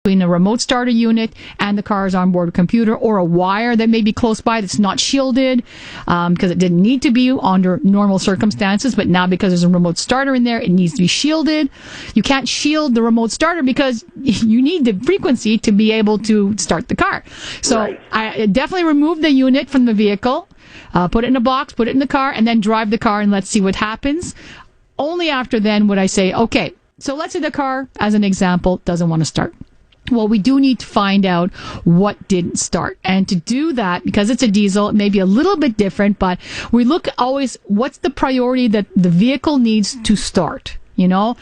between a remote starter unit and the car's onboard computer, or a wire that may be close by that's not shielded, because it didn't need to be under normal circumstances, but now because there's a remote starter in there, it needs to be shielded. You can't shield the remote starter because you need the frequency to be able to start the car. So Right. I definitely remove the unit from the vehicle, put it in a box, put it in the car, and then drive the car and let's see what happens. Only after then would I say, okay, so let's say the car, as an example, doesn't want to start. Well, we do need to find out what didn't start. And to do that, because it's a diesel, it may be a little bit different, but we look always, what's the priority that the vehicle needs to start? You know,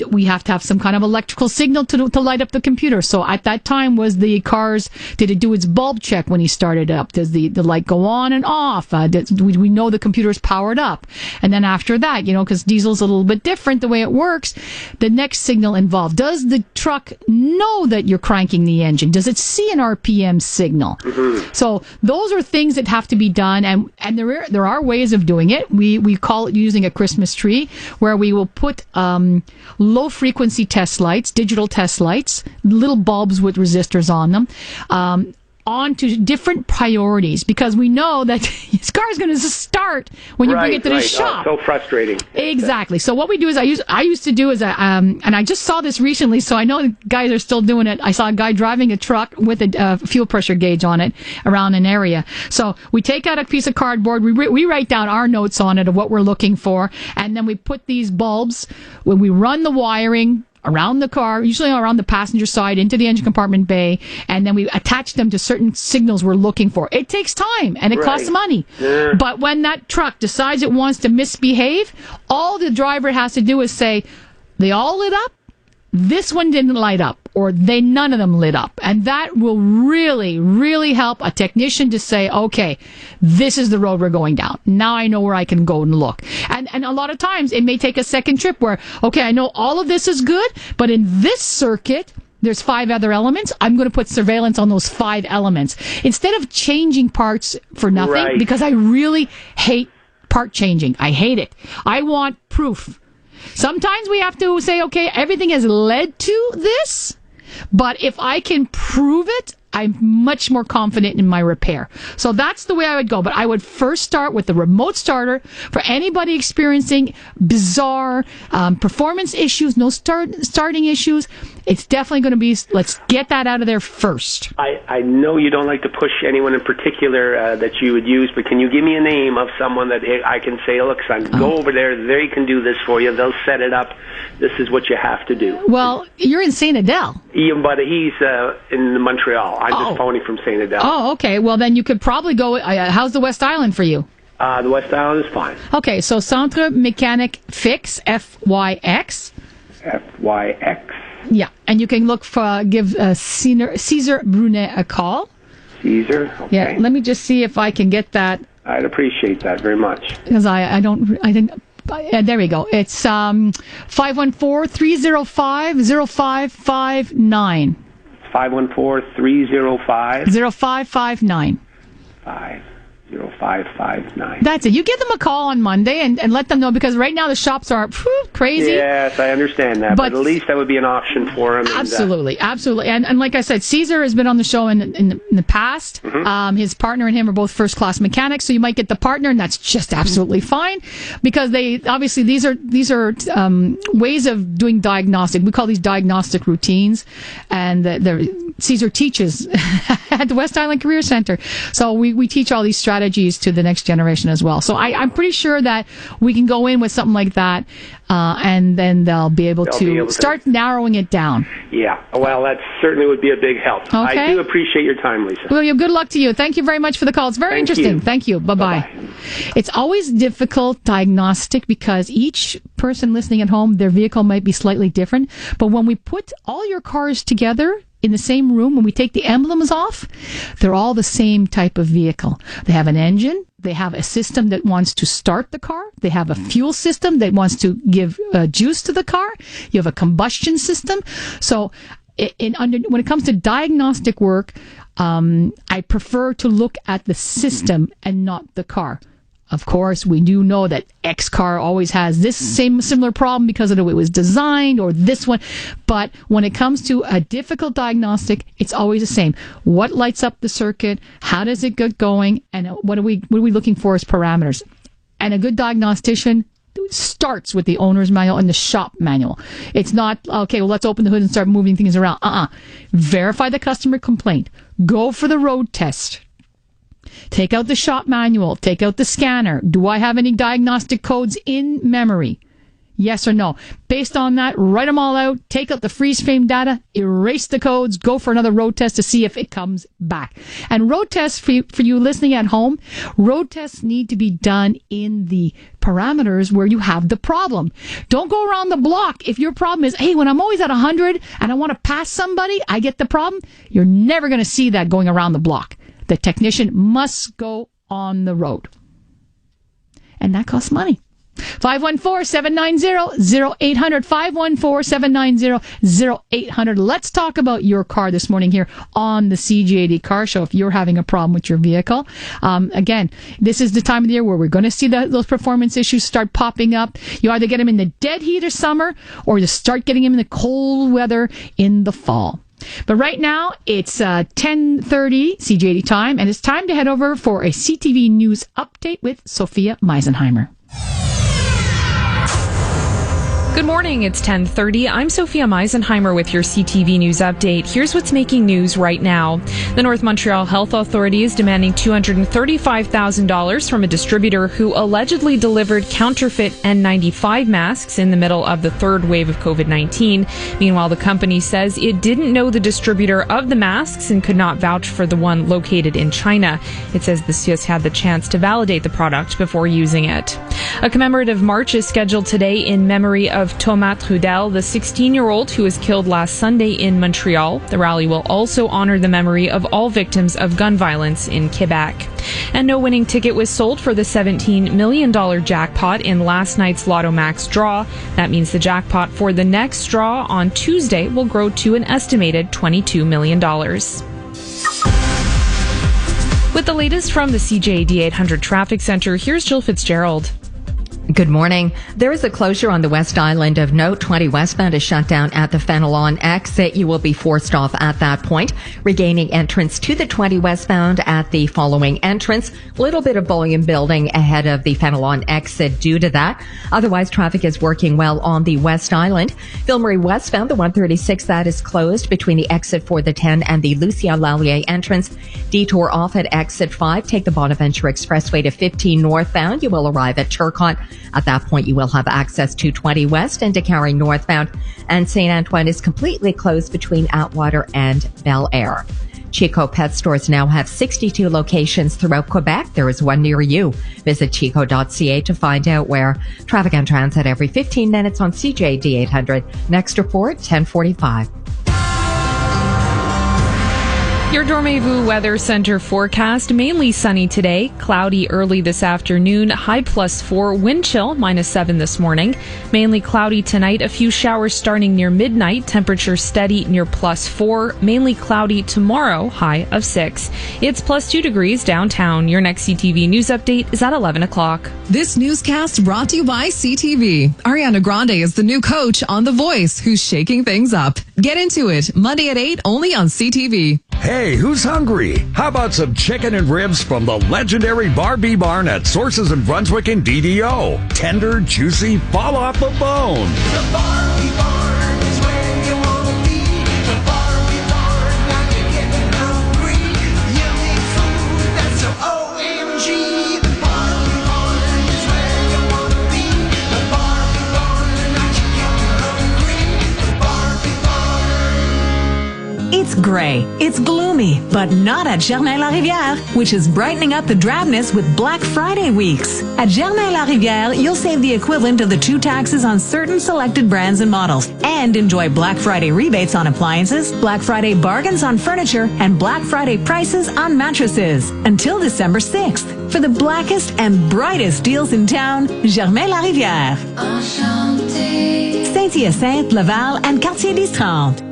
we have to have some kind of electrical signal to light up the computer. So at that time, was the cars, did it do its bulb check when he started up? Does the light go on and off? We know the computer is powered up. And then after that, you know, because diesel's a little bit different the way it works, the next signal involved. Does the truck know that you're cranking the engine? Does it see an RPM signal? Mm-hmm. So those are things that have to be done. And there are ways of doing it. We call it using a Christmas tree, where we will put low frequency test lights, digital test lights, little bulbs with resistors on them, onto different priorities, because we know that his car is going to start when you bring it to the shop. So frustrating. Exactly. So what we do is I used to do is and I just saw this recently, so I know the guys are still doing it. I saw a guy driving a truck with a fuel pressure gauge on it around an area. So we take out a piece of cardboard, we write down our notes on it of what we're looking for, and then we put these bulbs, when we run the wiring around the car, usually around the passenger side into the engine compartment bay, and then we attach them to certain signals we're looking for. It takes time and it costs money. Yeah. But when that truck decides it wants to misbehave, all the driver has to do is say, they all lit up, this one didn't light up, or none of them lit up. And that will really, really help a technician to say, okay, this is the road we're going down. Now I know where I can go and look. And a lot of times it may take a second trip where, okay, I know all of this is good, but in this circuit, there's 5 other elements. I'm going to put surveillance on those 5 elements. Instead of changing parts for nothing, Right. because I really hate part changing. I hate it. I want proof. Sometimes we have to say, okay, everything has led to this, but if I can prove it, I'm much more confident in my repair. So that's the way I would go. But I would first start with the remote starter. For anybody experiencing bizarre performance issues, no starting issues, it's definitely going to be, let's get that out of there first. I know you don't like to push anyone in particular that you would use, but can you give me a name of someone that I can say, look, son, go over there, they can do this for you, they'll set it up, this is what you have to do. Well, you're in St. Adele. Ian, but he's in Montreal. I'm just phoning from St. Adele. Oh, okay. Well, then you could probably go, how's the West Island for you? The West Island is fine. Okay, so Centre Mécanique Fix, FYX. FYX. Yeah, and you can look for, give Caesar Brunet a call. Caesar, okay. Yeah, let me just see if I can get that. I'd appreciate that very much. Because I didn't, there we go. It's 514-305-0559. 514-305. 0559. 50559. That's it. You give them a call on Monday and let them know, because right now the shops are crazy. Yes, I understand that, but at least that would be an option for him. Absolutely, absolutely. And like I said, Caesar has been on the show in the past. Mm-hmm. His partner and him are both first-class mechanics, so you might get the partner, and that's just absolutely fine, because they obviously these are ways of doing diagnostic. We call these diagnostic routines, and Caesar teaches at the West Island Career Center. So we teach all these strategies to the next generation as well. So I'm pretty sure that we can go in with something like that, and then they'll be able to start narrowing it down. Yeah, well, that certainly would be a big help. Okay. I do appreciate your time, Lisa. Well, good luck to you. Thank you very much for the call. It's very interesting. Thank you. Bye-bye. It's always difficult diagnostic, because each person listening at home, their vehicle might be slightly different. But when we put all your cars together in the same room, when we take the emblems off, they're all the same type of vehicle. They have an engine. They have a system that wants to start the car. They have a fuel system that wants to give juice to the car. You have a combustion system. So when it comes to diagnostic work, I prefer to look at the system and not the car. Of course, we do know that X car always has this similar problem because of the way it was designed, or this one. But when it comes to a difficult diagnostic, it's always the same. What lights up the circuit? How does it get going? And what are we looking for as parameters? And a good diagnostician starts with the owner's manual and the shop manual. It's not, okay, well, let's open the hood and start moving things around. Verify the customer complaint. Go for the road test. Take out the shop manual. Take out the scanner. Do I have any diagnostic codes in memory? Yes or no? Based on that, write them all out. Take out the freeze frame data. Erase the codes. Go for another road test to see if it comes back. And road tests, for you listening at home, road tests need to be done in the parameters where you have the problem. Don't go around the block. If your problem is, hey, when I'm always at 100 and I want to pass somebody, I get the problem. You're never going to see that going around the block. The technician must go on the road. And that costs money. 514-790-0800. 514-790-0800. Let's talk about your car this morning here on the CJAD Car Show if you're having a problem with your vehicle. Again, this is the time of the year where we're going to see those performance issues start popping up. You either get them in the dead heat of summer or you start getting them in the cold weather in the fall. But right now, it's 10:30 CJAD time, and it's time to head over for a CTV News update with Sophia Meisenheimer. Good morning, it's 10:30. I'm Sophia Meisenheimer with your CTV News update. Here's what's making news right now. The North Montreal Health Authority is demanding $235,000 from a distributor who allegedly delivered counterfeit N95 masks in the middle of the third wave of COVID-19. Meanwhile, the company says it didn't know the distributor of the masks and could not vouch for the one located in China. It says the CIUS had the chance to validate the product before using it. A commemorative march is scheduled today in memory of Thomas Trudel, the 16-year-old who was killed last Sunday in Montreal. The rally will also honor the memory of all victims of gun violence in Quebec. And no winning ticket was sold for the $17 million jackpot in last night's Lotto Max draw. That means the jackpot for the next draw on Tuesday will grow to an estimated $22 million. With the latest from the CJAD 800 Traffic Center, here's Jill Fitzgerald. Good morning. There is a closure on the West Island of note. 20 westbound is shut down at the Fenelon exit. You will be forced off at that point. Regaining entrance to the 20 westbound at the following entrance. A little bit of volume building ahead of the Fenelon exit due to that. Otherwise, traffic is working well on the West Island. Ville-Marie westbound, the 136, that is closed between the exit for the 10 and the Lucien Lallier entrance. Detour off at exit 5. Take the Bonaventure Expressway to 15 northbound. You will arrive at Turcotte. At that point, you will have access to 20 west and to Carring northbound. And St. Antoine is completely closed between Atwater and Bel Air. Chico Pet Stores now have 62 locations throughout Quebec. There is one near you. Visit chico.ca to find out where. Traffic and transit every 15 minutes on CJAD 800. Next report, 10:45. Your Dormez-vous Weather Center forecast, mainly sunny today, cloudy early this afternoon, high +4, wind chill -7 this morning. Mainly cloudy tonight, a few showers starting near midnight, temperature steady near +4, mainly cloudy tomorrow, high of 6. It's +2 degrees downtown. Your next CTV News update is at 11 o'clock. This newscast brought to you by CTV. Ariana Grande is the new coach on The Voice, who's shaking things up. Get into it, Monday at 8, only on CTV. Hey, who's hungry? How about some chicken and ribs from the legendary Barbie Barn at Sources in Brunswick and DDO? Tender, juicy, fall off the bone. The Barbie Barn is where you want to be. The Barbie Barn, now you're getting hungry. Yummy food, that's so OMG. The Barbie Barn is where you want to be. The Barbie Barn, now you're getting hungry. The Barbie Barn. It's gray, it's gloomy, but not at Germain-Larivière, which is brightening up the drabness with Black Friday weeks. At Germain-Larivière, you'll save the equivalent of the 2 taxes on certain selected brands and models and enjoy Black Friday rebates on appliances, Black Friday bargains on furniture, and Black Friday prices on mattresses until December 6th. For the blackest and brightest deals in town, Germain-Larivière. Saint-Hyacinthe, Laval, and Cartier-Distrante.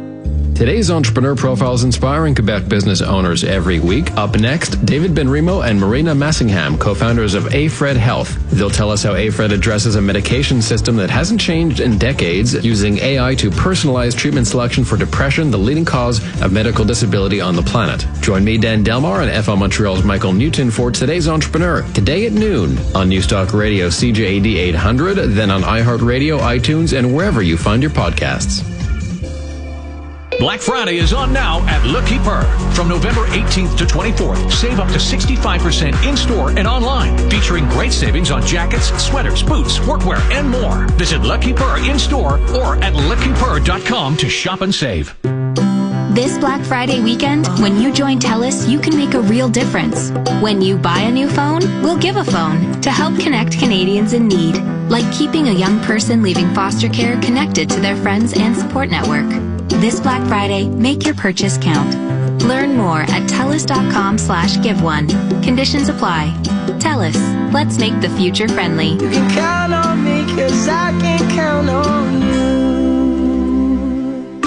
Today's Entrepreneur Profiles inspiring Quebec business owners every week. Up next, David Benrimo and Marina Messingham, co-founders of AFRED Health. They'll tell us how AFRED addresses a medication system that hasn't changed in decades, using AI to personalize treatment selection for depression, the leading cause of medical disability on the planet. Join me, Dan Delmar, and FL Montreal's Michael Newton for Today's Entrepreneur, today at noon on Newstalk Radio CJAD 800, then on iHeartRadio, iTunes, and wherever you find your podcasts. Black Friday is on now at Le Keeper. From November 18th to 24th, save up to 65% in-store and online, featuring great savings on jackets, sweaters, boots, workwear, and more. Visit Le Keeper in-store or at lekeeper.com to shop and save. This Black Friday weekend, when you join TELUS, you can make a real difference. When you buy a new phone, we'll give a phone to help connect Canadians in need, like keeping a young person leaving foster care connected to their friends and support network. This Black Friday, make your purchase count. Learn more at TELUS.com/give1. Conditions apply. TELUS, let's make the future friendly. You can count on me, 'cause I can count on you.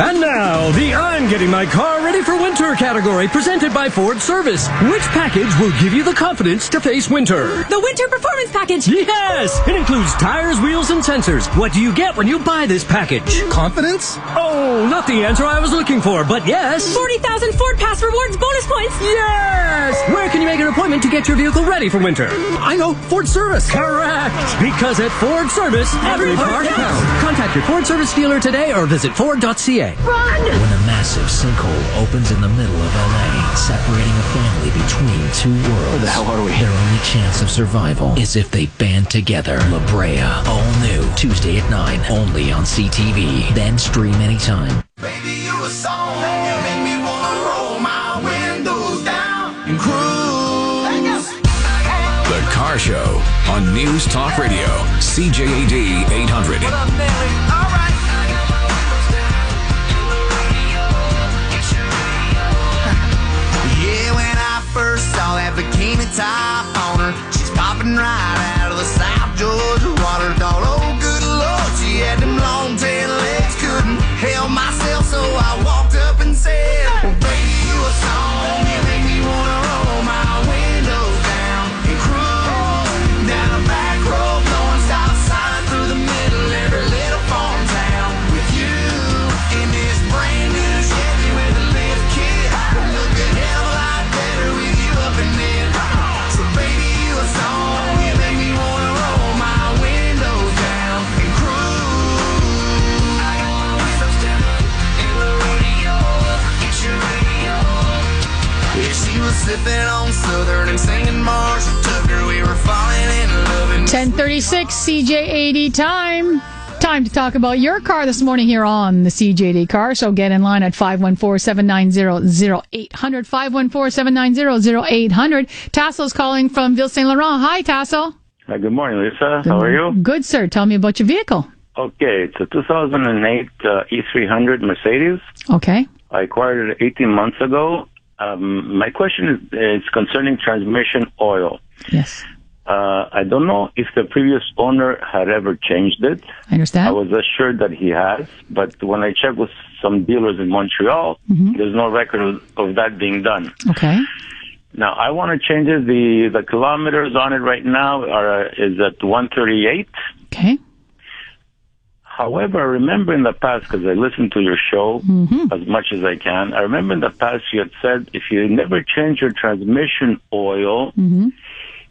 And now, the I'm Getting My Car Ready for Winter category, presented by Ford Service. Which package will give you the confidence to face winter? The Winter Performance Package! Yes! It includes tires, wheels, and sensors. What do you get when you buy this package? Confidence? Oh, not the answer I was looking for, but yes. 40,000 Ford Pass Rewards bonus points! Yes! Where can you make an appointment to get your vehicle ready for winter? I know, Ford Service. Correct! Because at Ford Service, every part counts. Contact your Ford Service dealer today or visit Ford.ca. Run! When a massive sinkhole opens in the middle of LA, separating a family between two worlds. Where the hell are we? Their only chance of survival is if they band together. La Brea, all new, Tuesday at 9, only on CTV. Then stream anytime. Baby, you a song, you make me wanna roll my windows down and cruise. The Car Show on News Talk Radio, CJAD 800. Yeah, when I first saw that bikini top on her, she's popping right out of the South Georgia water. Thought, oh good Lord, she had them long tail legs, couldn't help myself, so I walked up and said, well, baby, you a song, you make me wanna roll my windows down and cruise down a back road, blowing stop signs through the middle of every little farm town with you in this brand new Chevy with a lift kit. Look a hell of a lot better with you up in there. So baby, you a song, you make me wanna roll my windows down and cruise. Yeah, she was sipping on Southern and singing Marshall Tucker. We were falling in love and 10:36 CJAD time. Time to talk about your car this morning here on the CJAD Car. So get in line at 514-790-0800, 514-790-0800. Tassel's calling from Ville Saint Laurent. Hi, Tassel. Hi, good morning, Lisa. How are you? Good, sir. Tell me about your vehicle. Okay, it's a 2008 E300 Mercedes. Okay. I acquired it 18 months ago. My question is concerning transmission oil. Yes. I don't know if the previous owner had ever changed it. I understand. I was assured that he has, but when I checked with some dealers in Montreal, there's no record of that being done. Okay. Now, I want to change it. The kilometers on it right now is at 138. Okay. However, I remember in the past, because I listened to your show as much as I can, I remember in the past you had said if you never change your transmission oil,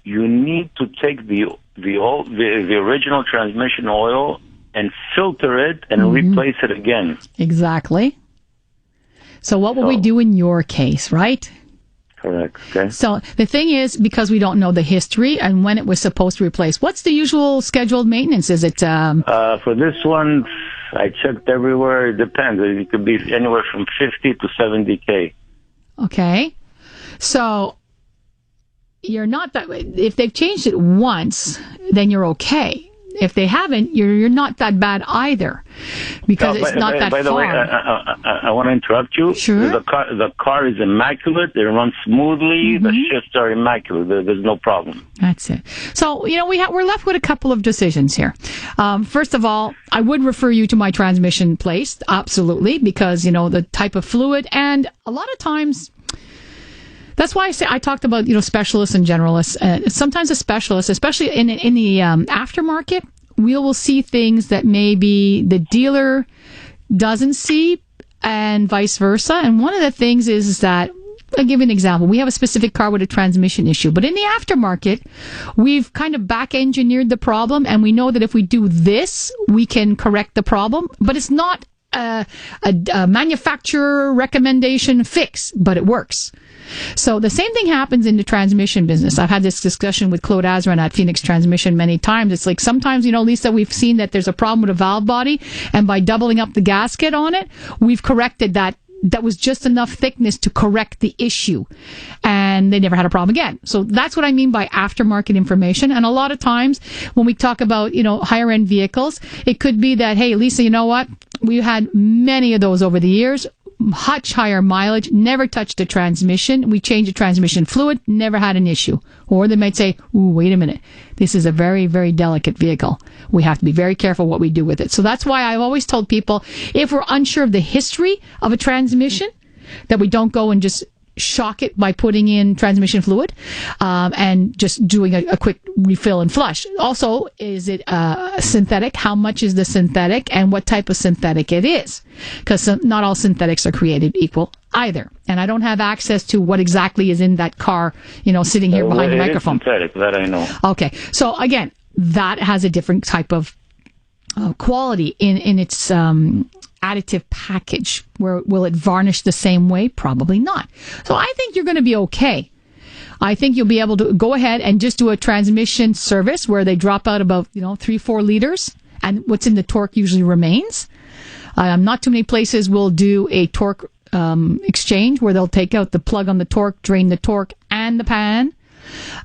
you need to take the original transmission oil and filter it and replace it again. Exactly. So what will we do in your case, right? Correct. Okay. So the thing is, because we don't know the history and when it was supposed to replace, what's the usual scheduled maintenance? Is it... for this one, I checked everywhere. It depends. It could be anywhere from 50 to 70K. Okay. So you're not that... If they've changed it once, then you're okay. if they haven't, you're not that bad either, because it's not that by the far. way, I want to interrupt you. Sure. The car is immaculate. They run smoothly. The shifts are immaculate. There's no problem. That's it. So, we're left with a couple of decisions here. First of all, I would refer you to my transmission place, absolutely, because, the type of fluid, and a lot of times, that's why I talked about, specialists and generalists. Sometimes a specialist, especially in the aftermarket, we will see things that maybe the dealer doesn't see, and vice versa. And one of the things is that, I'll give you an example. We have a specific car with a transmission issue, but in the aftermarket, we've kind of back engineered the problem, and we know that if we do this, we can correct the problem. But it's not a manufacturer recommendation fix, but it works. So the same thing happens in the transmission business. I've had this discussion with Claude Azran at Phoenix Transmission many times. It's like sometimes, Lisa, we've seen that there's a problem with a valve body, and by doubling up the gasket on it, we've corrected that. That was just enough thickness to correct the issue, and they never had a problem again. So that's what I mean by aftermarket information. And a lot of times when we talk about, higher end vehicles, it could be that, hey, Lisa, you know what? We've had many of those over the years. Much higher mileage, never touched the transmission. We changed the transmission fluid, never had an issue. Or they might say, ooh, wait a minute. This is a very, very delicate vehicle. We have to be very careful what we do with it. So that's why I've always told people, if we're unsure of the history of a transmission, that we don't go and just shock it by putting in transmission fluid and just doing a quick refill and flush. Also, is it synthetic? How much is the synthetic, and what type of synthetic it is? Because not all synthetics are created equal either. And I don't have access to what exactly is in that car, sitting here behind the microphone. It is synthetic, that I know. Okay. So again, that has a different type of quality in its additive package. Will it varnish the same way? Probably not. So I think you're going to be okay. I think you'll be able to go ahead and just do a transmission service where they drop out about 3-4 liters, and what's in the torque usually remains. Not too many places will do a torque exchange where they'll take out the plug on the torque, drain the torque and the pan.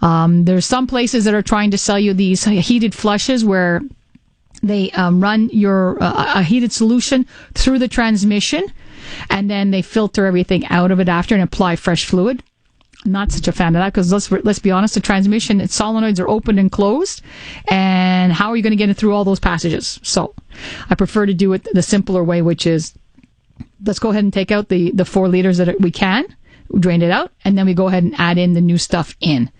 There's some places that are trying to sell you these heated flushes where they run your a heated solution through the transmission, and then they filter everything out of it after and apply fresh fluid. Not such a fan of that, because let's be honest, the transmission, its solenoids are open and closed, and how are you going to get it through all those passages? So I prefer to do it the simpler way, which is let's go ahead and take out the 4 liters that we can, drain it out, and then we go ahead and add in the new stuff in.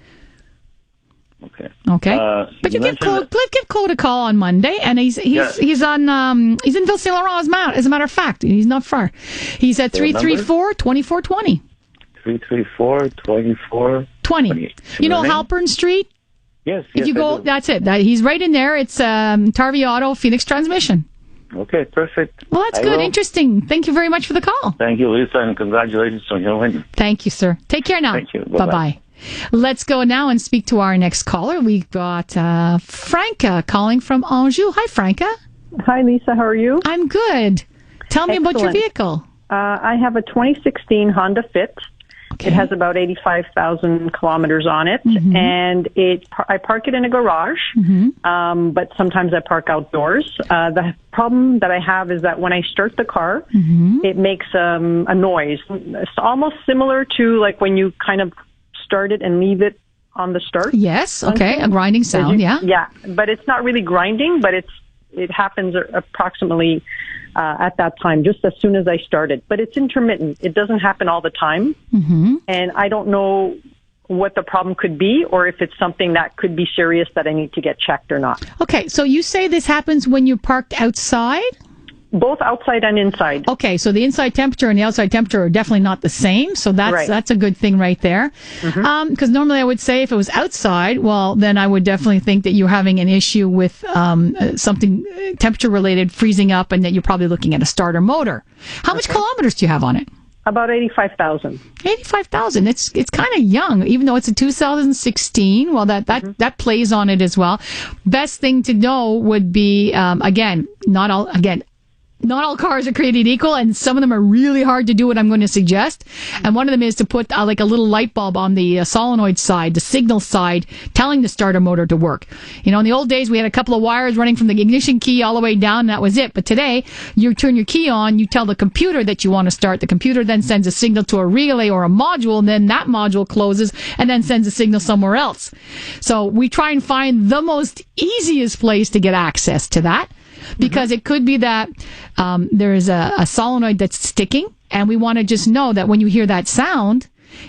Okay. But you give Claude a call on Monday, and he's in Ville Saint Laurent, as a matter of fact. He's not far. He's at 334-2420. 334-2420. You know Halpern Street? Yes. If you go, that's it. He's right in there. It's Tarvey Auto, Phoenix Transmission. Okay, perfect. Well, that's good. Interesting. Thank you very much for the call. Thank you, Lisa, and congratulations on your win. Thank you, sir. Take care now. Thank you. Bye-bye. Let's go now and speak to our next caller. We've got Franca calling from Anjou. Hi, Franca. Hi, Lisa. How are you? I'm good. Tell me about your vehicle. I have a 2016 Honda Fit. Okay. It has about 85,000 kilometers on it, and I park it in a garage, but sometimes I park outdoors. The problem that I have is that when I start the car, it makes a noise. It's almost similar to like when you kind of start it and leave it on the start. Yes, okay, a grinding sound, yeah. Yeah, but it's not really grinding, but it happens approximately at that time, just as soon as I started. But it's intermittent. It doesn't happen all the time. And I don't know what the problem could be, or if it's something that could be serious that I need to get checked or not. Okay, so you say this happens when you're parked outside? Both outside and inside. Okay, so the inside temperature and the outside temperature are definitely not the same, so that's a good thing right there. Because normally I would say if it was outside, well, then I would definitely think that you're having an issue with something temperature-related freezing up, and that you're probably looking at a starter motor. How much kilometers do you have on it? About 85,000. 85,000. It's kind of young, even though it's a 2016. Well, that plays on it as well. Best thing to know would be, not all cars are created equal, and some of them are really hard to do what I'm going to suggest. And one of them is to put like a little light bulb on the solenoid side, the signal side, telling the starter motor to work. You know, in the old days, we had a couple of wires running from the ignition key all the way down, and that was it. But today, you turn your key on, you tell the computer that you want to start. The computer then sends a signal to a relay or a module, and then that module closes and then sends a signal somewhere else. So we try and find the most easiest place to get access to that. Because it could be that there is a solenoid that's sticking, and we want to just know that when you hear that sound,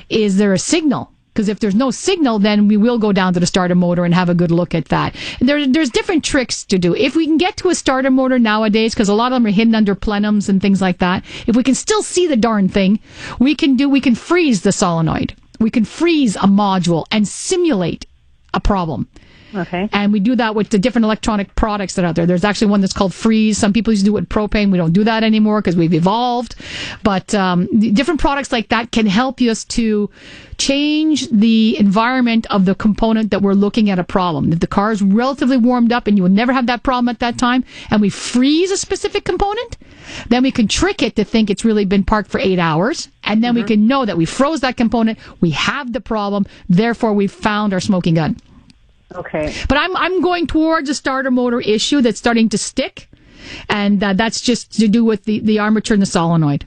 is there a signal? Because if there's no signal, then we will go down to the starter motor and have a good look at that. There's different tricks to do. If we can get to a starter motor nowadays, because a lot of them are hidden under plenums and things like that, if we can still see the darn thing, we can freeze the solenoid. We can freeze a module and simulate a problem. Okay. And we do that with the different electronic products that are out there. There's actually one that's called Freeze. Some people used to do it with propane. We don't do that anymore because we've evolved. But different products like that can help us to change the environment of the component that we're looking at a problem. If the car is relatively warmed up and you will never have that problem at that time, and we freeze a specific component, then we can trick it to think it's really been parked for 8 hours. And then we can know that we froze that component. We have the problem. Therefore, we've found our smoking gun. Okay. But I'm going towards a starter motor issue that's starting to stick, and that's just to do with the armature and the solenoid.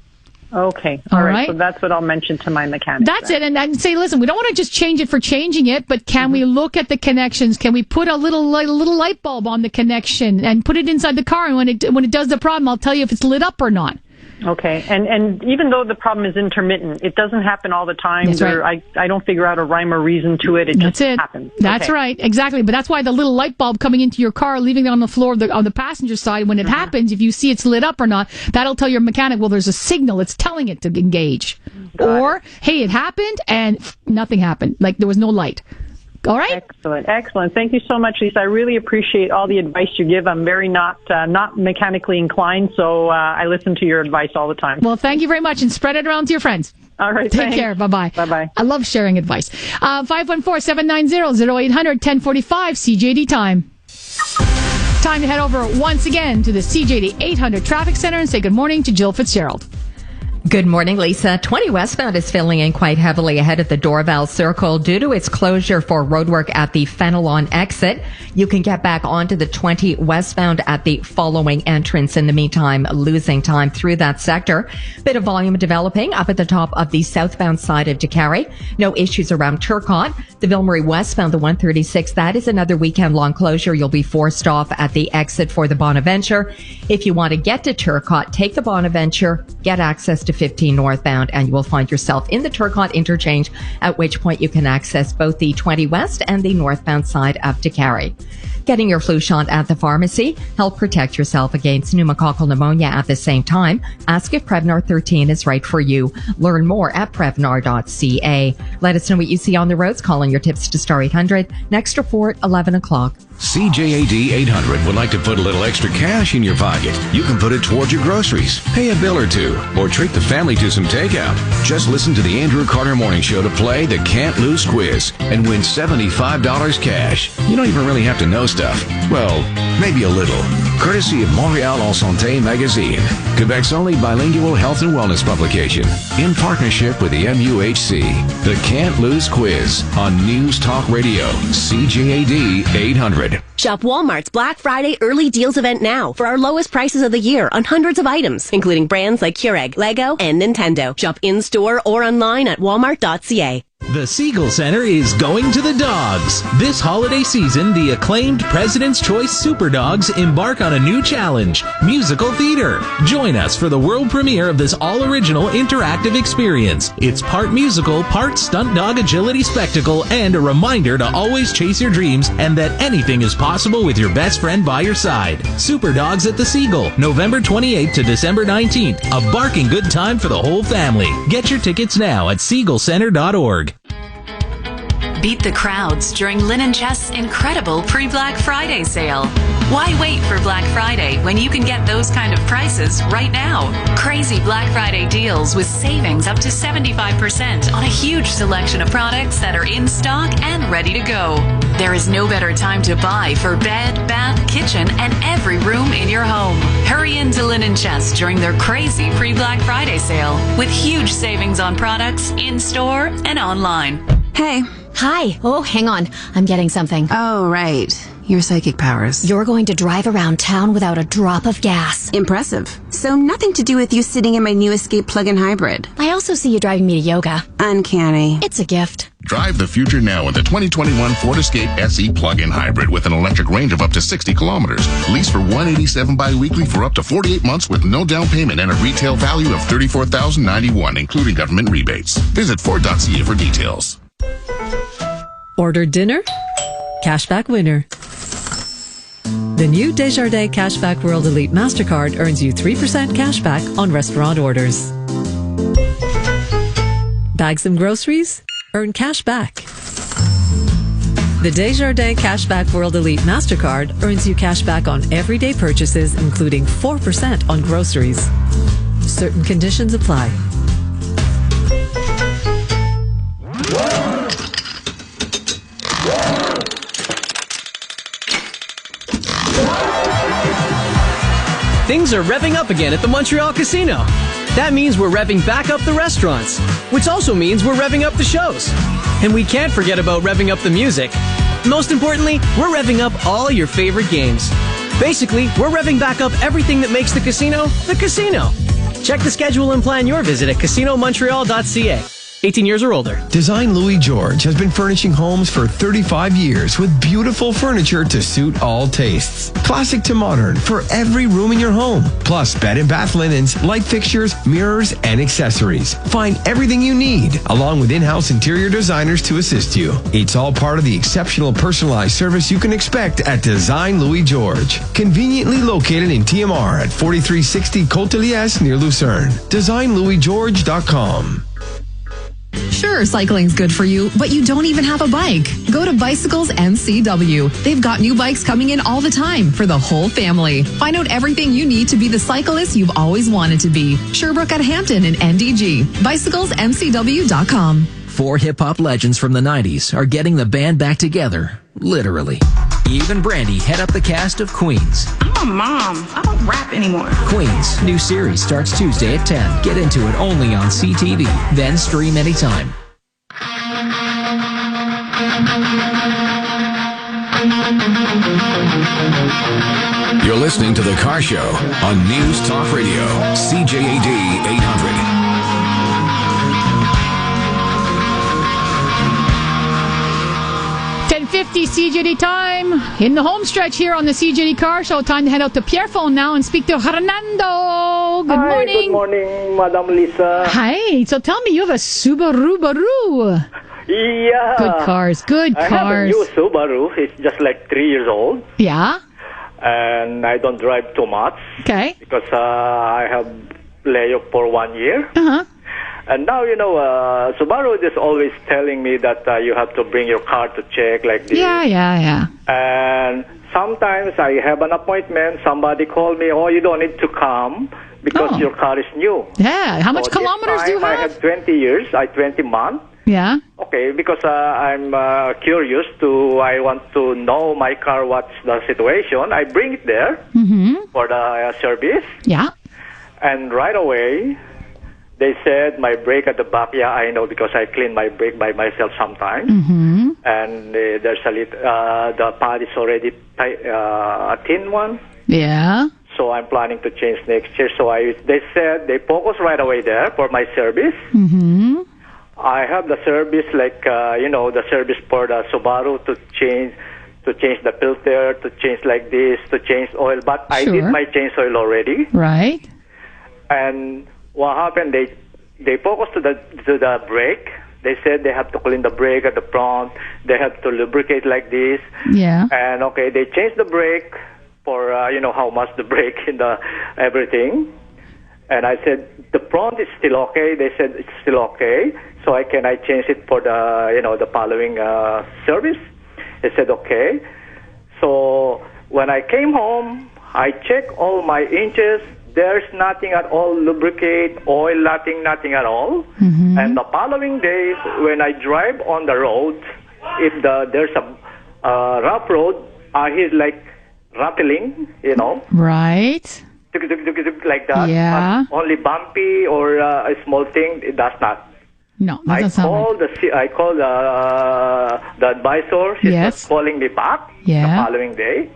Okay. All right. So that's what I'll mention to my mechanic. That's it. And say, listen, we don't want to just change it for changing it, but can we look at the connections? Can we put a little light bulb on the connection and put it inside the car? And when it does the problem, I'll tell you if it's lit up or not. Okay. And even though the problem is intermittent, it doesn't happen all the time. That's right. I don't figure out a rhyme or reason to it. It just happens. That's okay. right. Exactly. But that's why the little light bulb coming into your car, leaving it on the floor on the passenger side, when it happens, if you see it's lit up or not, that'll tell your mechanic, well, there's a signal. It's telling it to engage. Hey, it happened and nothing happened. Like there was no light. All right. Excellent. Thank you so much, Lisa. I really appreciate all the advice you give. I'm very not mechanically inclined, so I listen to your advice all the time. Well, thank you very much, and spread it around to your friends. All right. Take care. Bye-bye. Bye-bye. I love sharing advice. 514-790-0800, 1045, CJAD time. Time to head over once again to the CJAD 800 Traffic Center and say good morning to Jill Fitzgerald. Good morning, Lisa. 20 westbound is filling in quite heavily ahead of the Dorval Circle due to its closure for roadwork at the Fenelon exit. You can get back onto the 20 westbound at the following entrance. In the meantime, losing time through that sector. Bit of volume developing up at the top of the southbound side of DeCarry. No issues around Turcotte. The Ville-Marie westbound, the 136, that is another weekend-long closure. You'll be forced off at the exit for the Bonaventure. If you want to get to Turcotte, take the Bonaventure, get access to 15 northbound, and you will find yourself in the Turcotte interchange, at which point you can access both the 20 west and the northbound side of DeCarry. Getting your flu shot at the pharmacy. Help protect yourself against pneumococcal pneumonia at the same time. Ask if Prevnar 13 is right for you. Learn more at Prevnar.ca. Let us know what you see on the roads. Call in your tips to Star 800. Next report, 11 o'clock. CJAD 800 would like to put a little extra cash in your pocket. You can put it towards your groceries, pay a bill or two, or treat the family to some takeout. Just listen to the Andrew Carter Morning Show to play the Can't Lose Quiz and win $75 cash. You don't even really have to know stuff. Well, maybe a little. Courtesy of Montréal en Santé magazine, Quebec's only bilingual health and wellness publication, in partnership with the MUHC. The Can't Lose Quiz on News Talk Radio, CJAD 800. Shop Walmart's Black Friday early deals event now for our lowest prices of the year on hundreds of items, including brands like Keurig, Lego, and Nintendo. Shop in-store or online at walmart.ca. The Siegel Center is going to the dogs. This holiday season, the acclaimed President's Choice Super Dogs embark on a new challenge, musical theater. Join us for the world premiere of this all-original interactive experience. It's part musical, part stunt dog agility spectacle, and a reminder to always chase your dreams and that anything is possible with your best friend by your side. Super Dogs at the Siegel, November 28th to December 19th. A barking good time for the whole family. Get your tickets now at siegelcenter.org. Beat the crowds during Linen Chest's incredible pre-Black Friday sale. Why wait for Black Friday when you can get those kind of prices right now? Crazy Black Friday deals with savings up to 75% on a huge selection of products that are in stock and ready to go. There is no better time to buy for bed, bath, kitchen, and every room in your home. Hurry into Linen Chest during their crazy pre-Black Friday sale with huge savings on products in store and online. Hey. Hi. Oh, hang on. I'm getting something. Oh, right. Your psychic powers. You're going to drive around town without a drop of gas. Impressive. So nothing to do with you sitting in my new Escape plug-in hybrid. I also see you driving me to yoga. Uncanny. It's a gift. Drive the future now in the 2021 Ford Escape SE plug-in hybrid with an electric range of up to 60 kilometers. Lease for $187 bi-weekly for up to 48 months with no down payment and a retail value of $34,091, including government rebates. Visit Ford.ca for details. Ordered dinner? Cashback winner. The new Desjardins Cashback World Elite MasterCard earns you 3% cashback on restaurant orders. Bag some groceries? Earn cash back. The Desjardins Cashback World Elite MasterCard earns you cash back on everyday purchases, including 4% on groceries. Certain conditions apply. Things are revving up again at the Montreal Casino. That means we're revving back up the restaurants, which also means we're revving up the shows. And we can't forget about revving up the music. Most importantly, we're revving up all your favorite games. Basically, we're revving back up everything that makes the casino the casino. Check the schedule and plan your visit at casinomontreal.ca. 18 years or older. Design Louis George has been furnishing homes for 35 years with beautiful furniture to suit all tastes. Classic to modern for every room in your home. Plus bed and bath linens, light fixtures, mirrors, and accessories. Find everything you need, along with in-house interior designers to assist you. It's all part of the exceptional personalized service you can expect at Design Louis George. Conveniently located in TMR at 4360 Côte-de-Liesse near Lucerne. DesignLouisGeorge.com. Sure, cycling's good for you, but you don't even have a bike. Go to Bicycles MCW. They've got new bikes coming in all the time for the whole family. Find out everything you need to be the cyclist you've always wanted to be. Sherbrooke at Hampton and NDG. BicyclesMCW.com. 4 hip-hop legends from the 90s are getting the band back together, literally. Eve and Brandy head up the cast of Queens. I'm a mom. I don't rap anymore. Queens, new series starts Tuesday at 10. Get into it only on CTV, then stream anytime. You're listening to The Car Show on News Talk Radio, CJAD 800. 10:50 CJD time in the home stretch here on the CJD Car Show. Time to head out to Pierrefonds now and speak to Fernando. Good morning. Good morning, Madam Lisa. Hi. So tell me, you have a Subaru. Yeah. Good cars. Good I cars. have a new Subaru. It's just like 3 years old. Yeah. And I don't drive too much. Okay. Because I have layoff for 1 year. Uh-huh. And now, Subaru is always telling me that you have to bring your car to check like this. Yeah. And sometimes I have an appointment. Somebody called me, you don't need to come because your car is new. Yeah. How much So kilometers do you I have? have 20 years. 20 months. Yeah. Okay, because I'm curious I want to know my car, what's the situation. I bring it there for the service. Yeah. And right away, they said my brake at the back, I know because I clean my brake by myself sometimes. And there's a little, the pad is already a thin one. Yeah. So I'm planning to change next year. So they said they focus right away there for my service. I have the service the service for the Subaru to change the filter, to change like this, to change oil. But I did my change oil already. Right. And what happened? They focused to the brake. They said they have to clean the brake at the front. They have to lubricate like this. Yeah. And they changed the brake for how much the brake in the everything. And I said, the front is still okay. They said it's still okay. So I change it for the following service? They said okay. So when I came home, I checked all my inches. There's nothing at all, lubricate, oil, nothing at all. And the following days, when I drive on the road, if there's a rough road, he's like rattling, Right. like that. Yeah. Only bumpy or a small thing, it does not. No, that doesn't sound right. I called the advisor. She's Yes. calling me back Yeah. the following day.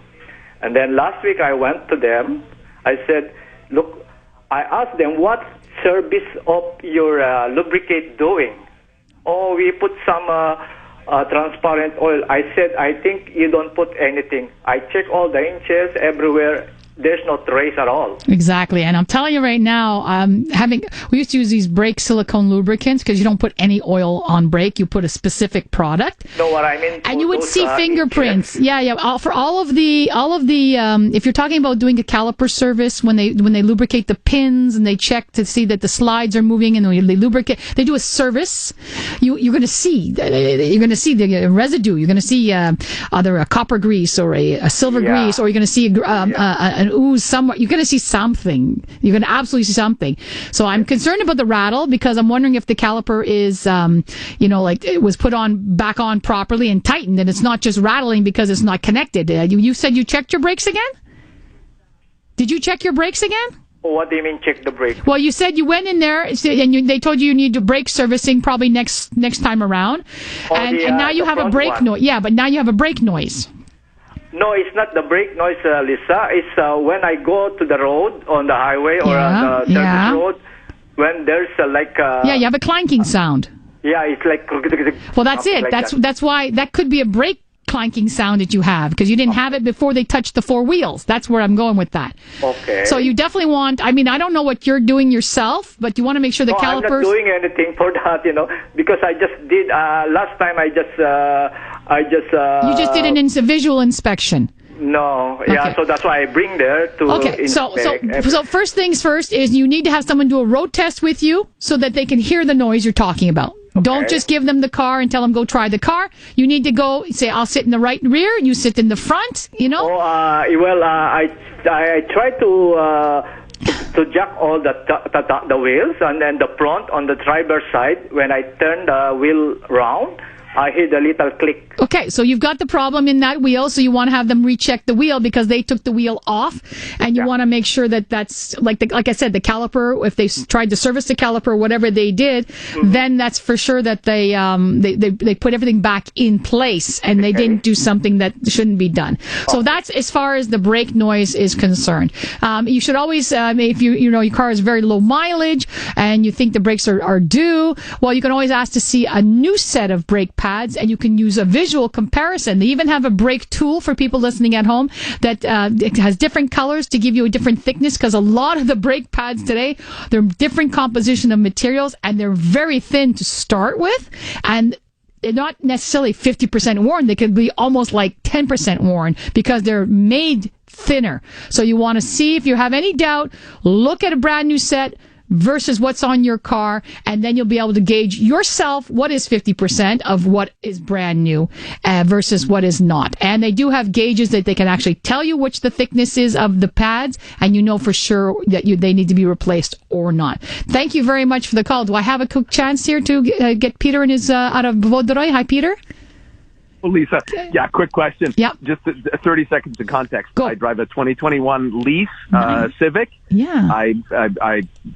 And then last week I went to them. I said, look, I asked them, what service of your lubricate doing? Oh, we put some transparent oil. I said, I think you don't put anything. I check all the inches everywhere. There's no trace at all. Exactly. And I'm telling you right now, we used to use these brake silicone lubricants because you don't put any oil on brake. You put a specific product. Know what I mean? And you would see fingerprints. Yeah. For all of the, if you're talking about doing a caliper service, when they lubricate the pins and they check to see that the slides are moving and they lubricate, they do a service. You're going to see the residue. You're going to see either a copper grease or a silver grease, or you're going to see an ooze somewhere. You're going to see something. You're going to absolutely see something. So I'm concerned about the rattle because I'm wondering if the caliper is, like it was put back on properly and tightened, and it's not just rattling because it's not connected. You said you checked your brakes again? Did you check your brakes again? What do you mean check the brake? Well, you said you went in there and they told you need to brake servicing probably next time around, and now you have a brake noise. Yeah, but now you have a brake noise. No, it's not the brake noise, Lisa. It's when I go to the road on the highway or on the service road, when there's you have a clanking sound. Yeah, it's like. Well, that's it. Like That's why that could be a brake clanking sound that you have because you didn't have it before they touched the four wheels. That's where I'm going with that. Okay. So you definitely want. I mean, I don't know what you're doing yourself, but you want to make sure the calipers. I'm not doing anything for that, because I just did last time. I just. You just did a visual inspection. No, yeah, so that's why I bring there to. Okay, so first things first is you need to have someone do a road test with you so that they can hear the noise you're talking about. Okay. Don't just give them the car and tell them go try the car. You need to go say I'll sit in the right rear, you sit in the front. I try to jack all the wheels and then the front on the driver's side. When I turn the wheel round, I hear the little click. Okay, so you've got the problem in that wheel, so you want to have them recheck the wheel because they took the wheel off, and you want to make sure that that's like I said, the caliper. If they tried to service the caliper, whatever they did, then that's for sure that they put everything back in place and they didn't do something that shouldn't be done. So that's as far as the brake noise is concerned. You should always, if your car is very low mileage and you think the brakes are due, well, you can always ask to see a new set of brake pads, and you can use a visual comparison. They even have a brake tool for people listening at home that it has different colors to give you a different thickness, because a lot of the brake pads today, they're different composition of materials, and they're very thin to start with, and they're not necessarily 50% worn. They could be almost like 10% worn because they're made thinner. So you want to see, if you have any doubt, look at a brand new set versus what's on your car, and then you'll be able to gauge yourself what is 50% of what is brand new versus what is not. And they do have gauges that they can actually tell you which the thickness is of the pads, and you know for sure that they need to be replaced or not. Thank you very much for the call. Do I have a quick chance here to get Peter and his out of Vaudreuil? Hi, Peter. Well, Lisa, quick question. Yep. Just 30 seconds of context. Go. I drive a 2021 Leaf Civic. Yeah. I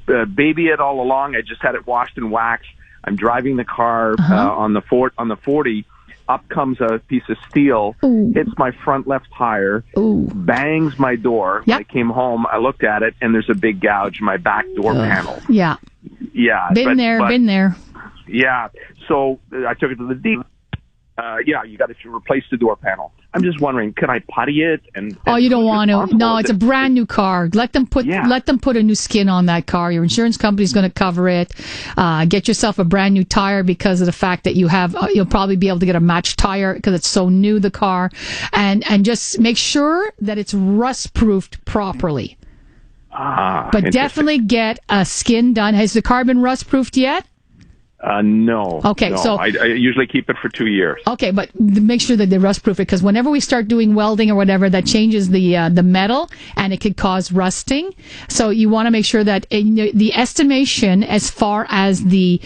baby it all along. I just had it washed and waxed. I'm driving the car on the 40. Up comes a piece of steel, hits my front left tire, bangs my door. When I came home, I looked at it, and there's a big gouge in my back door panel. Yeah. Yeah. Been there. Yeah. So I took it to the dealer. You got to replace the door panel. I'm just wondering, can I putty it? You don't want to. No, it's a brand new car. Let them put a new skin on that car. Your insurance company's going to cover it. Get yourself a brand new tire because of the fact that you'll probably be able to get a matched tire because it's so new, the car, and just make sure that it's rust proofed properly. But definitely get a skin done. Has the car been rust-proofed yet? No. Okay, no. so I usually keep it for 2 years. Okay, but make sure that they rust-proof it, because whenever we start doing welding or whatever, that changes the metal, and it could cause rusting. So you want to make sure that the estimation, as far as the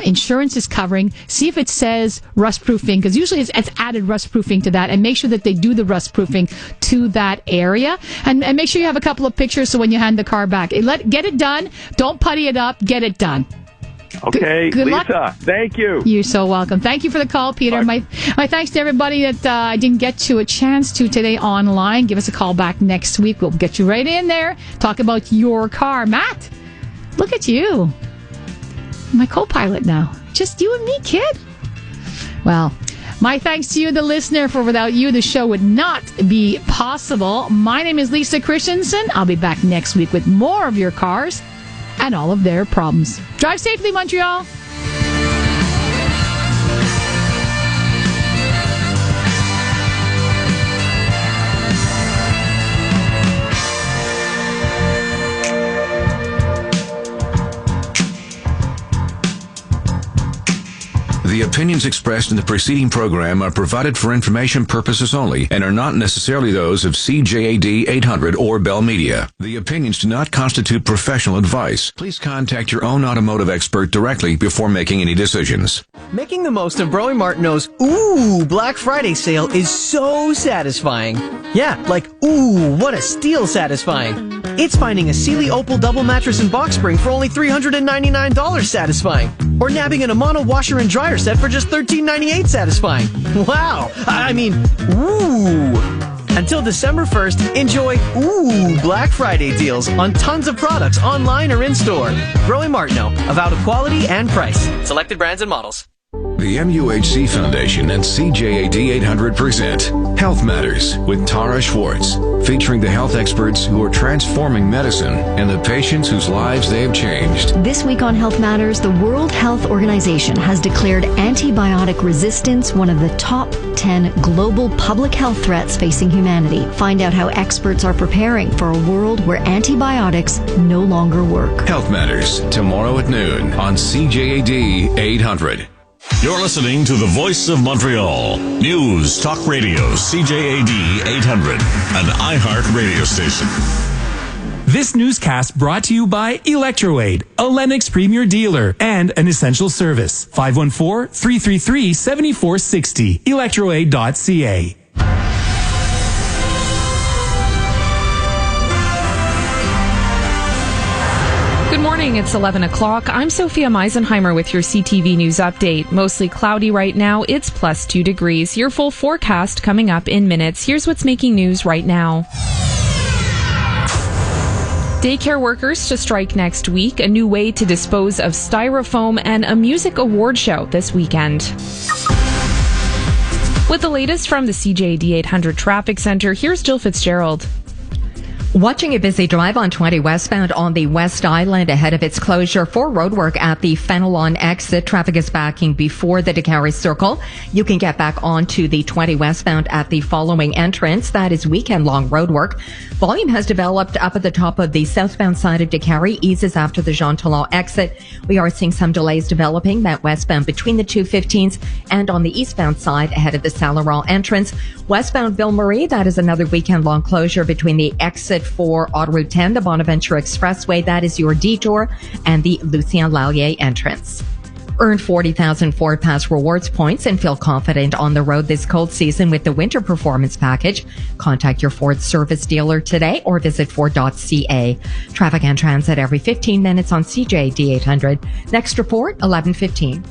insurance is covering, see if it says rust-proofing, because usually it's added rust-proofing to that, and make sure that they do the rust-proofing to that area, and make sure you have a couple of pictures so when you hand the car back, get it done. Don't putty it up. Get it done. Okay, Good Lisa, luck. thank you. You're so welcome. Thank you for the call, Peter. My thanks to everybody that I didn't get to a chance to today online. Give us a call back next week. We'll get you right in there. Talk about your car. Matt, look at you. My co-pilot now. Just you and me, kid. Well, my thanks to you, the listener, for without you, the show would not be possible. My name is Lisa Christensen. I'll be back next week with more of your cars and all of their problems. Drive safely, Montreal. The opinions expressed in the preceding program are provided for information purposes only and are not necessarily those of CJAD 800 or Bell Media. The opinions do not constitute professional advice. Please contact your own automotive expert directly before making any decisions. Making the most of Broe Martineau's Black Friday sale is so satisfying. Yeah, like what a steal satisfying. It's finding a Sealy Opal double mattress and box spring for only $399 satisfying. Or nabbing an Amano washer and dryer set for just $13.98 satisfying. Wow! I mean, Until December 1st, enjoy Black Friday deals on tons of products online or in store. Broe Martineau, avowed of quality and price. Selected brands and models. The MUHC Foundation and CJAD 800 present Health Matters with Tara Schwartz, featuring the health experts who are transforming medicine and the patients whose lives they have changed. This week on Health Matters, the World Health Organization has declared antibiotic resistance one of the top 10 global public health threats facing humanity. Find out how experts are preparing for a world where antibiotics no longer work. Health Matters, tomorrow at noon on CJAD 800. You're listening to the Voice of Montreal. News Talk Radio, CJAD 800, an iHeart radio station. This newscast brought to you by Electroaid, a Lennox Premier dealer and an essential service. 514-333-7460. Electroaid.ca. Good morning, it's 11 o'clock. I'm Sophia Meisenheimer with your CTV News Update. Mostly cloudy right now. It's plus 2 degrees. Your full forecast coming up in minutes. Here's what's making news right now. Daycare workers to strike next week. A new way to dispose of styrofoam and a music award show this weekend. With the latest from the CJAD 800 Traffic Center, here's Jill Fitzgerald. Watching a busy drive on 20 westbound on the West Island ahead of its closure for roadwork at the Fenelon exit. Traffic is backing before the DeCarry Circle. You can get back onto the 20 westbound at the following entrance. That is weekend-long roadwork. Volume has developed up at the top of the southbound side of DeCarry, eases after the Jean Talon exit. We are seeing some delays developing that westbound between the 215s and on the eastbound side ahead of the Saint Laurent entrance. Westbound Ville Marie, that is another weekend-long closure between the exit for Autoroute 10, the Bonaventure Expressway, that is your detour, and the Lucien Lallier entrance. Earn 40,000 Ford Pass rewards points and feel confident on the road this cold season with the Winter Performance Package. Contact your Ford service dealer today or visit Ford.ca. Traffic and transit every 15 minutes on CJAD 800. Next report, 11:15.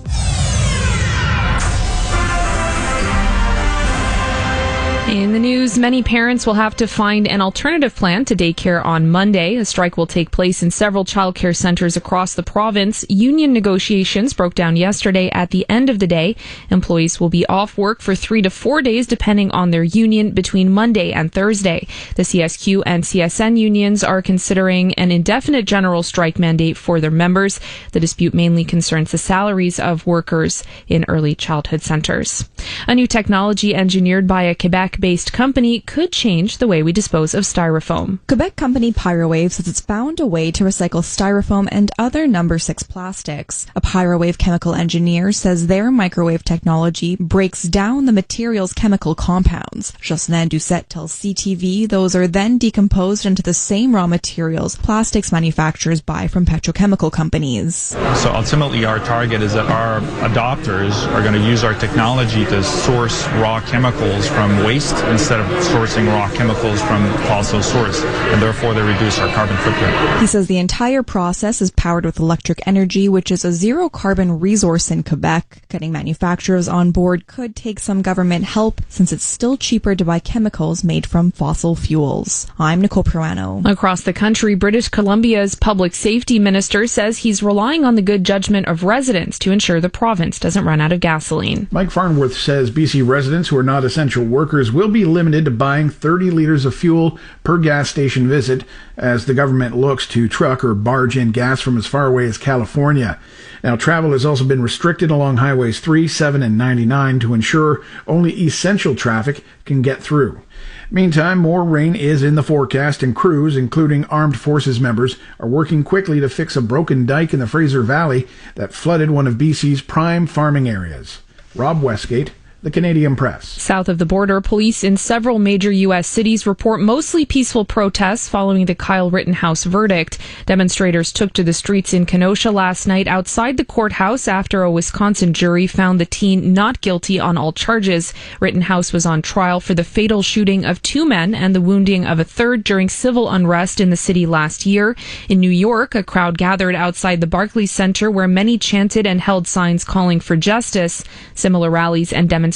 In the news, many parents will have to find an alternative plan to daycare on Monday. A strike will take place in several childcare centers across the province. Union negotiations broke down yesterday at the end of the day. Employees will be off work for 3 to 4 days, depending on their union, between Monday and Thursday. The CSQ and CSN unions are considering an indefinite general strike mandate for their members. The dispute mainly concerns the salaries of workers in early childhood centers. A new technology engineered by a Quebec Quebec-based company could change the way we dispose of styrofoam. Quebec company Pyrowave says it's found a way to recycle styrofoam and other number 6 plastics. A Pyrowave chemical engineer says their microwave technology breaks down the material's chemical compounds. Jocelyn Doucette tells CTV those are then decomposed into the same raw materials plastics manufacturers buy from petrochemical companies. So ultimately our target is that our adopters are going to use our technology to source raw chemicals from waste instead of sourcing raw chemicals from fossil source, and therefore they reduce our carbon footprint. He says the entire process is powered with electric energy, which is a zero carbon resource in Quebec. Getting manufacturers on board could take some government help since it's still cheaper to buy chemicals made from fossil fuels. I'm Nicole Peruano. Across the country, British Columbia's public safety minister says he's relying on the good judgment of residents to ensure the province doesn't run out of gasoline. Mike Farnworth says BC residents who are not essential workers will be limited to buying 30 liters of fuel per gas station visit as the government looks to truck or barge in gas from as far away as California. Now, travel has also been restricted along highways 3, 7, and 99 to ensure only essential traffic can get through. Meantime, more rain is in the forecast, and crews, including armed forces members, are working quickly to fix a broken dike in the Fraser Valley that flooded one of BC's prime farming areas. Rob Westgate, The Canadian Press. South of the border, police in several major U.S. cities report mostly peaceful protests following the Kyle Rittenhouse verdict. Demonstrators took to the streets in Kenosha last night outside the courthouse after a Wisconsin jury found the teen not guilty on all charges. Rittenhouse was on trial for the fatal shooting of 2 men and the wounding of a third during civil unrest in the city last year. In New York, a crowd gathered outside the Barclays Center where many chanted and held signs calling for justice. Similar rallies and demonstrations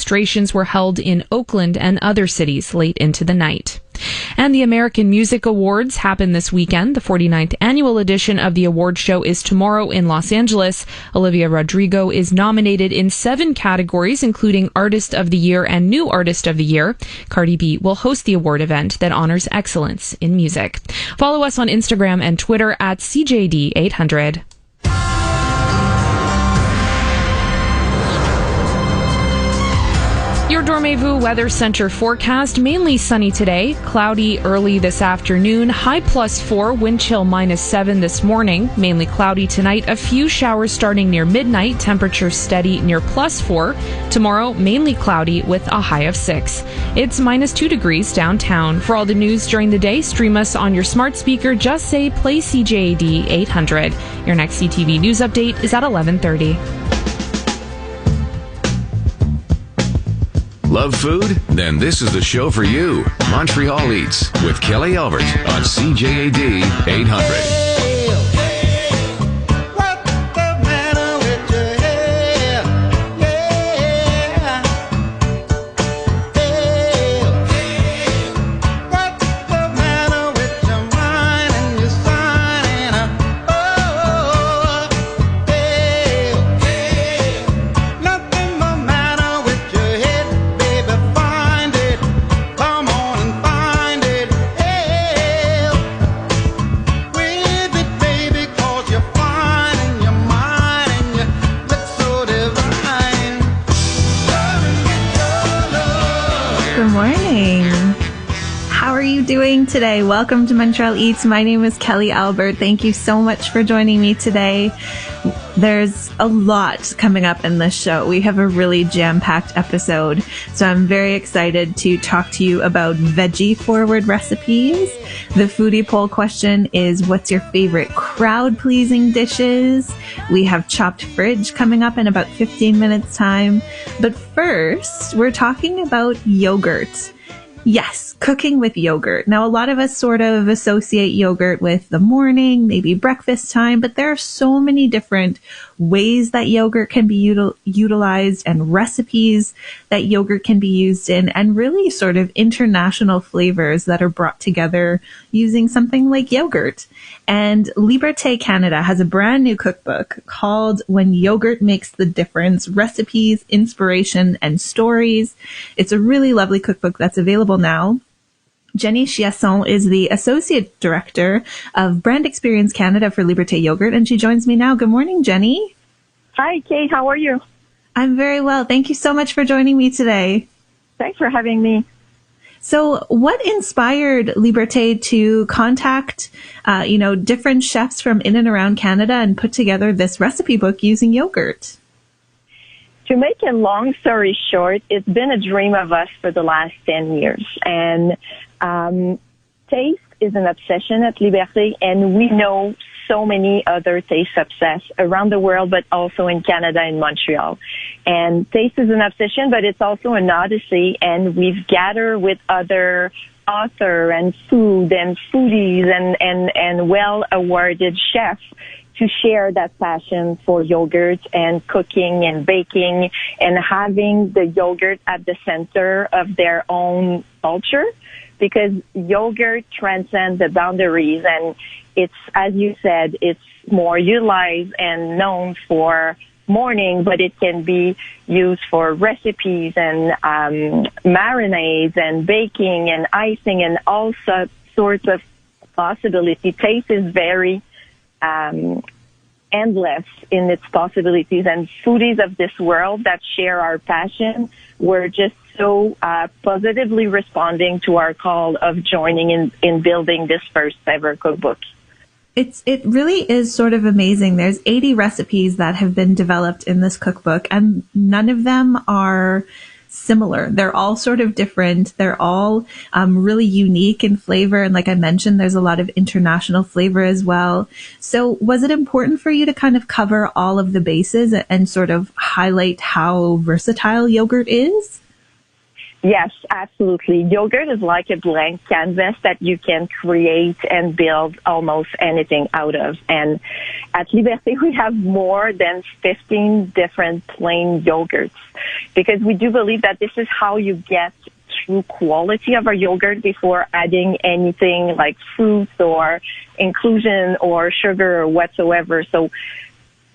were held in Oakland and other cities late into the night. And the American Music Awards happen this weekend. The 49th annual edition of the award show is tomorrow in Los Angeles. Olivia Rodrigo is nominated in 7 categories, including Artist of the Year and New Artist of the Year. Cardi B will host the award event that honors excellence in music. Follow us on Instagram and Twitter at CJAD 800. Your Dormez-vous Weather Center forecast, mainly sunny today, cloudy early this afternoon, high +4, wind chill -7 this morning, mainly cloudy tonight, a few showers starting near midnight, temperature steady near +4. Tomorrow, mainly cloudy with a high of 6. It's -2 degrees downtown. For all the news during the day, stream us on your smart speaker. Just say play CJAD 800. Your next CTV news update is at 11:30. Love food? Then this is the show for you. Montreal Eats with Kelly Albert on CJAD 800. Doing today. Welcome to Montreal Eats. My name is Kelly Albert. Thank you so much for joining me today. There's a lot coming up in this show. We have a really jam-packed episode, so I'm very excited to talk to you about veggie-forward recipes. The foodie poll question is, what's your favorite crowd-pleasing dishes? We have chopped fridge coming up in about 15 minutes time. But first, we're talking about yogurt. Yes, cooking with yogurt. Now, a lot of us sort of associate yogurt with the morning, maybe breakfast time, but there are so many different ways that yogurt can be utilized and recipes that yogurt can be used in, and really sort of international flavors that are brought together using something like yogurt. And Liberté Canada has a brand new cookbook called When Yogurt Makes the Difference, Recipes, Inspiration, and Stories. It's a really lovely cookbook that's available now. Jenny Chiasson is the Associate Director of Brand Experience Canada for Liberté Yogurt, and she joins me now. Good morning, Jenny. Hi, Kate. How are you? I'm very well. Thank you so much for joining me today. Thanks for having me. So what inspired Liberté to contact, different chefs from in and around Canada and put together this recipe book using yogurt? To make a long story short, it's been a dream of us for the last 10 years. And taste is an obsession at Liberté, and we know so many other taste obsessed around the world, but also in Canada and Montreal. And taste is an obsession, but it's also an odyssey, and we've gathered with other author and food and foodies and well-awarded chefs to share that passion for yogurt and cooking and baking and having the yogurt at the center of their own culture, because yogurt transcends the boundaries, and it's, as you said, it's more utilized and known for morning, but it can be used for recipes and marinades and baking and icing and all sorts of possibilities. Taste is very endless in its possibilities, and foodies of this world that share our passion were just so positively responding to our call of joining in building this first ever cookbook. It really is sort of amazing. There's 80 recipes that have been developed in this cookbook, and none of them are similar. They're all sort of different. They're all really unique in flavor. And like I mentioned, there's a lot of international flavor as well. So was it important for you to kind of cover all of the bases and sort of highlight how versatile yogurt is? Yes, absolutely. Yogurt is like a blank canvas that you can create and build almost anything out of. And at Liberté, we have more than 15 different plain yogurts, because we do believe that this is how you get true quality of our yogurt before adding anything like fruits or inclusion or sugar or whatsoever. So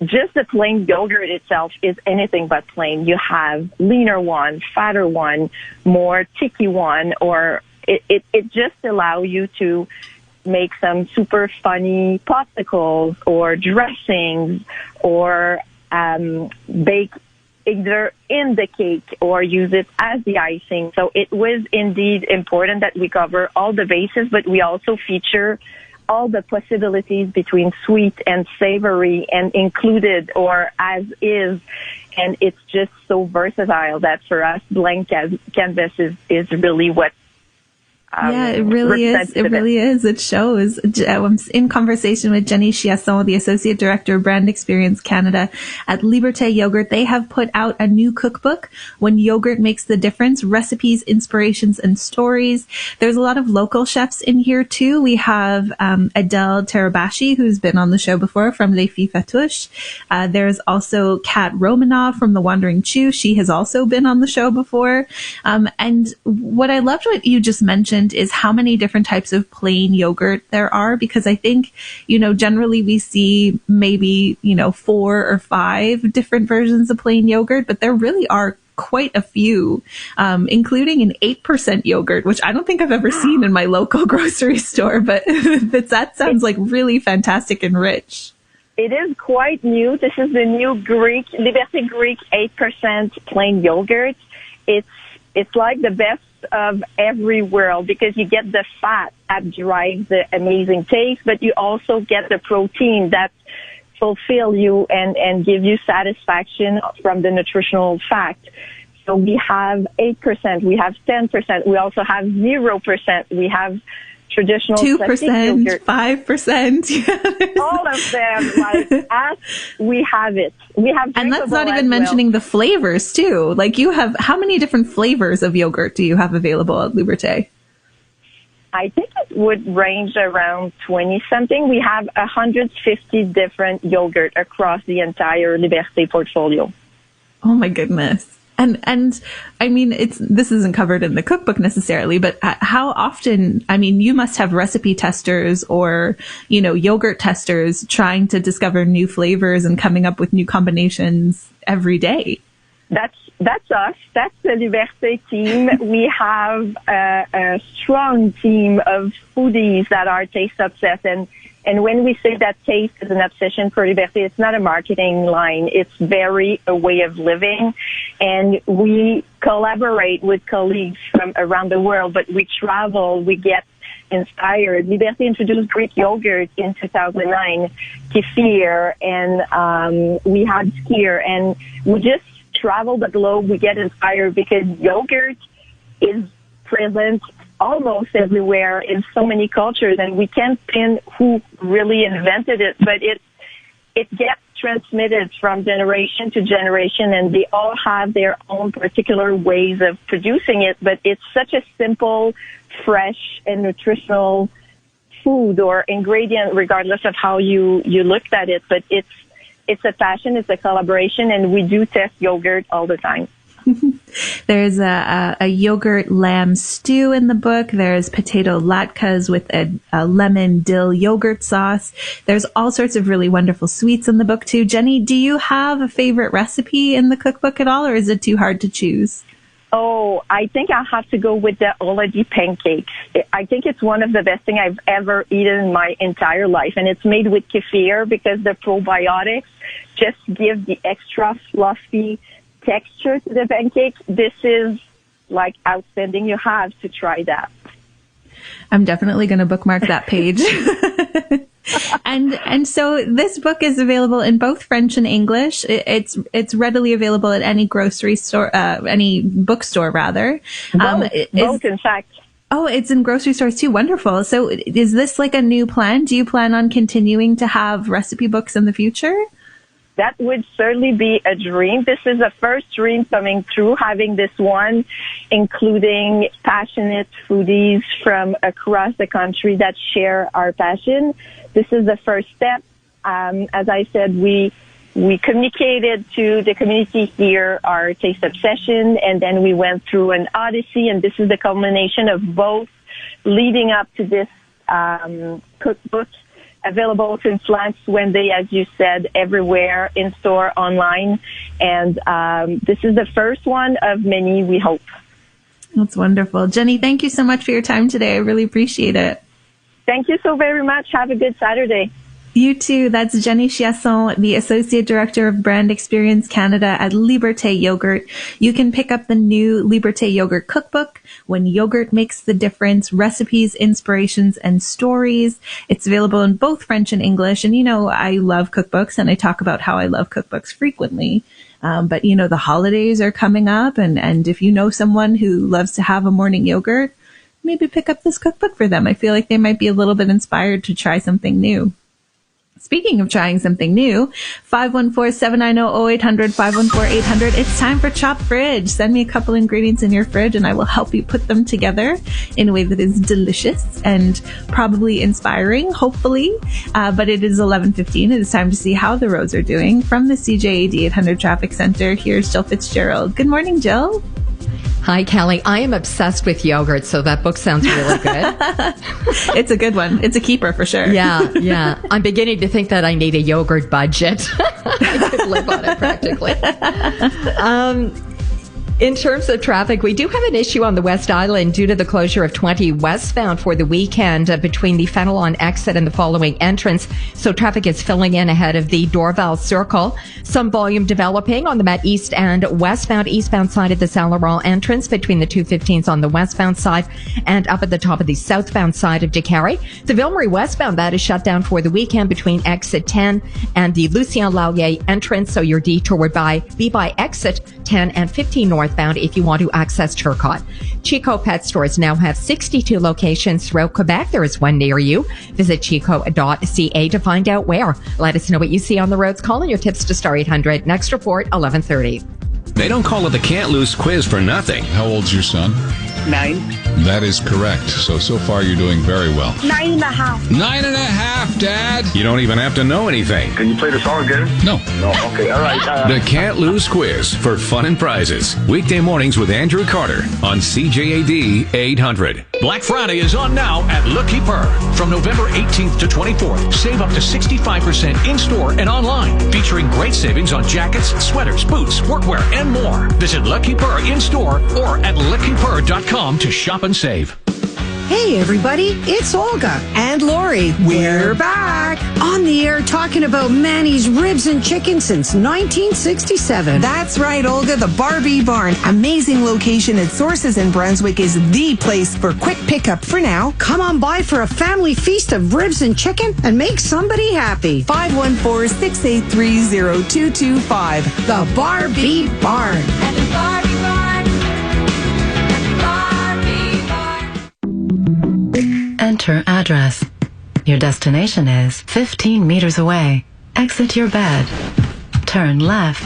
just the plain yogurt itself is anything but plain. You have leaner one, fatter one, more thicky one, or it just allows you to make some super funny popsicles or dressings or bake either in the cake or use it as the icing. So it was indeed important that we cover all the bases, but we also feature all the possibilities between sweet and savory and included or as is. And it's just so versatile that for us, blank canvas is really what yeah, it really is. It really is. It shows. I'm in conversation with Jenny Chiasson, the Associate Director of Brand Experience Canada at Liberté Yogurt. They have put out a new cookbook, When Yogurt Makes the Difference, Recipes, Inspirations, and Stories. There's a lot of local chefs in here too. We have Adele Terabashi, who's been on the show before from Les Filles Fatouches. There's also Kat Romanoff from The Wandering Chew. She has also been on the show before. And what I loved what you just mentioned is how many different types of plain yogurt there are, because I think, generally we see maybe, 4 or 5 different versions of plain yogurt, but there really are quite a few, including an 8% yogurt, which I don't think I've ever seen in my local grocery store, but that sounds like really fantastic and rich. It is quite new. This is the new Liberté Greek 8% plain yogurt. It's like the best of every world, because you get the fat that drives the amazing taste, but you also get the protein that fulfill you and give you satisfaction from the nutritional fact. So we have 8%, we have 10%, we also have 0%, we have traditional 2%, 5%. All of them, like as we have it. We have, and that's not even mentioning the flavors too. Like you have, how many different flavors of yogurt do you have available at Liberté? I think it would range around 20 something. We have 150 different yogurt across the entire Liberté portfolio. Oh my goodness. And I mean, this isn't covered in the cookbook necessarily, but how often, I mean, you must have recipe testers or, yogurt testers trying to discover new flavors and coming up with new combinations every day. That's us. That's the Liberté team. We have a strong team of foodies that are taste obsessed. And when we say that taste is an obsession for Liberté, it's not a marketing line. It's very a way of living. and we collaborate with colleagues from around the world, but we travel, we get inspired. Liberté introduced Greek yogurt in 2009, kefir, and we had skyr, and we just travel the globe. We get inspired because yogurt is present almost everywhere in so many cultures, and we can't pin who really invented it, but it gets transmitted from generation to generation, and they all have their own particular ways of producing it, but it's such a simple, fresh, and nutritional food or ingredient, regardless of how you looked at it. But it's a passion, it's a collaboration, and we do test yogurt all the time. There's a yogurt lamb stew in the book. There's potato latkes with a lemon dill yogurt sauce. There's all sorts of really wonderful sweets in the book too. Jenny, do you have a favorite recipe in the cookbook at all, or is it too hard to choose? Oh, I think I have to go with the oladi pancakes. I think it's one of the best things I've ever eaten in my entire life, and it's made with kefir because the probiotics just give the extra fluffy texture to the pancake. This is like outstanding. You have to try that. I'm definitely going to bookmark that page. And so this book is available in both French and English. It's readily available at any grocery store, any bookstore rather. Both, in fact. Oh, it's in grocery stores too. Wonderful. So is this like a new plan? Do you plan on continuing to have recipe books in the future? That would certainly be a dream. This is the first dream coming true, having this one, including passionate foodies from across the country that share our passion. This is the first step. As I said, we communicated to the community here our taste obsession, and then we went through an odyssey, and this is the culmination of both leading up to this cookbook, available since last Wednesday, as you said, everywhere, in store, online. And this is the first one of many, we hope. That's wonderful. Jenny, thank you so much for your time today. I really appreciate it. Thank you so very much. Have a good Saturday. You too. That's Jenny Chiasson, the Associate Director of Brand Experience Canada at Liberté Yogurt. You can pick up the new Liberté Yogurt Cookbook, When Yogurt Makes the Difference, Recipes, Inspirations, and Stories. It's available in both French and English. And, you know, I love cookbooks, and I talk about how I love cookbooks frequently. But, you know, the holidays are coming up, and if you know someone who loves to have a morning yogurt, maybe pick up this cookbook for them. I feel like they might be a little bit inspired to try something new. Speaking of trying something new, 514-790-0800, 514-800. It's time for Chop Fridge. Send me a couple ingredients in your fridge and I will help you put them together in a way that is delicious and probably inspiring, hopefully. But it is 11:15. It is time to see how the roads are doing. From the CJAD 800 Traffic Center, here's Jill Fitzgerald. Good morning, Jill. Hi, Kelly. I am obsessed with yogurt, so that book sounds really good. It's a good one. It's a keeper for sure. Yeah. I'm beginning to think that I need a yogurt budget. I could live on it practically. In terms of traffic, we do have an issue on the West Island due to the closure of 20 westbound for the weekend between the Fenelon exit and the following entrance. So traffic is filling in ahead of the Dorval Circle. Some volume developing on the Met East and eastbound side of the Saint Laurent entrance between the 215s on the westbound side and up at the top of the southbound side of Décarie. The Ville-Marie westbound, that is shut down for the weekend between exit 10 and the Lucien Lallier entrance. So your detour would be by exit 10 and 15 northbound if you want to access Turcotte. Chico Pet Stores now have 62 locations throughout Quebec. There is one near you. Visit chico.ca to find out where. Let us know what you see on the roads. Call in your tips to Star 800. Next report, 11:30. They don't call it the Can't Lose quiz for nothing. How old's your son? 9. That is correct. So far you're doing very well. 9.5. 9.5, Dad. You don't even have to know anything. Can you play the song again? No. Okay, all right. The Can't Lose quiz for fun and prizes. Weekday mornings with Andrew Carter on CJAD 800. Black Friday is on now at Le Keeper. From November 18th to 24th, save up to 65% in-store and online, featuring great savings on jackets, sweaters, boots, workwear, and more. Visit Le Keeper in-store or at lekeeper.com to shop and save. Hey everybody, it's Olga and Lori. We're back on the air talking about Manny's Ribs and Chicken since 1967. That's right, Olga. The Barbie Barn, amazing location at Sources in Brunswick, is the place for quick pickup for now. Come on by for a family feast of ribs and chicken and make somebody happy. 514-683-0225. The Barbie Barn. At the Barbie Barn. Enter address. Your destination is 15 meters away. Exit your bed. Turn left.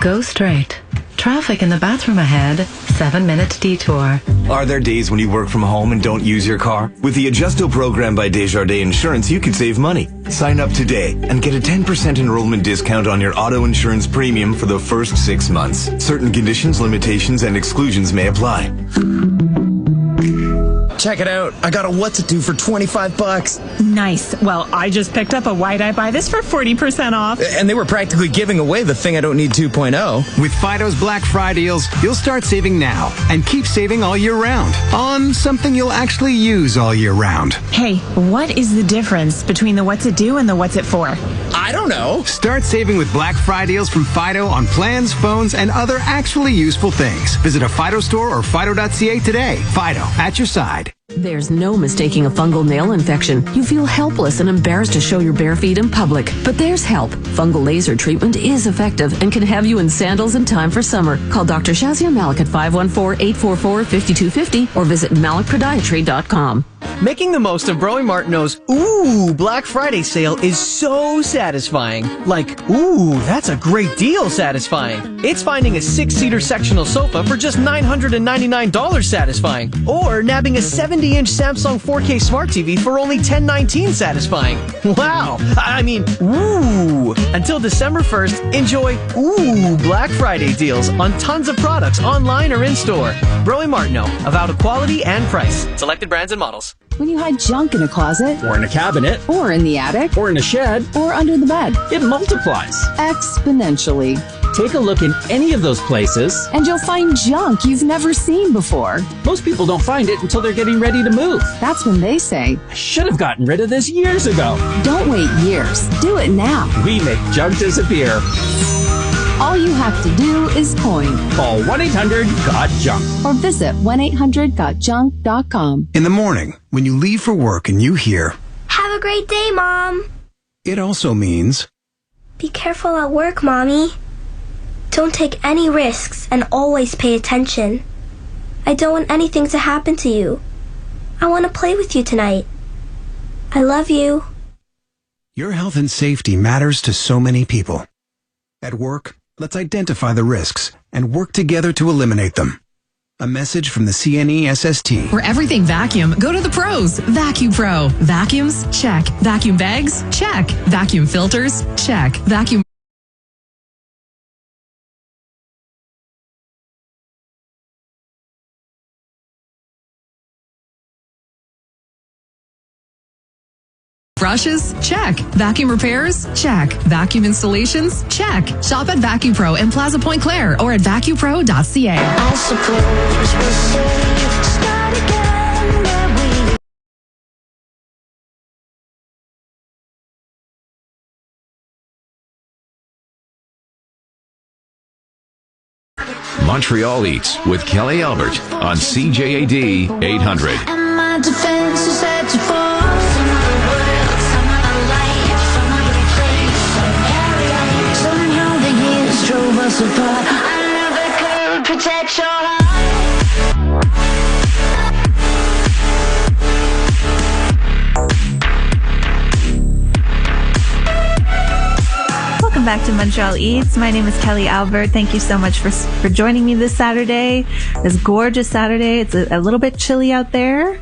Go straight. Traffic in the bathroom ahead. 7-minute detour. Are there days when you work from home and don't use your car? With the Adjusto program by Desjardins Insurance, you can save money. Sign up today and get a 10% enrollment discount on your auto insurance premium for the first 6 months. Certain conditions, limitations, and exclusions may apply. Check it out. I got a what to do for $25. Nice. Well, I just picked up a Why'd I Buy This for 40% off. And they were practically giving away the thing I don't need 2.0. With Fido's Black Friday deals, you'll start saving now and keep saving all year round on something you'll actually use all year round. Hey, what is the difference between the what's it do and the what's it for? I don't know. Start saving with Black Friday deals from Fido on plans, phones, and other actually useful things. Visit a Fido store or Fido.ca today. Fido, at your side. There's no mistaking a fungal nail infection. You feel helpless and embarrassed to show your bare feet in public. But there's help. Fungal laser treatment is effective and can have you in sandals in time for summer. Call Dr. Shazia Malik at 514-844-5250 or visit malikpodiatry.com. Making the most of Broy Martineau's Black Friday sale is so satisfying. Like, that's a great deal satisfying. It's finding a 6-seater sectional sofa for just $999 satisfying. Or nabbing a 70-inch Samsung 4K Smart TV for only $1,019 satisfying. Wow. I mean, Until December 1st, enjoy Black Friday deals on tons of products online or in-store. Broy Martineau, about quality and price. Selected brands and models. When you hide junk in a closet, or in a cabinet, or in the attic, or in a shed, or under the bed, it multiplies exponentially. Take a look in any of those places, and you'll find junk you've never seen before. Most people don't find it until they're getting ready to move. That's when they say, I should have gotten rid of this years ago. Don't wait years. Do it now. We make junk disappear. All you have to do is coin. Call 1-800-GOT-JUNK or visit 1-800-GOT-JUNK.com. In the morning, when you leave for work and you hear, "Have a great day, Mom." It also means, "Be careful at work, Mommy. Don't take any risks and always pay attention. I don't want anything to happen to you. I want to play with you tonight. I love you." your health and safety matters to so many people. At work, let's identify the risks and work together to eliminate them. A message from the CNESST. For everything vacuum, go to the pros. Vacuum Pro. Vacuums? Check. Vacuum bags? Check. Vacuum filters? Check. Vacuum brushes? Check. Vacuum repairs? Check. Vacuum installations? Check. Shop at Vacuum Pro in Plaza Point Clare or at vacuumpro.ca. I suppose we'll say start again where we Montreal Eats with Kelly Albert on CJAD 800. and my defense is set to fall. Some other world, some other life, some other place, some area. Somehow the years drove us apart. I never could protect your heart. Welcome back to Montreal Eats. My name is Kelly Albert. Thank you so much for joining me this Saturday. This gorgeous Saturday. It's a little bit chilly out there.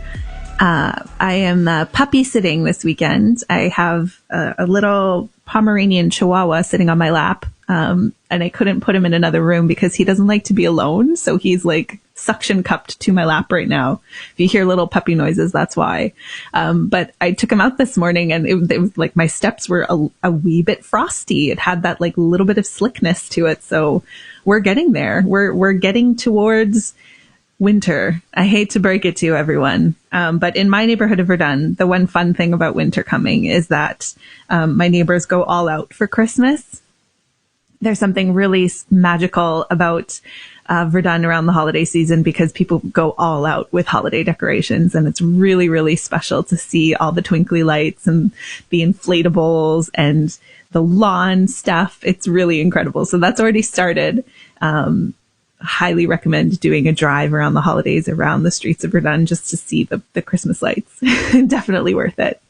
I am puppy sitting this weekend. I have a little Pomeranian Chihuahua sitting on my lap. And I couldn't put him in another room because he doesn't like to be alone. So he's like suction cupped to my lap right now. If you hear little puppy noises, that's why. But I took him out this morning and it was like my steps were a wee bit frosty. It had that like little bit of slickness to it. So we're getting there. We're getting towards winter. I hate to break it to everyone, but in my neighborhood of Verdun, the one fun thing about winter coming is that my neighbors go all out for Christmas. There's something really magical about Verdun around the holiday season because people go all out with holiday decorations, and it's really, really special to see all the twinkly lights and the inflatables and the lawn stuff. It's really incredible. So that's already started. Highly recommend doing a drive around the holidays around the streets of Verdun just to see the Christmas lights. Definitely worth it.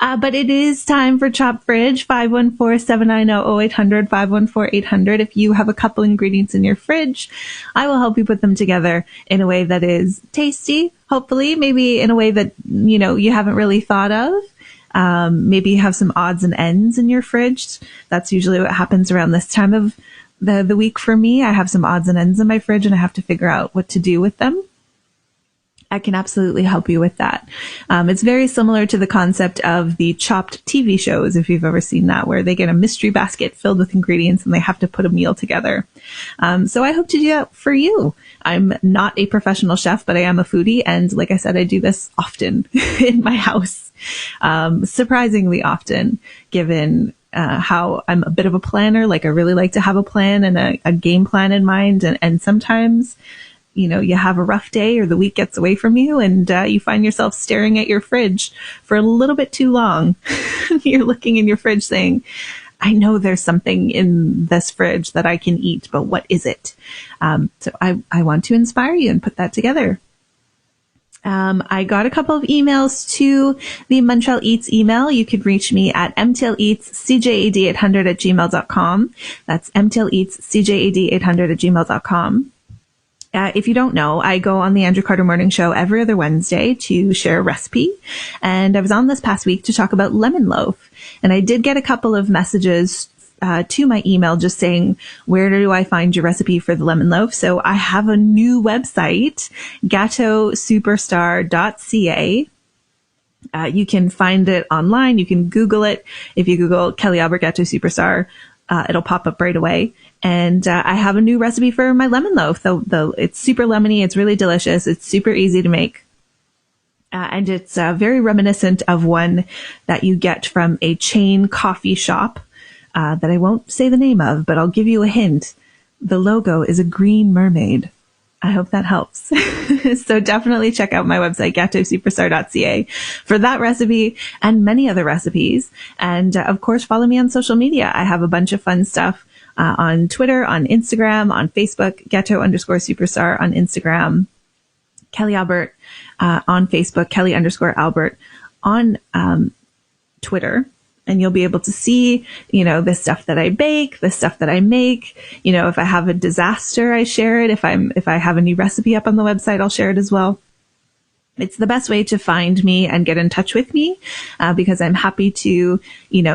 But it is time for Chop Fridge, 514-790-0800, 514-800. If you have a couple ingredients in your fridge, I will help you put them together in a way that is tasty, hopefully, maybe in a way that, you haven't really thought of. Maybe you have some odds and ends in your fridge. That's usually what happens around this time of the week for me. I have some odds and ends in my fridge and I have to figure out what to do with them. I can absolutely help you with that. It's very similar to the concept of the Chopped TV shows, if you've ever seen that, where they get a mystery basket filled with ingredients and they have to put a meal together. So I hope to do that for you. I'm not a professional chef, but I am a foodie. And like I said, I do this often in my house, surprisingly often, given how I'm a bit of a planner. Like I really like to have a plan and a game plan in mind. And sometimes, you have a rough day or the week gets away from you and you find yourself staring at your fridge for a little bit too long. You're looking in your fridge saying, I know there's something in this fridge that I can eat, but what is it? So I want to inspire you and put that together. I got a couple of emails to the Montreal Eats email. You could reach me at mtleatscjad800@gmail.com. That's mtleatscjad800@gmail.com. If you don't know, I go on the Andrew Carter Morning Show every other Wednesday to share a recipe. And I was on this past week to talk about lemon loaf. And I did get a couple of messages to my email just saying, where do I find your recipe for the lemon loaf? So I have a new website, gâteausuperstar.ca. You can find it online. You can Google it. If you Google Kelly Albert Gâteau Superstar, it'll pop up right away. And I have a new recipe for my lemon loaf. It's super lemony. It's really delicious. It's super easy to make. And it's very reminiscent of one that you get from a chain coffee shop that I won't say the name of, but I'll give you a hint. The logo is a green mermaid. I hope that helps. So definitely check out my website, gâteausuperstar.ca, for that recipe and many other recipes. And of course, follow me on social media. I have a bunch of fun stuff on Twitter, on Instagram, on Facebook, gâteau_superstar on Instagram, Kelly Albert on Facebook, Kelly_Albert on Twitter. And you'll be able to see, the stuff that I bake, the stuff that I make. If I have a disaster, I share it. If I have a new recipe up on the website, I'll share it as well. It's the best way to find me and get in touch with me, because I'm happy to,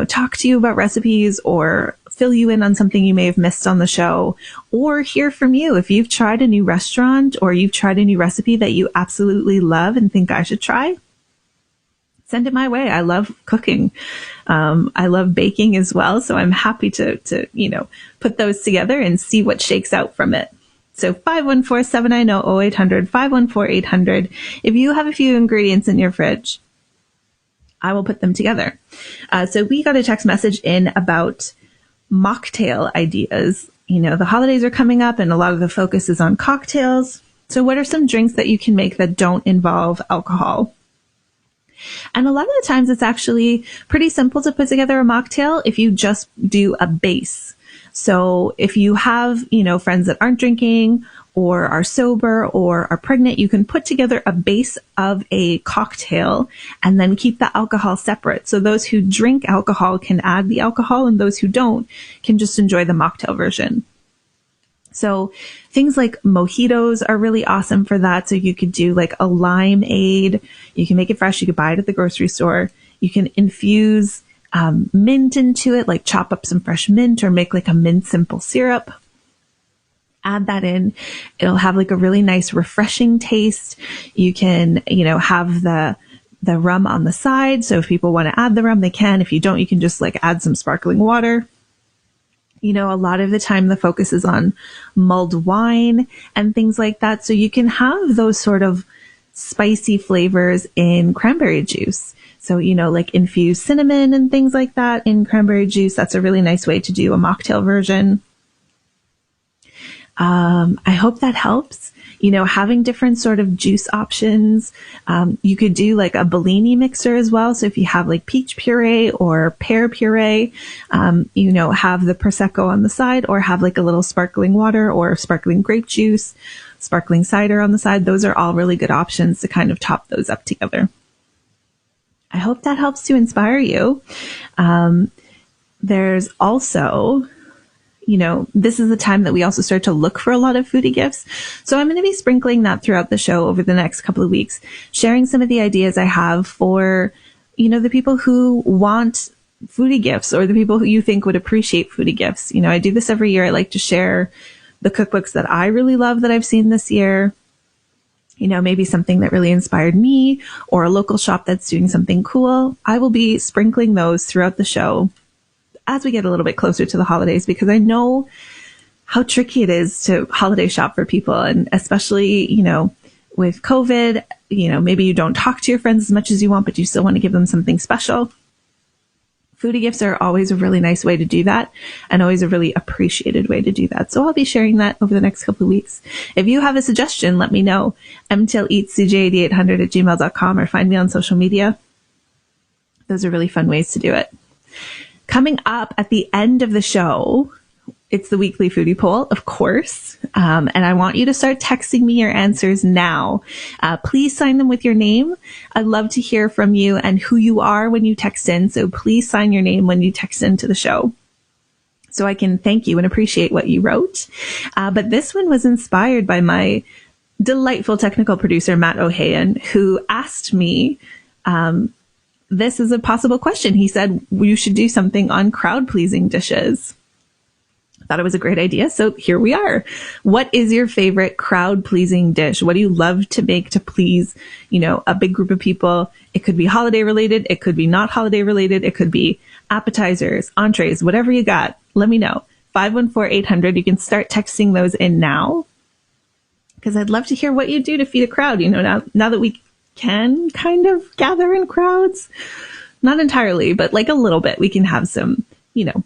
talk to you about recipes or fill you in on something you may have missed on the show, or hear from you. If you've tried a new restaurant or you've tried a new recipe that you absolutely love and think I should try, send it my way. I love cooking. I love baking as well. So I'm happy to put those together and see what shakes out from it. So 514-790-0800, 514-800. If you have a few ingredients in your fridge, I will put them together. So we got a text message in about mocktail ideas. The holidays are coming up and a lot of the focus is on cocktails. So what are some drinks that you can make that don't involve alcohol? And a lot of the times it's actually pretty simple to put together a mocktail if you just do a base. So if you have, friends that aren't drinking or are sober or are pregnant, you can put together a base of a cocktail and then keep the alcohol separate. So those who drink alcohol can add the alcohol and those who don't can just enjoy the mocktail version. So things like mojitos are really awesome for that. So you could do like a limeade. You can make it fresh. You could buy it at the grocery store. You can infuse mint into it, like chop up some fresh mint or make like a mint simple syrup. Add that in. It'll have like a really nice refreshing taste. You can, have the rum on the side. So if people want to add the rum, they can. If you don't, you can just like add some sparkling water. You know, a lot of the time the focus is on mulled wine and things like that. So you can have those sort of spicy flavors in cranberry juice. So, you know, like infused cinnamon and things like that in cranberry juice. That's a really nice way to do a mocktail version. I hope that helps. You know, having different sort of juice options. You could do like a Bellini mixer as well. So if you have like peach puree or pear puree, you know, have the Prosecco on the side, or have like a little sparkling water or sparkling grape juice, sparkling cider on the side. Those are all really good options to kind of top those up together. I hope that helps to inspire you. There's also, you know, this is the time that we also start to look for a lot of foodie gifts. So I'm going to be sprinkling that throughout the show over the next couple of weeks, sharing some of the ideas I have for, you know, the people who want foodie gifts or the people who you think would appreciate foodie gifts. You know, I do this every year. I like to share the cookbooks that I really love that I've seen this year. You know, maybe something that really inspired me or a local shop that's doing something cool. I will be sprinkling those throughout the show as we get a little bit closer to the holidays, because I know how tricky it is to holiday shop for people. And especially, you know, with COVID, you know, maybe you don't talk to your friends as much as you want, but you still want to give them something special. Foodie gifts are always a really nice way to do that, and always a really appreciated way to do that. So I'll be sharing that over the next couple of weeks. If you have a suggestion, let me know. mtleatscjad800@gmail.com, or find me on social media. Those are really fun ways to do it. Coming up at the end of the show, it's the weekly foodie poll, of course. And I want you to start texting me your answers now. Please sign them with your name. I'd love to hear from you and who you are when you text in. So please sign your name when you text into the show, so I can thank you and appreciate what you wrote. But this one was inspired by my delightful technical producer, Matt O'Hayan, who asked me, this is a possible question. He said, you should do something on crowd-pleasing dishes. I thought it was a great idea. So here we are. What is your favorite crowd-pleasing dish? What do you love to make to please, you know, a big group of people? It could be holiday related. It could be not holiday related. It could be appetizers, entrees, whatever you got. Let me know. 514-800. You can start texting those in now, because I'd love to hear what you do to feed a crowd. You know, now that we can kind of gather in crowds, not entirely, but like a little bit, we can have some, you know,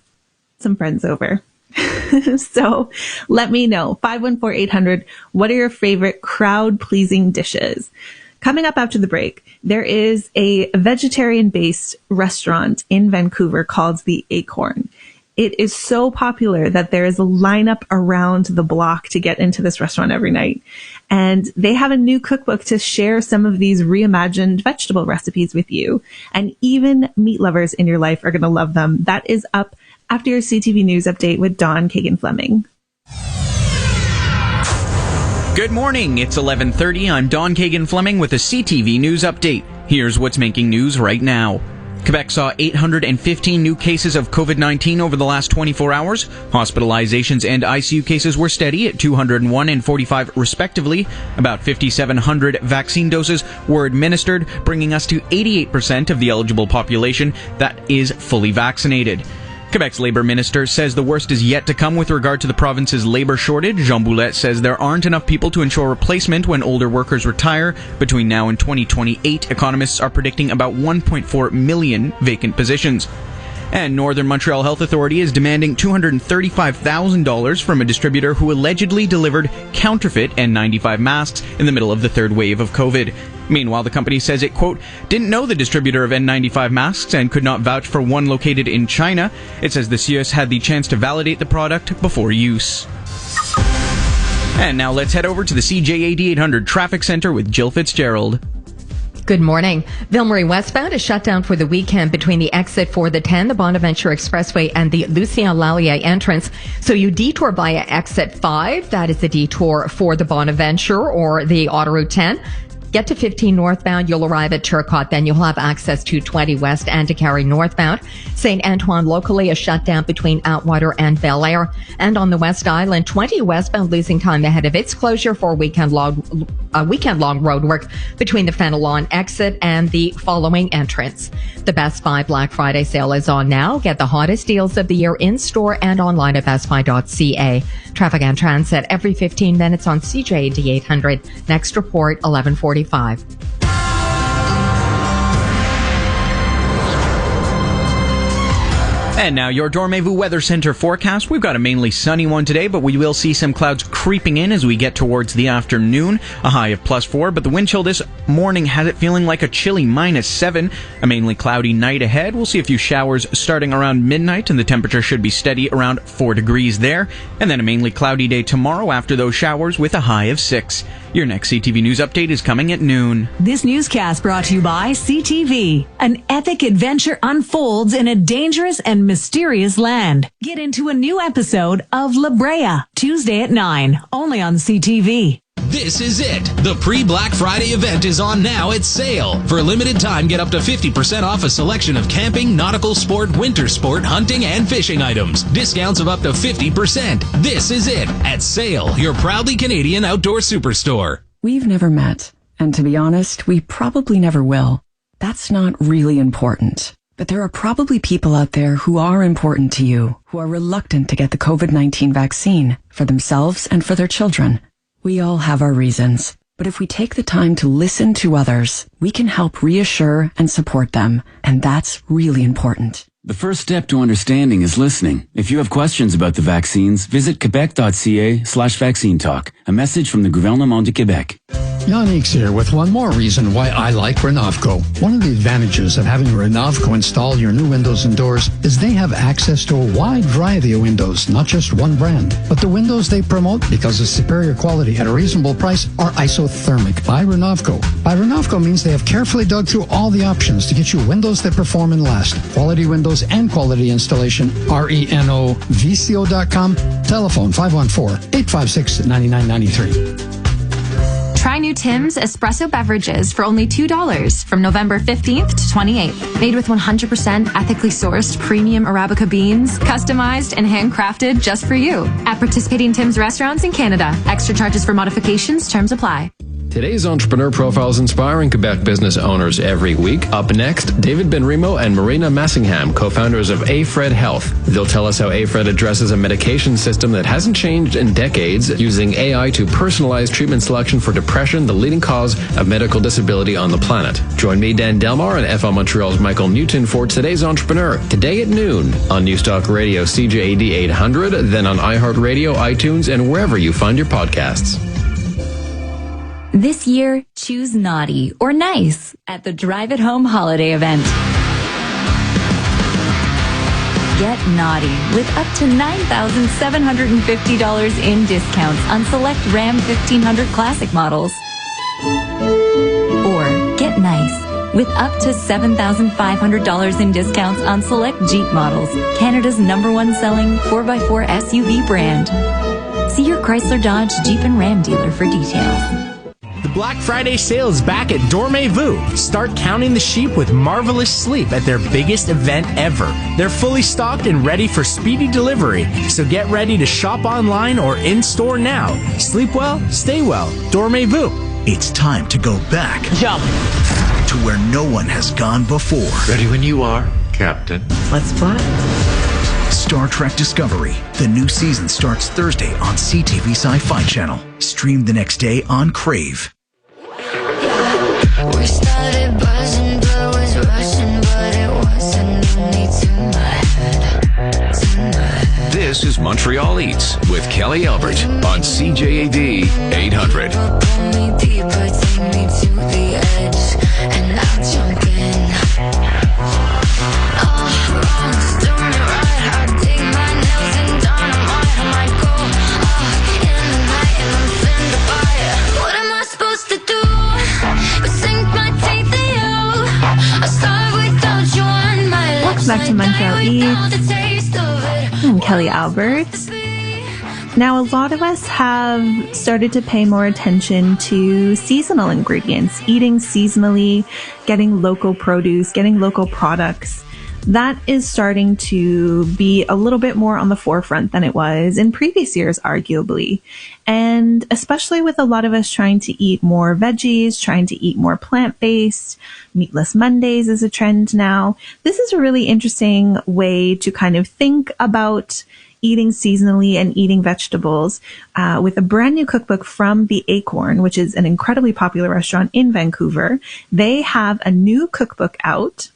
some friends over. So let me know. 514-800. What are your favorite crowd pleasing dishes? Coming up after the break, there is a vegetarian based restaurant in Vancouver called the Acorn. It is so popular that there is a lineup around the block to get into this restaurant every night. And they have a new cookbook to share some of these reimagined vegetable recipes with you. And even meat lovers in your life are going to love them. That is up after your CTV News update with Dawn Kagan-Fleming. Good morning. It's 11:30. I'm Dawn Kagan-Fleming with a CTV News update. Here's what's making news right now. Quebec saw 815 new cases of COVID-19 over the last 24 hours. Hospitalizations and ICU cases were steady at 201 and 45 respectively. About 5,700 vaccine doses were administered, bringing us to 88% of the eligible population that is fully vaccinated. Quebec's Labour Minister says the worst is yet to come with regard to the province's labour shortage. Jean Boulet says there aren't enough people to ensure replacement when older workers retire. Between now and 2028, economists are predicting about 1.4 million vacant positions. And Northern Montreal Health Authority is demanding $235,000 from a distributor who allegedly delivered counterfeit N95 masks in the middle of the third wave of COVID. Meanwhile, the company says it, quote, didn't know the distributor of N95 masks and could not vouch for one located in China. It says the CIUS had the chance to validate the product before use. And now let's head over to the CJAD 800 Traffic Center with Jill Fitzgerald. Good morning. Ville-Marie westbound is shut down for the weekend between the exit for the 10, the Bonaventure Expressway, and the Lucien Lallier entrance. So you detour via exit 5. That is the detour for the Bonaventure or the Autoroute 10. Get to 15 northbound, you'll arrive at Turcotte. Then you'll have access to 20 west and to Carry northbound. St. Antoine locally, a shutdown between Atwater and Bel Air. And on the West Island, 20 westbound losing time ahead of its closure for weekend-long roadwork between the Fenelon exit and the following entrance. The Best Buy Black Friday sale is on now. Get the hottest deals of the year in-store and online at bestbuy.ca. Traffic and transit every 15 minutes on CJAD 800. Next report, 11:45. And now your Dormez-vous Weather Center forecast. We've got a mainly sunny one today, but we will see some clouds creeping in as we get towards the afternoon. A high of +4, but the wind chill this morning has it feeling like a chilly -7. A mainly cloudy night ahead. We'll see a few showers starting around midnight, and the temperature should be steady around 4 degrees there. And then a mainly cloudy day tomorrow after those showers with a high of 6. Your next CTV News update is coming at noon. This newscast brought to you by CTV. An epic adventure unfolds in a dangerous and mysterious land. Get into a new episode of La Brea, Tuesday at 9, only on CTV. This is it. The pre-Black Friday event is on now at Sale. For a limited time, get up to 50% off a selection of camping, nautical sport, winter sport, hunting, and fishing items. Discounts of up to 50%. This is it at Sale, your proudly Canadian outdoor superstore. We've never met, and to be honest, we probably never will. That's not really important. But there are probably people out there who are important to you, who are reluctant to get the COVID-19 vaccine for themselves and for their children. We all have our reasons, but if we take the time to listen to others, we can help reassure and support them, and that's really important. The first step to understanding is listening. If you have questions about the vaccines, visit quebec.ca/vaccine talk. A message from the Gouvernement du Québec. Yannick's here with one more reason why I like Renovco. One of the advantages of having Renovco install your new windows and doors is they have access to a wide variety of windows, not just one brand. But the windows they promote, because of superior quality at a reasonable price, are isothermic by Renovco. By Renovco means they have carefully dug through all the options to get you windows that perform and last. Quality windows and quality installation. RENOVCO.com. Telephone 514-856-9993. Try new Tim's espresso beverages for only $2 from November 15th to 28th. Made with 100% ethically sourced premium Arabica beans, customized and handcrafted just for you. At participating Tim's restaurants in Canada. Extra charges for modifications, terms apply. Today's Entrepreneur Profiles inspiring Quebec business owners every week. Up next, David Benrimo and Marina Massingham, co-founders of AFRED Health. They'll tell us how AFRED addresses a medication system that hasn't changed in decades, using AI to personalize treatment selection for depression, the leading cause of medical disability on the planet. Join me, Dan Delmar, and FL Montreal's Michael Newton for Today's Entrepreneur, today at noon on Newstalk Radio CJAD 800, then on iHeartRadio, iTunes, and wherever you find your podcasts. This year, choose naughty or nice at the Drive at Home holiday event. Get naughty with up to $9,750 in discounts on select Ram 1500 Classic models. Or get nice with up to $7,500 in discounts on select Jeep models, Canada's #1 selling 4x4 SUV brand. See your Chrysler, Dodge, Jeep, and Ram dealer for details. The Black Friday sale is back at Dormez-vous. Start counting the sheep with marvelous sleep at their biggest event ever. They're fully stocked and ready for speedy delivery, so get ready to shop online or in-store now. Sleep well, stay well. Dormez-vous. It's time to go back. Jump. To where no one has gone before. Ready when you are, Captain. Let's fly. Star Trek Discovery. The new season starts Thursday on CTV Sci-Fi Channel. Stream the next day on Crave. We started buzzing, blood was rushing, but it wasn't only to my head. This is Montreal Eats with Kelly Albert on CJAD 800. Pull me deeper, take me to the edge, and I'll jump in. Wrong, do me right, I dig my nails in dynamite, I might go in the night and I'm offended by it. What am I supposed to do? But sink my teeth in you. I starve without you on my lips. Welcome back to Montreal Eats. I'm Kelly Albert. Now, a lot of us have started to pay more attention to seasonal ingredients, eating seasonally, getting local produce, getting local products. That is starting to be a little bit more on the forefront than it was in previous years, arguably. And especially with a lot of us trying to eat more veggies, trying to eat more plant-based, Meatless Mondays is a trend now. This is a really interesting way to kind of think about eating seasonally and eating vegetables with a brand new cookbook from the Acorn, which is an incredibly popular restaurant in Vancouver. They have a new cookbook out.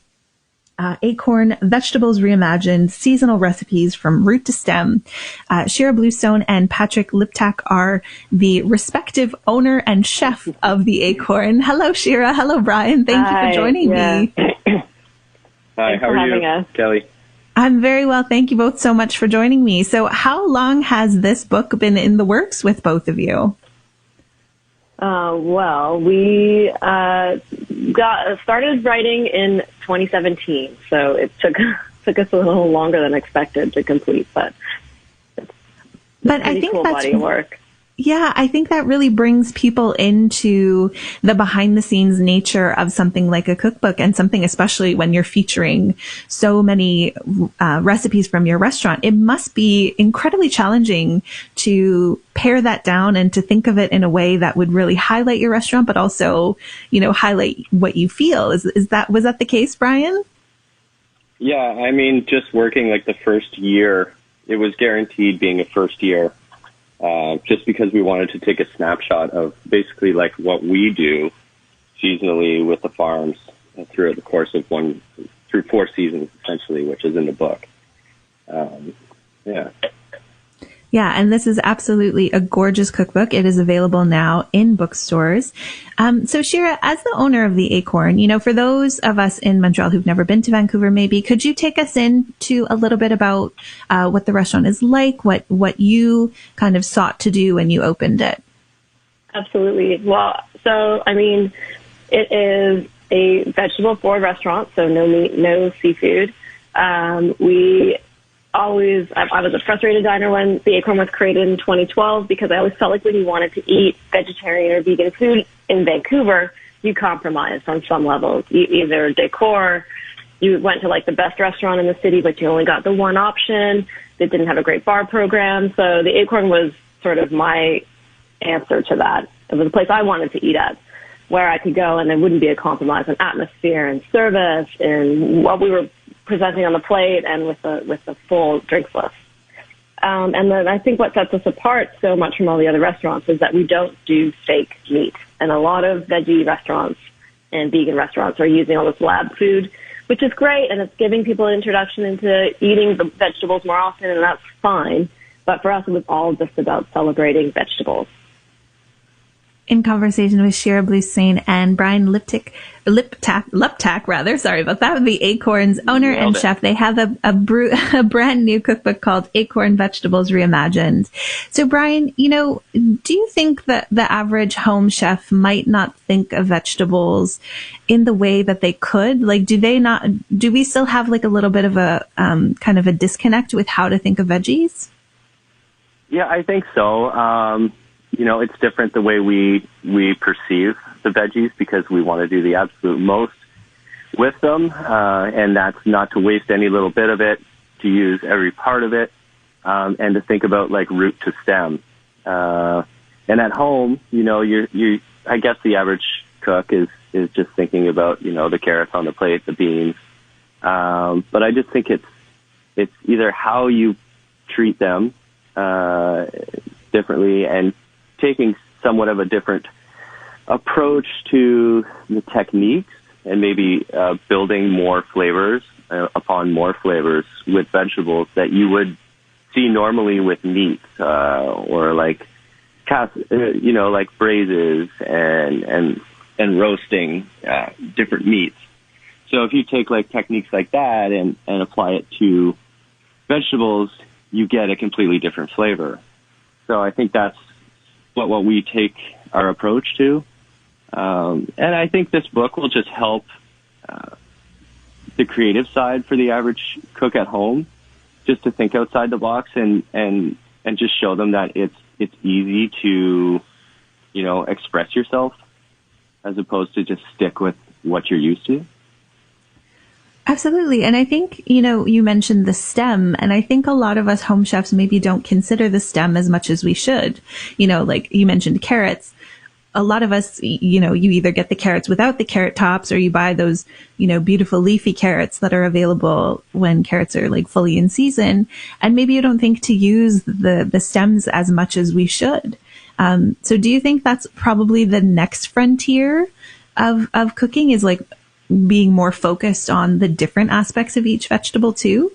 Acorn Vegetables Reimagined, Seasonal Recipes from Root to Stem. Shira Bluestone and Patrick Liptak are the respective owner and chef of the Acorn. Hello, Shira. Hello, Brian. Thank you for joining me. Hi, how are you, Kelly? I'm very well. Thank you both so much for joining me. So how long has this book been in the works with both of you? Well, we started writing in 2017, so it took us a little longer than expected to complete, but I think cool that's body of work. Yeah, I think that really brings people into the behind the scenes nature of something like a cookbook, and something especially when you're featuring so many recipes from your restaurant. It must be incredibly challenging to pare that down and to think of it in a way that would really highlight your restaurant, but also, highlight what you feel. Was that the case, Brian? Yeah, I mean, just working like the first year, it was guaranteed being a first year. Just because we wanted to take a snapshot of basically like what we do seasonally with the farms throughout the course of through 4 seasons, essentially, which is in the book. Yeah, and this is absolutely a gorgeous cookbook. It is available now in bookstores. So Shira, as the owner of the Acorn, for those of us in Montreal who've never been to Vancouver, maybe, could you take us into a little bit about what the restaurant is like, what you kind of sought to do when you opened it? Absolutely. Well, so, I mean, it is a vegetable-forward restaurant, so no meat, no seafood. I was a frustrated diner when the Acorn was created in 2012 because I always felt like when you wanted to eat vegetarian or vegan food in Vancouver, you compromised on some levels. You either decor, you went to like the best restaurant in the city, but you only got the one option. They didn't have a great bar program. So the Acorn was sort of my answer to that. It was a place I wanted to eat at, where I could go and there wouldn't be a compromise on atmosphere and service and what we were presenting on the plate and with the full drinks list. And then I think what sets us apart so much from all the other restaurants is that we don't do fake meat. And a lot of veggie restaurants and vegan restaurants are using all this lab food, which is great, and it's giving people an introduction into eating the vegetables more often, and that's fine. But for us, it was all just about celebrating vegetables. In conversation with Shira Bluestone and Brian Liptak, sorry about that, the Acorn's owner and chef. They have a brand new cookbook called Acorn Vegetables Reimagined. So Brian, do you think that the average home chef might not think of vegetables in the way that they could? Like, do we still have like a little bit of a kind of a disconnect with how to think of veggies? Yeah, I think so. It's different the way we perceive the veggies because we want to do the absolute most with them, and that's not to waste any little bit of it, to use every part of it, and to think about like root to stem. And at home, I guess the average cook is just thinking about, the carrots on the plate, the beans. But I just think it's either how you treat them differently and taking somewhat of a different approach to the techniques and maybe building more flavors upon more flavors with vegetables that you would see normally with meats or like braises and roasting different meats. So if you take like techniques like that and apply it to vegetables, you get a completely different flavor. So I think that's what we take our approach to. And I think this book will just help the creative side for the average cook at home, just to think outside the box and and just show them that it's easy to, express yourself as opposed to just stick with what you're used to. Absolutely. And I think, you mentioned the STEM, and I think a lot of us home chefs maybe don't consider the STEM as much as we should. Like you mentioned carrots. A lot of us, you either get the carrots without the carrot tops, or you buy those, beautiful leafy carrots that are available when carrots are like fully in season. And maybe you don't think to use the stems as much as we should. So do you think that's probably the next frontier of cooking, is like being more focused on the different aspects of each vegetable too?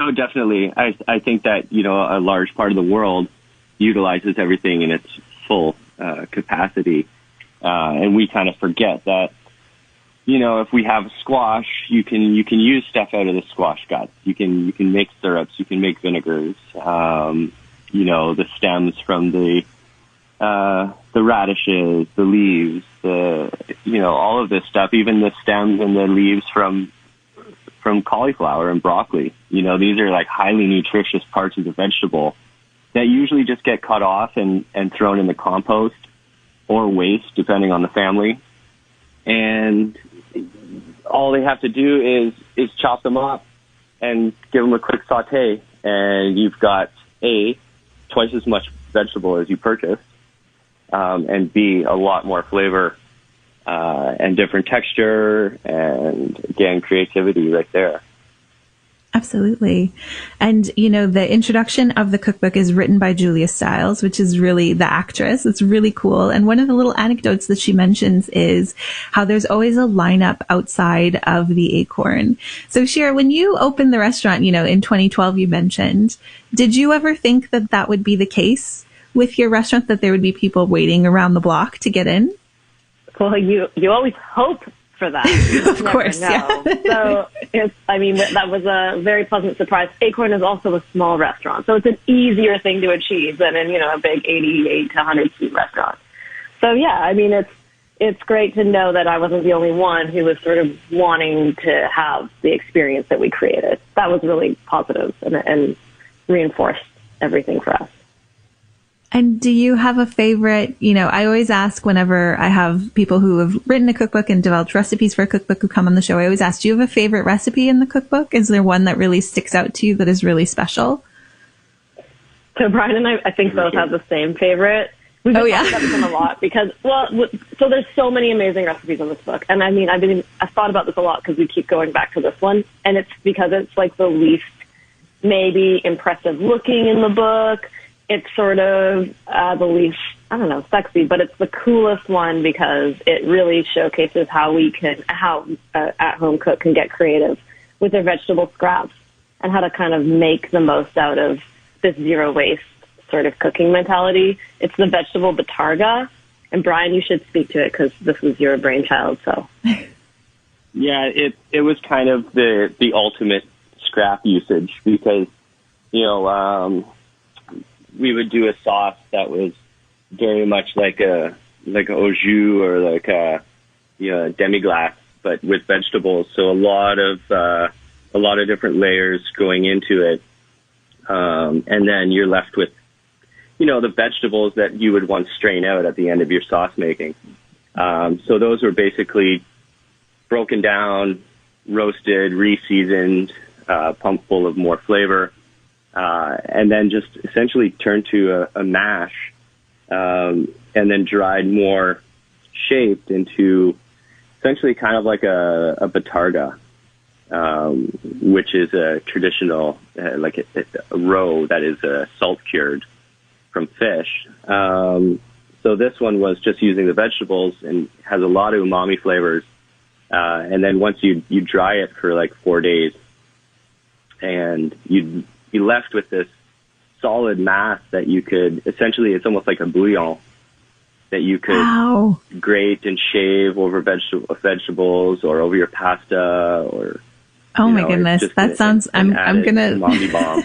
Oh, definitely. I think that, a large part of the world utilizes everything in its full capacity. And we kind of forget that, if we have squash, you can use stuff out of the squash guts. You can make syrups, you can make vinegars, the stems from the radishes, the leaves, all of this stuff, even the stems and the leaves from cauliflower and broccoli. These are like highly nutritious parts of the vegetable that usually just get cut off and thrown in the compost or waste, depending on the family. And all they have to do is chop them up and give them a quick saute, and you've got twice as much vegetable as you purchased, and B, a lot more flavor and different texture, and again, creativity right there. Absolutely. And, the introduction of the cookbook is written by Julia Stiles, which is really the actress. It's really cool. And one of the little anecdotes that she mentions is how there's always a lineup outside of the Acorn. So Shira, when you opened the restaurant, in 2012, you mentioned, did you ever think that that would be the case with your restaurant, that there would be people waiting around the block to get in? Well, you always hope for that. Of course, yeah. So that was a very pleasant surprise. Acorn is also a small restaurant, so it's an easier thing to achieve than in, a big 88 to 100 seat restaurant. So yeah, it's great to know that I wasn't the only one who was sort of wanting to have the experience that we created. That was really positive and reinforced everything for us. And do you have a favorite, I always ask whenever I have people who have written a cookbook and developed recipes for a cookbook who come on the show, I always ask, do you have a favorite recipe in the cookbook? Is there one that really sticks out to you that is really special? So Brian and I think both have the same favorite. We've been talking about this one a lot because, so there's so many amazing recipes in this book. And I've thought about this a lot because we keep going back to this one. And it's because it's like the least maybe impressive looking in the book. It's sort of the least, sexy, but it's the coolest one because it really showcases how at-home cook can get creative with their vegetable scraps and how to kind of make the most out of this zero waste sort of cooking mentality. It's the vegetable batarga. And Brian, you should speak to it because this was your brainchild. So, yeah, it was kind of the ultimate scrap usage because, we would do a sauce that was very much like a au jus or like a demi-glace, but with vegetables. So a lot of different layers going into it, and then you're left with the vegetables that you would want to strain out at the end of your sauce making. So those were basically broken down, roasted, re-seasoned, pumped full of more flavor. And then just essentially turned to a mash, and then dried more, shaped into essentially kind of like a batarga, which is a traditional, like a roe that is salt cured from fish. So this one was just using the vegetables and has a lot of umami flavors. And then once you dry it for like 4 days, and you'd be left with this solid mass that you could, essentially, it's almost like a bouillon that you could grate and shave over vegetables or over your pasta or. Oh my goodness, that sounds. I'm gonna. Umami bomb.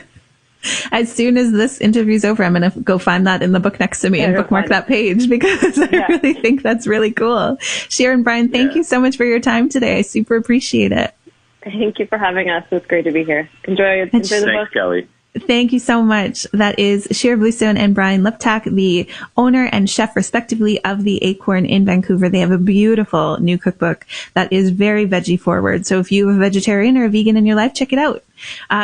As soon as this interview's over, I'm gonna go find that in the book next to me and bookmark that page because I really think that's really cool. Shira and Brian, thank you so much for your time today. I super appreciate it. Thank you for having us. It's great to be here. Enjoy the book. Thanks, Kelly. Thank you so much. That is Shira Bluestone and Brian Liptak, the owner and chef respectively of the Acorn in Vancouver. They have a beautiful new cookbook that is very veggie forward. So if you have a vegetarian or a vegan in your life, check it out.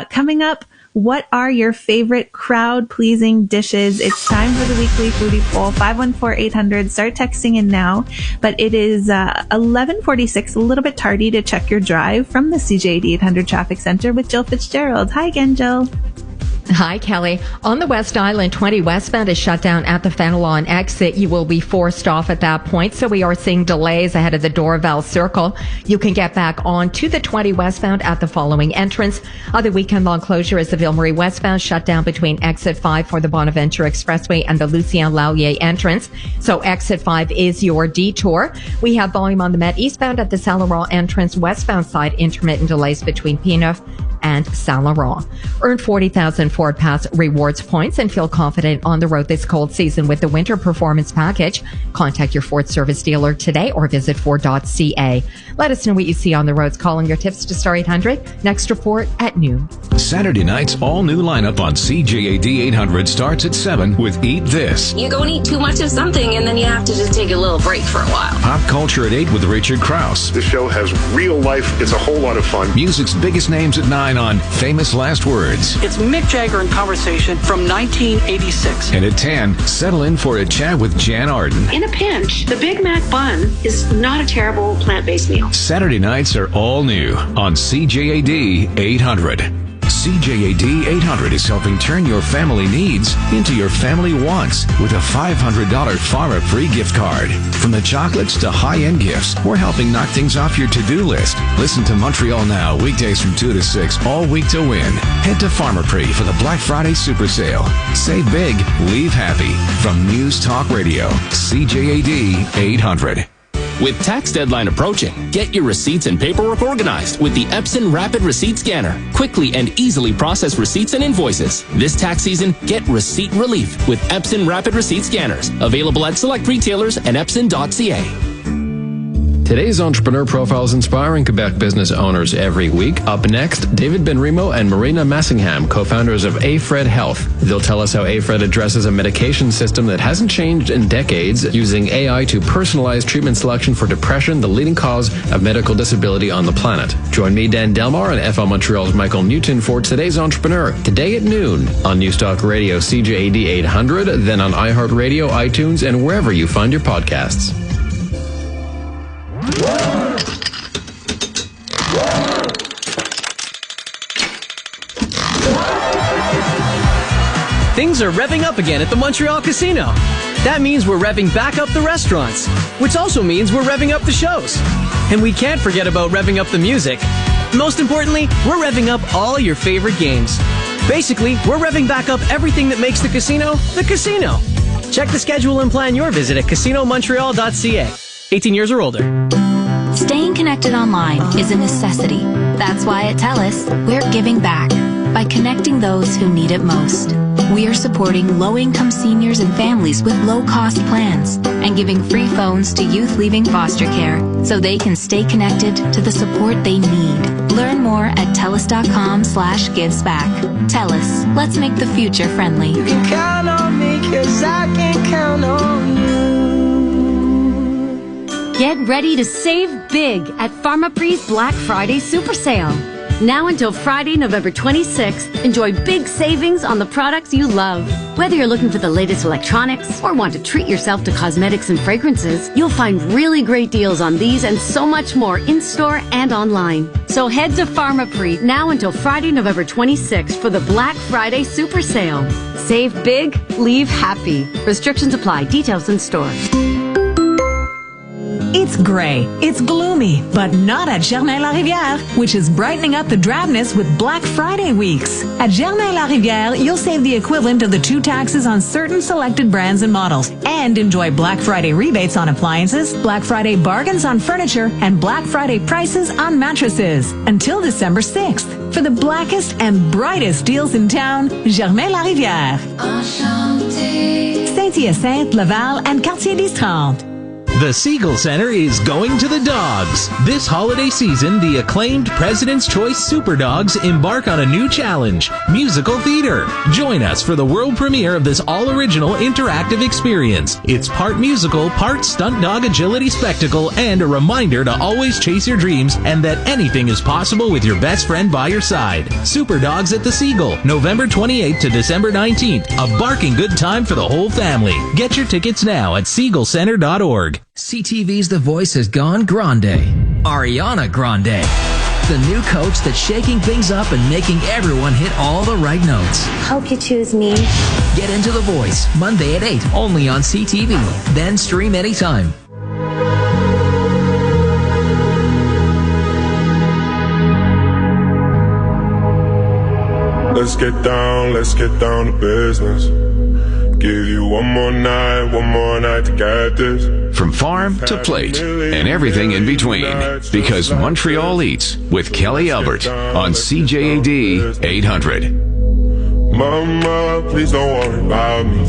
Coming up, what are your favorite crowd-pleasing dishes? It's time for the weekly foodie poll. 514-800. Start texting in now. But it is 11:46, a little bit tardy to check your drive from the CJAD 800 Traffic Center with Jill Fitzgerald. Hi again, Jill. Hi, Kelly. On the West Island, 20 westbound is shut down at the Fenelon exit. You will be forced off at that point, so we are seeing delays ahead of the Dorval Circle. You can get back on to the 20 westbound at the following entrance. Other weekend-long closure is the Ville-Marie westbound shut down between exit 5 for the Bonaventure Expressway and the Lucien Lallier entrance. So exit 5 is your detour. We have volume on the Met eastbound at the Saint Laurent entrance, westbound side, intermittent delays between P9 and Saint Laurent. Earn 40,000 Ford Pass rewards points and feel confident on the road this cold season with the Winter Performance Package. Contact your Ford service dealer today or visit Ford.ca. Let us know what you see on the roads. Calling your tips to Star 800. Next report at noon. Saturday night's all-new lineup on CJAD 800 starts at 7 with Eat This. You go and eat too much of something, and then you have to just take a little break for a while. Pop Culture at 8 with Richard Krause. The show has real life. It's a whole lot of fun. Music's biggest names at 9 on Famous Last Words. It's Mick Jagger in Conversation from 1986. And at 10, settle in for a chat with Jan Arden. In a pinch, the Big Mac bun is not a terrible plant-based meal. Saturday nights are all new on CJAD 800. CJAD 800 is helping turn your family needs into your family wants with a $500 Pharma Free gift card. From the chocolates to high-end gifts, we're helping knock things off your to-do list. Listen to Montreal Now weekdays from 2 to 6 all week to win. Head to Pharmaprix for the Black Friday Super Sale. Save big, leave happy. From News Talk Radio, CJAD 800. With tax deadline approaching, get your receipts and paperwork organized with the Epson Rapid Receipt Scanner. Quickly and easily process receipts and invoices. This tax season, get receipt relief with Epson Rapid Receipt Scanners. Available at select retailers and Epson.ca. Today's Entrepreneur Profiles inspiring Quebec business owners every week. Up next, David Benrimo and Marina Massingham, co-founders of AFred Health. They'll tell us how AFred addresses a medication system that hasn't changed in decades, using AI to personalize treatment selection for depression, the leading cause of medical disability on the planet. Join me, Dan Delmar, and FL Montreal's Michael Newton for Today's Entrepreneur, today at noon on News Talk Radio CJAD 800, then on iHeartRadio, iTunes, and wherever you find your podcasts. Things are revving up again at the Montreal Casino. That means we're revving back up the restaurants, which also means we're revving up the shows. And we can't forget about revving up the music. Most importantly, we're revving up all your favorite games. Basically, we're revving back up everything that makes the casino the casino. Check the schedule and plan your visit at casinomontreal.ca. 18 years or older. Staying connected online is a necessity. That's why at TELUS, we're giving back by connecting those who need it most. We are supporting low-income seniors and families with low-cost plans and giving free phones to youth leaving foster care so they can stay connected to the support they need. Learn more at TELUS.com/givesback. TELUS, let's make the future friendly. You can count on me 'cause I can count on you. Get ready to save big at Pharmaprix's Black Friday Super Sale. Now until Friday, November 26th, enjoy big savings on the products you love. Whether you're looking for the latest electronics or want to treat yourself to cosmetics and fragrances, you'll find really great deals on these and so much more in-store and online. So head to Pharmaprix now until Friday, November 26th for the Black Friday Super Sale. Save big, leave happy. Restrictions apply. Details in store. It's gray, it's gloomy, but not at Germain-Larivière, which is brightening up the drabness with Black Friday weeks. At Germain-Larivière, you'll save the equivalent of the 2 taxes on certain selected brands and models, and enjoy Black Friday rebates on appliances, Black Friday bargains on furniture, and Black Friday prices on mattresses. Until December 6th. For the blackest and brightest deals in town, Germain-Larivière. Saint-Hyacinthe, Laval, and Cartier-Distrante. The Siegel Center is going to the dogs. This holiday season, the acclaimed President's Choice Super Dogs embark on a new challenge, musical theater. Join us for the world premiere of this all-original interactive experience. It's part musical, part stunt dog agility spectacle, and a reminder to always chase your dreams and that anything is possible with your best friend by your side. Super Dogs at the Siegel, November 28th to December 19th. A barking good time for the whole family. Get your tickets now at siegelcenter.org. CTV's The Voice has gone grande. Ariana Grande. The new coach that's shaking things up and making everyone hit all the right notes. Hope you choose me. Get into The Voice, Monday at 8, only on CTV. Then stream anytime. Let's get down to business. Give you one more night to get this. From farm to plate and everything in between. Because Montreal Eats with Kelly Albert on CJAD 800. Mama, please don't worry about me.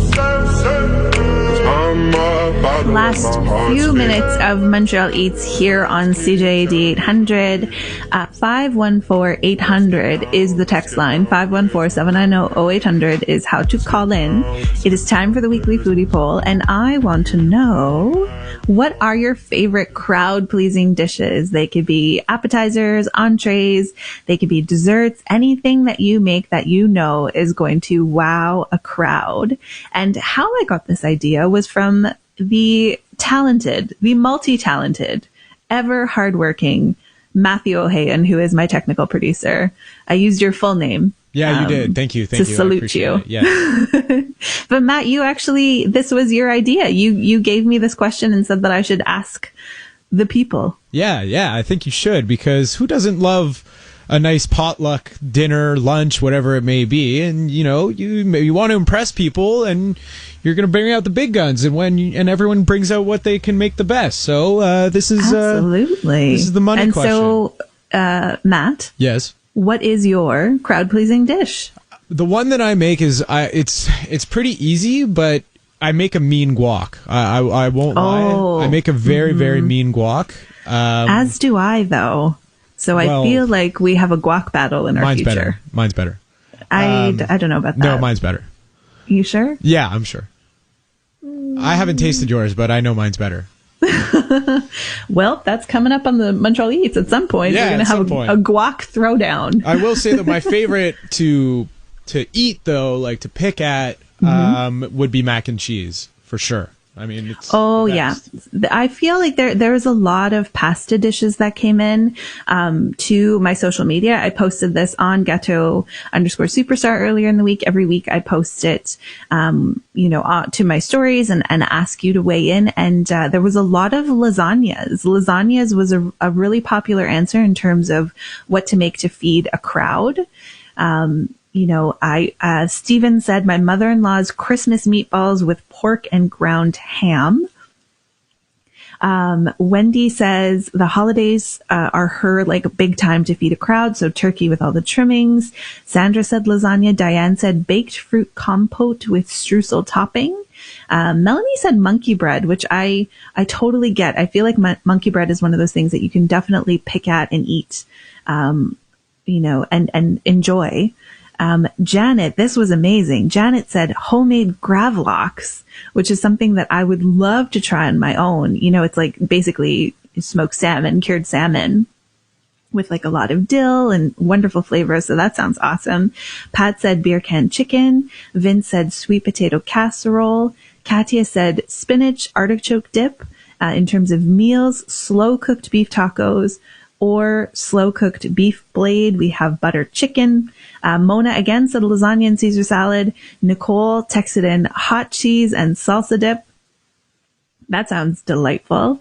Last few minutes of Montreal Eats here on CJAD 800. 514-800 is the text line. 514-790-0800 is how to call in. It is time for the weekly foodie poll, and I want to know, what are your favorite crowd-pleasing dishes? They could be appetizers, entrees, they could be desserts, anything that you make that you know is going to wow a crowd. And how I got this idea was from the multi-talented, ever hardworking Matthew O'Hayan, who is my technical producer. I used your full name. Yeah, you did. Thank you. To salute you. Yeah. But Matt, this was your idea. You gave me this question and said that I should ask the people. Yeah, I think you should, because who doesn't love a nice potluck dinner, lunch, whatever it may be, and you want to impress people, and you're going to bring out the big guns, and everyone brings out what they can make the best. So this is absolutely this is the money question. And so, Matt, yes, what is your crowd pleasing dish? The one that I make is it's pretty easy, but I make a mean guac. I won't lie. I make a very very mean guac. As do I, though. So I feel like we have a guac battle in our future. Mine's better. I don't know about that. No, mine's better. You sure? Yeah, I'm sure. I haven't tasted yours, but I know mine's better. Well, that's coming up on the Montreal Eats at some point. Yeah, we're going to have a guac throwdown. I will say that my favorite to eat, though, like to pick at, would be mac and cheese, for sure. I mean, it's yeah. I feel like there was a lot of pasta dishes that came in to my social media. I posted this on Ghetto_Superstar earlier in the week. Every week I post it, to my stories and ask you to weigh in. And there was a lot of lasagnas. Lasagnas was a really popular answer in terms of what to make to feed a crowd. Steven said my mother-in-law's Christmas meatballs with pork and ground ham. Wendy says the holidays are her big time to feed a crowd, so turkey with all the trimmings. Sandra said lasagna. Diane said baked fruit compote with streusel topping. Melanie said monkey bread, which I totally get. I feel like monkey bread is one of those things that you can definitely pick at and eat, and enjoy. Janet, this was amazing. Janet said homemade gravlax, which is something that I would love to try on my own. It's like basically smoked salmon, cured salmon with a lot of dill and wonderful flavors. So that sounds awesome. Pat said beer can chicken. Vince said sweet potato casserole. Katia said spinach artichoke dip. In terms of meals, slow cooked beef tacos or slow cooked beef blade. We have buttered chicken. Mona again said lasagna and Caesar salad. Nicole texted in hot cheese and salsa dip. That sounds delightful.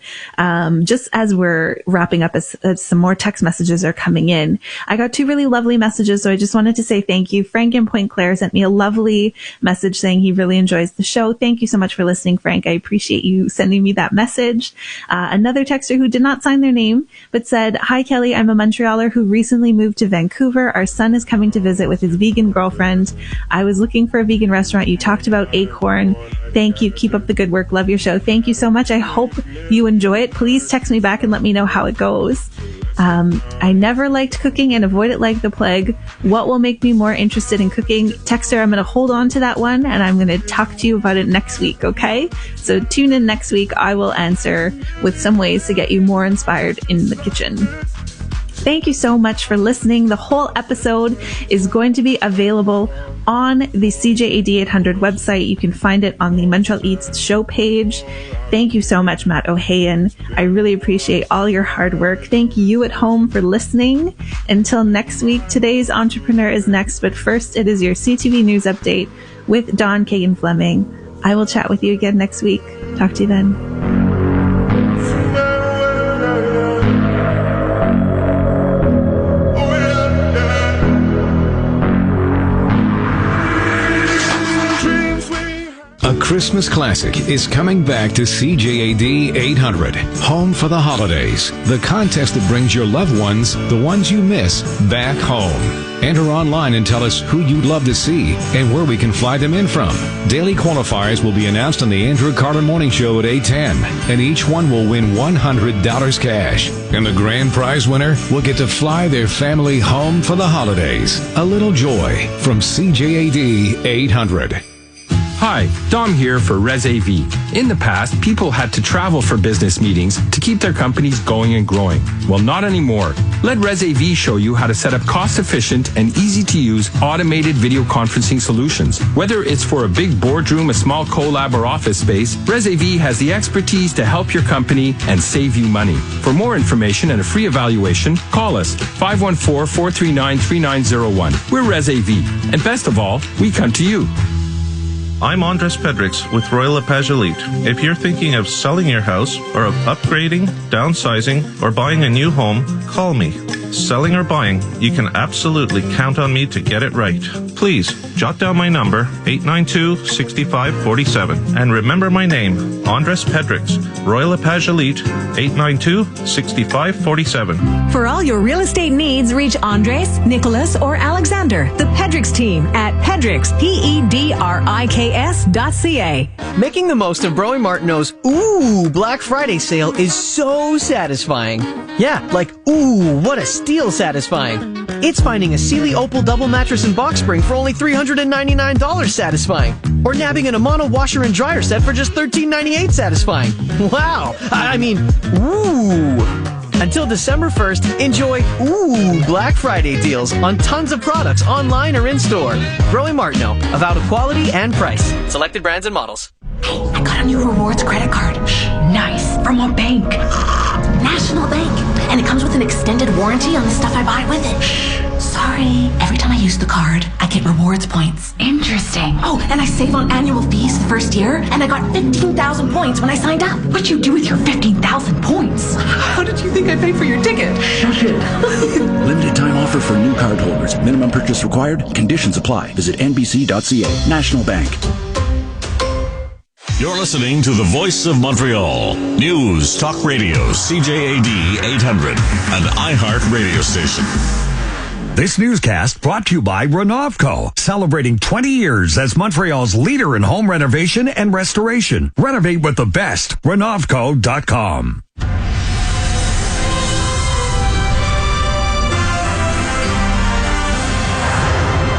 Just as we're wrapping up, as some more text messages are coming in, I got two really lovely messages, so I just wanted to say thank you. Frank in Point Claire sent me a lovely message saying he really enjoys the show. Thank you so much for listening, Frank. I appreciate you sending me that message. Another texter who did not sign their name, but said, "Hi, Kelly. I'm a Montrealer who recently moved to Vancouver. Our son is coming to visit with his vegan girlfriend. I was looking for a vegan restaurant. You talked about Acorn. Thank you. Keep up the good work. Love your show." Thank you so much. I hope you enjoy it. Please text me back and let me know how it goes. I never liked cooking and avoid it like the plague. What will make me more interested in cooking? Texter, I'm going to hold on to that one and I'm going to talk to you about it next week, okay? So tune in next week. I will answer with some ways to get you more inspired in the kitchen. Thank you so much for listening. The whole episode is going to be available on the CJAD 800 website. You can find it on the Montreal Eats show page. Thank you so much, Matt O'Hayan. I really appreciate all your hard work. Thank you at home for listening. Until next week, today's Entrepreneur is next, but first it is your CTV News Update with Don Kagan-Fleming. I will chat with you again next week. Talk to you then. A Christmas classic is coming back to CJAD 800, Home for the Holidays, the contest that brings your loved ones, the ones you miss, back home. Enter online and tell us who you'd love to see and where we can fly them in from. Daily qualifiers will be announced on the Andrew Carter Morning Show at 8:10, and each one will win $100 cash. And the grand prize winner will get to fly their family home for the holidays. A little joy from CJAD 800. Hi, Dom here for Res AV. In the past, people had to travel for business meetings to keep their companies going and growing. Well, not anymore. Let Res AV show you how to set up cost-efficient and easy-to-use automated video conferencing solutions. Whether it's for a big boardroom, a small collab, or office space, Res AV has the expertise to help your company and save you money. For more information and a free evaluation, call us 514-439-3901. We're Res AV, and best of all, we come to you. I'm Andres Pedrix with Royal LePage Elite. If you're thinking of selling your house or of upgrading, downsizing, or buying a new home, call me. Selling or buying, you can absolutely count on me to get it right. Please, jot down my number, 892-6547. And remember my name, Andres Pedrix, Royal LePage Elite, 892-6547. For all your real estate needs, reach Andres, Nicholas, or Alexander, the Pedrix team at Pedrix, PEDRIKS.ca. Making the most of Broey Martineau's Black Friday sale is so satisfying. Yeah, like what a steal satisfying. It's finding a Sealy Opal double mattress and box spring for only $399 satisfying. Or nabbing an Amano washer and dryer set for just $13.98 satisfying. Wow! I mean, Until December 1st, enjoy Black Friday deals on tons of products online or in store. Broey Martineau, about quality and price. Selected brands and models. Hey, I got a new rewards credit card. Nice. From a bank. National Bank. And it comes with an extended warranty on the stuff I buy with it. Sorry. Every time I use the card, I get rewards points. Interesting. Oh, and I save on annual fees the first year, and I got 15,000 points when I signed up. What'd you do with your 15,000 points? How did you think I paid for your ticket? Shut it. Limited time offer for new card holders. Minimum purchase required. Conditions apply. Visit nbc.ca. National Bank. You're listening to the Voice of Montreal. News, talk radio, CJAD 800, an iHeart radio station. This newscast brought to you by Renovco, celebrating 20 years as Montreal's leader in home renovation and restoration. Renovate with the best. Renovco.com.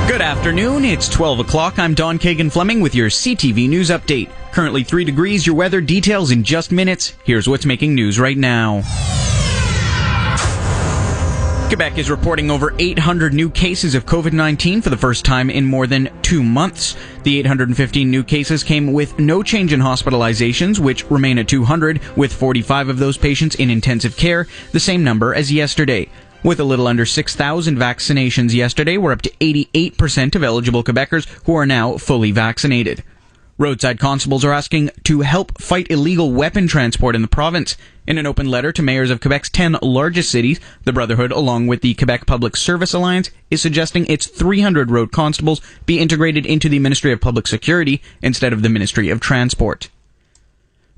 Good afternoon. It's 12 o'clock. I'm Don Kagan-Fleming with your CTV News Update. Currently 3 degrees. Your weather details in just minutes. Here's what's making news right now. Quebec is reporting over 800 new cases of COVID-19 for the first time in more than 2 months. The 815 new cases came with no change in hospitalizations, which remain at 200, with 45 of those patients in intensive care, the same number as yesterday. With a little under 6,000 vaccinations yesterday, we're up to 88% of eligible Quebecers who are now fully vaccinated. Roadside constables are asking to help fight illegal weapon transport in the province. In an open letter to mayors of Quebec's 10 largest cities, the Brotherhood, along with the Quebec Public Service Alliance, is suggesting its 300 road constables be integrated into the Ministry of Public Security instead of the Ministry of Transport.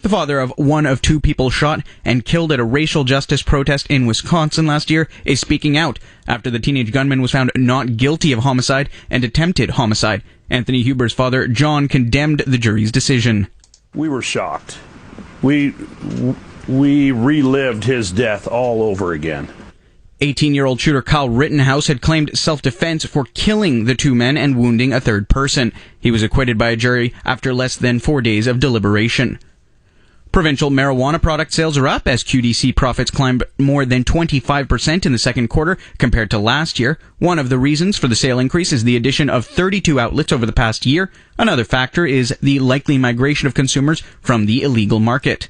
The father of one of 2 people shot and killed at a racial justice protest in Wisconsin last year is speaking out after the teenage gunman was found not guilty of homicide and attempted homicide. Anthony Huber's father, John, condemned the jury's decision. We were shocked. we relived his death all over again. 18-year-old shooter Kyle Rittenhouse had claimed self-defense for killing the two men and wounding a third person. He was acquitted by a jury after less than 4 days of deliberation. Provincial marijuana product sales are up as QDC profits climbed more than 25% in the second quarter compared to last year. One of the reasons for the sale increase is the addition of 32 outlets over the past year. Another factor is the likely migration of consumers from the illegal market.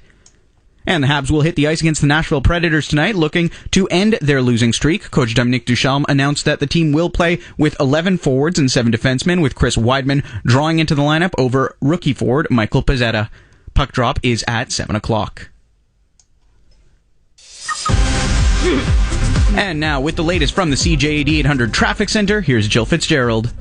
And the Habs will hit the ice against the Nashville Predators tonight, looking to end their losing streak. Coach Dominique Ducharme announced that the team will play with 11 forwards and 7 defensemen, with Chris Weidman drawing into the lineup over rookie forward Michael Pezzetta. Puck drop is at 7 o'clock. And now, with the latest from the CJAD 800 Traffic Center, here's Jill Fitzgerald.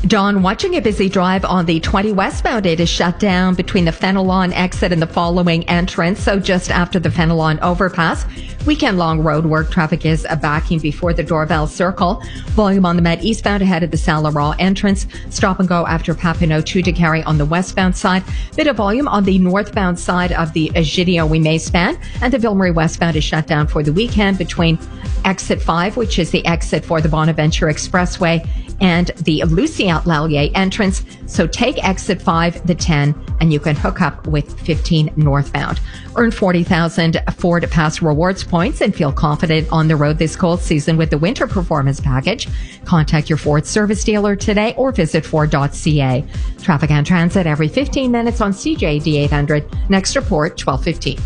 Dawn, watching a busy drive on the 20 westbound, it is shut down between the Fenelon exit and the following entrance. So just after the Fenelon overpass, weekend-long road work traffic is backing before the Dorval Circle. Volume on the Met eastbound ahead of the Saint-Laurent entrance. Stop and go after Papineau to carry on the westbound side. Bit of volume on the northbound side of the Egidio we may span. And the Ville-Marie westbound is shut down for the weekend between exit 5, which is the exit for the Bonaventure Expressway, and the Lucien-Lallier entrance. So take exit 5, the 10, and you can hook up with 15 northbound. Earn 40,000 Ford Pass Rewards points and feel confident on the road this cold season with the Winter Performance Package. Contact your Ford service dealer today or visit Ford.ca. Traffic and transit every 15 minutes on CJAD 800. Next report, 12:15.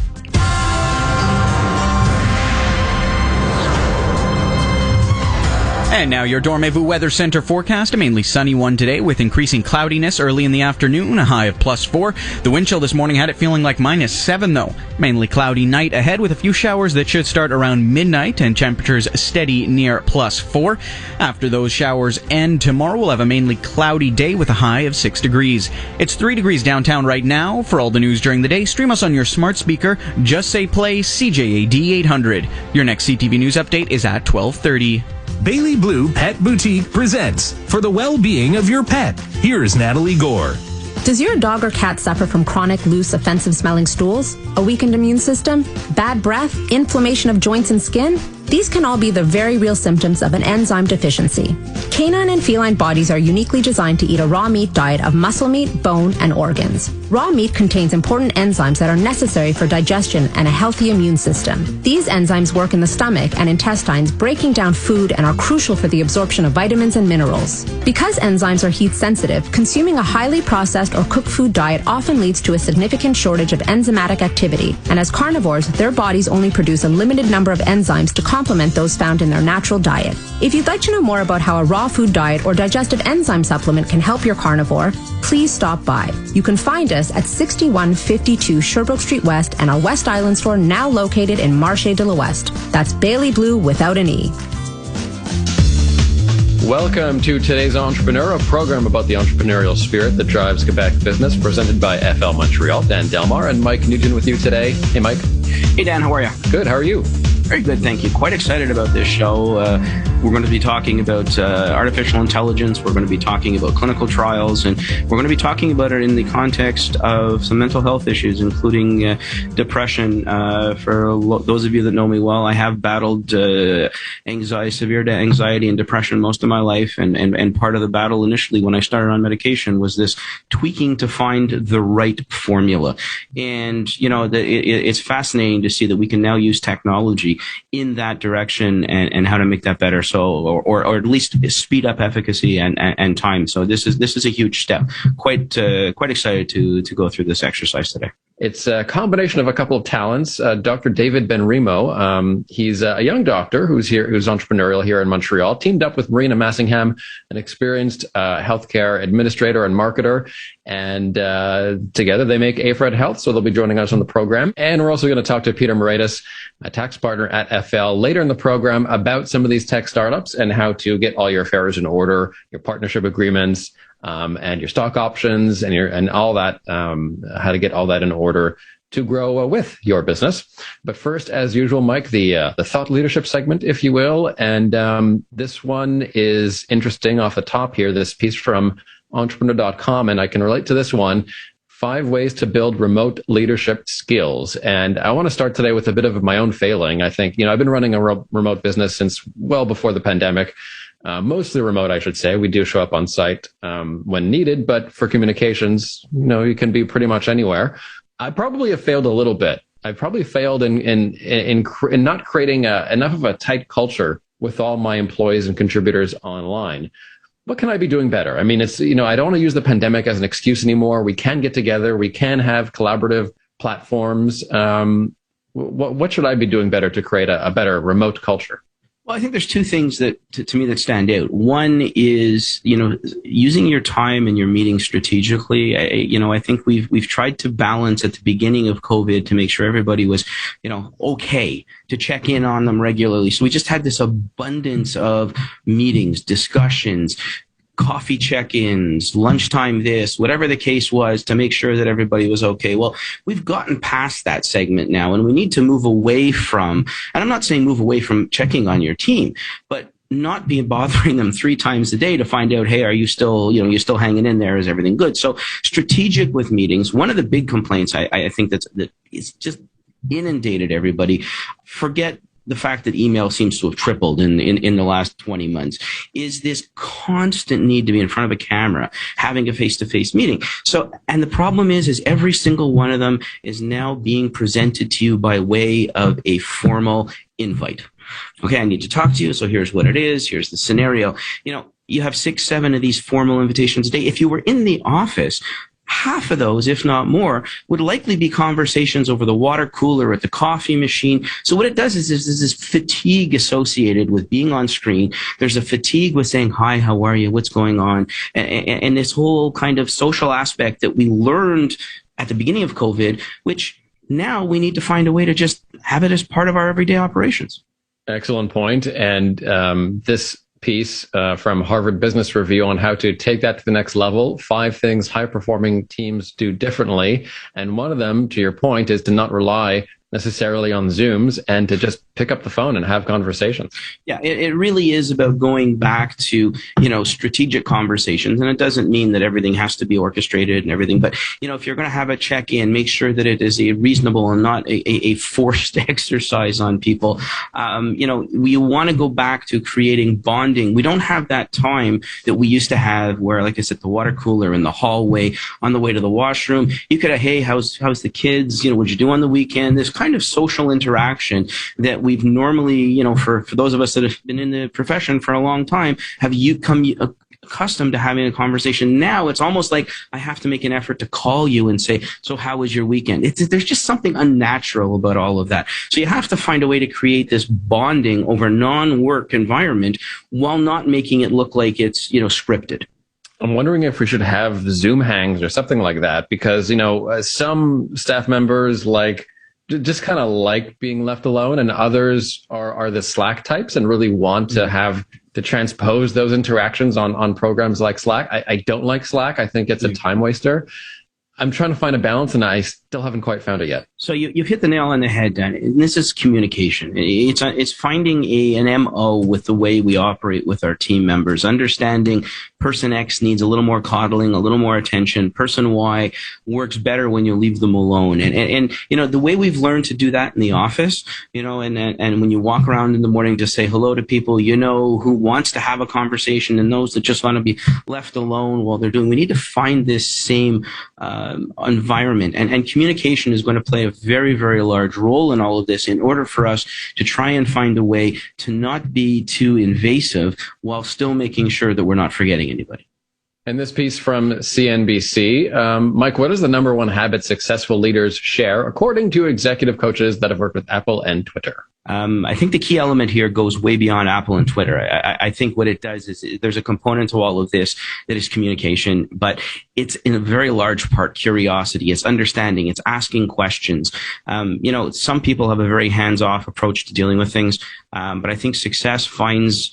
And now your Dormez-vous Weather Center forecast. A mainly sunny one today with increasing cloudiness early in the afternoon, a high of +4. The wind chill this morning had it feeling like -7 though. Mainly cloudy night ahead with a few showers that should start around midnight and temperatures steady near +4. After those showers end tomorrow, we'll have a mainly cloudy day with a high of 6 degrees. It's 3 degrees downtown right now. For all the news during the day, stream us on your smart speaker. Just say play CJAD 800. Your next CTV News update is at 12:30. Bailey Blue Pet Boutique presents For the Well-Being of Your Pet. Here's Natalie Gore. Does your dog or cat suffer from chronic, loose, offensive-smelling stools, a weakened immune system, bad breath, inflammation of joints and skin? These can all be the very real symptoms of an enzyme deficiency. Canine and feline bodies are uniquely designed to eat a raw meat diet of muscle meat, bone, and organs. Raw meat contains important enzymes that are necessary for digestion and a healthy immune system. These enzymes work in the stomach and intestines, breaking down food, and are crucial for the absorption of vitamins and minerals. Because enzymes are heat sensitive, consuming a highly processed or cooked food diet often leads to a significant shortage of enzymatic activity, and as carnivores, their bodies only produce a limited number of enzymes to complement those found in their natural diet. If you'd like to know more about how a raw food diet or digestive enzyme supplement can help your carnivore, please stop by. You can find us at 6152 Sherbrooke Street West and our West Island store now located in Marché de l'Ouest. That's Bailey Blue without an E. Welcome to today's Entrepreneur, a program about the entrepreneurial spirit that drives Quebec business, presented by FL Montreal. Dan Delmar and Mike Nugent with you today. Hey, Mike. Hey, Dan. How are you? Good. How are you? Very good, thank you. Quite excited about this show. We're going to be talking about artificial intelligence. We're going to be talking about clinical trials, and we're going to be talking about it in the context of some mental health issues, including depression. For those of you that know me well, I have battled severe anxiety and depression most of my life, and part of the battle initially when I started on medication was this tweaking to find the right formula. And, you know, it's fascinating to see that we can now use technology in that direction and how to make that better. So, or at least speed up efficacy and time. So this is a huge step. Quite excited to go through this exercise today. It's a combination of a couple of talents. Dr. David Benrimo, he's a young doctor who's entrepreneurial here in Montreal, teamed up with Marina Massingham, an experienced healthcare administrator and marketer. And together they make AFRED Health, so they'll be joining us on the program. And we're also going to talk to Peter Moretus, a tax partner at FL, later in the program about some of these tech startups and how to get all your affairs in order, your partnership agreements, and your stock options and all that, how to get all that in order to grow with your business. But first, as usual, Mike, the thought leadership segment, if you will. And this one is interesting off the top here, this piece from entrepreneur.com, and I can relate to this one. 5 ways to build remote leadership skills. And I want to start today with a bit of my own failing. I think, I've been running a remote business since well before the pandemic, mostly remote, I should say. We do show up on site when needed, but for communications, you can be pretty much anywhere. I probably have failed a little bit. I probably failed in not creating enough of a tight culture with all my employees and contributors online. What can I be doing better? I mean, it's, I don't want to use the pandemic as an excuse anymore. We can get together. We can have collaborative platforms. What should I be doing better to create a better remote culture? Well, I think there's two things that, to me, that stand out. One is, using your time and your meetings strategically. I think we've tried to balance at the beginning of COVID to make sure everybody was, okay to check in on them regularly. So we just had this abundance of meetings, discussions, coffee check-ins, lunchtime this, whatever the case was, to make sure that everybody was okay. Well, we've gotten past that segment now, and we need to move away from, and I'm not saying move away from checking on your team, but not be bothering them 3 times a day to find out, hey, are you still, you still hanging in there? Is everything good? So strategic with meetings. One of the big complaints I think that is just inundated everybody. Forget the fact that email seems to have tripled in the last 20 months, is this constant need to be in front of a camera, having a face-to-face meeting. So, and the problem is every single one of them is now being presented to you by way of a formal invite. Okay, I need to talk to you, so here's what it is, here's the scenario. You have 6, 7 of these formal invitations a day. If you were in the office, half of those, if not more, would likely be conversations over the water cooler at the coffee machine. So what it does is there's this fatigue associated with being on screen. There's a fatigue with saying, hi, how are you? What's going on? And this whole kind of social aspect that we learned at the beginning of COVID, which now we need to find a way to just have it as part of our everyday operations. Excellent point. And this piece from Harvard Business Review on how to take that to the next level, 5 things high-performing teams do differently. And one of them, to your point, is to not rely necessarily on Zooms and to just pick up the phone and have conversations. Yeah, it really is about going back to, strategic conversations. And it doesn't mean that everything has to be orchestrated and everything. But, if you're going to have a check-in, make sure that it is a reasonable and not a forced exercise on people. We want to go back to creating bonding. We don't have that time that we used to have where, like I said, the water cooler in the hallway, on the way to the washroom, you could have, hey, how's the kids? What'd you do on the weekend? This kind of social interaction that we've normally, for those of us that have been in the profession for a long time, have you come accustomed to having a conversation. Now it's almost like I have to make an effort to call you and say, so how was your weekend? There's just something unnatural about all of that. So you have to find a way to create this bonding over non-work environment while not making it look like it's, scripted. I'm wondering if we should have Zoom hangs or something like that, because, some staff members just kind of like being left alone, and others are the Slack types and really want to have to transpose those interactions on programs like Slack. I don't like Slack. I think it's a time waster. I'm trying to find a balance, and I still haven't quite found it yet. So you hit the nail on the head, Dan. And this is communication. It's finding an MO with the way we operate with our team members, understanding person X needs a little more coddling, a little more attention. Person Y works better when you leave them alone. And the way we've learned to do that in the office, and when you walk around in the morning to say hello to people, who wants to have a conversation and those that just want to be left alone while they're doing, we need to find this same environment. And communication is going to play a very, very large role in all of this in order for us to try and find a way to not be too invasive while still making sure that we're not forgetting anybody. And this piece from CNBC, Mike, what is the number one habit successful leaders share, according to executive coaches that have worked with Apple and Twitter? I think the key element here goes way beyond Apple and Twitter. I think what it does is there's a component to all of this that is communication, but it's in a very large part curiosity. It's understanding. It's asking questions. Some people have a very hands-off approach to dealing with things, but I think success finds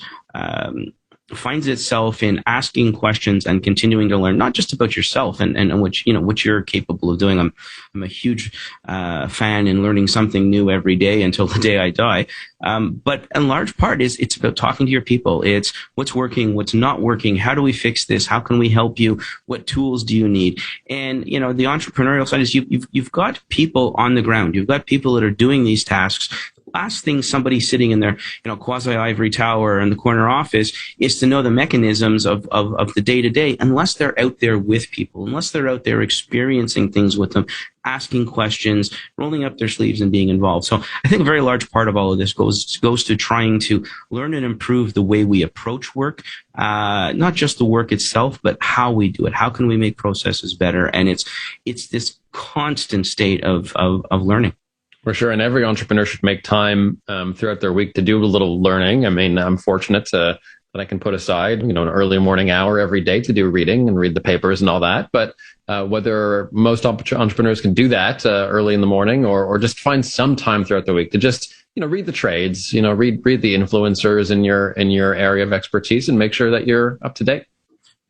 finds itself in asking questions and continuing to learn, not just about yourself and what you're capable of doing. I'm a huge fan in learning something new every day until the day I die. But in large part it's about talking to your people. It's what's working, what's not working. How do we fix this? How can we help you? What tools do you need? And, the entrepreneurial side is you've got people on the ground. You've got people that are doing these tasks. Last thing somebody sitting in their, quasi ivory tower in the corner office is to know the mechanisms of the day to day, unless they're out there with people, unless they're out there experiencing things with them, asking questions, rolling up their sleeves and being involved. So I think a very large part of all of this goes to trying to learn and improve the way we approach work, not just the work itself, but how we do it. How can we make processes better? And it's this constant state of learning. For sure. And every entrepreneur should make time throughout their week to do a little learning. I mean, I'm fortunate that I can put aside, an early morning hour every day to do reading and read the papers and all that. But whether most entrepreneurs can do that early in the morning or just find some time throughout the week to just, read the trades, read the influencers in your area of expertise and make sure that you're up to date.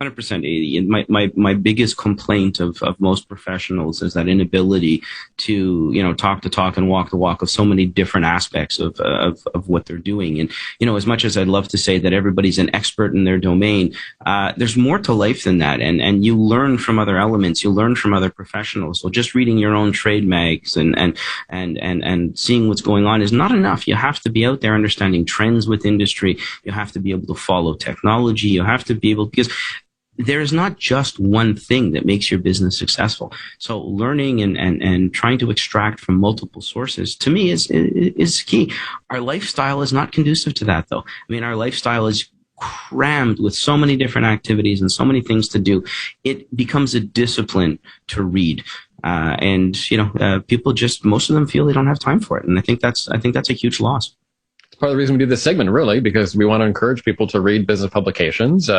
100%. My biggest complaint of most professionals is that inability to, talk the talk and walk the walk of so many different aspects of what they're doing. And, as much as I'd love to say that everybody's an expert in their domain, there's more to life than that. And you learn from other elements, you learn from other professionals. So just reading your own trade mags and seeing what's going on is not enough. You have to be out there understanding trends with industry. You have to be able to follow technology. You have to be able, because there is not just one thing that makes your business successful. So learning and trying to extract from multiple sources, to me, is key. Our lifestyle is not conducive to that, though. I mean, our lifestyle is crammed with so many different activities and so many things to do. It becomes a discipline to read. People just, most of them feel they don't have time for it. And I think that's a huge loss. Part of the reason we do this segment, really, because we want to encourage people to read business publications.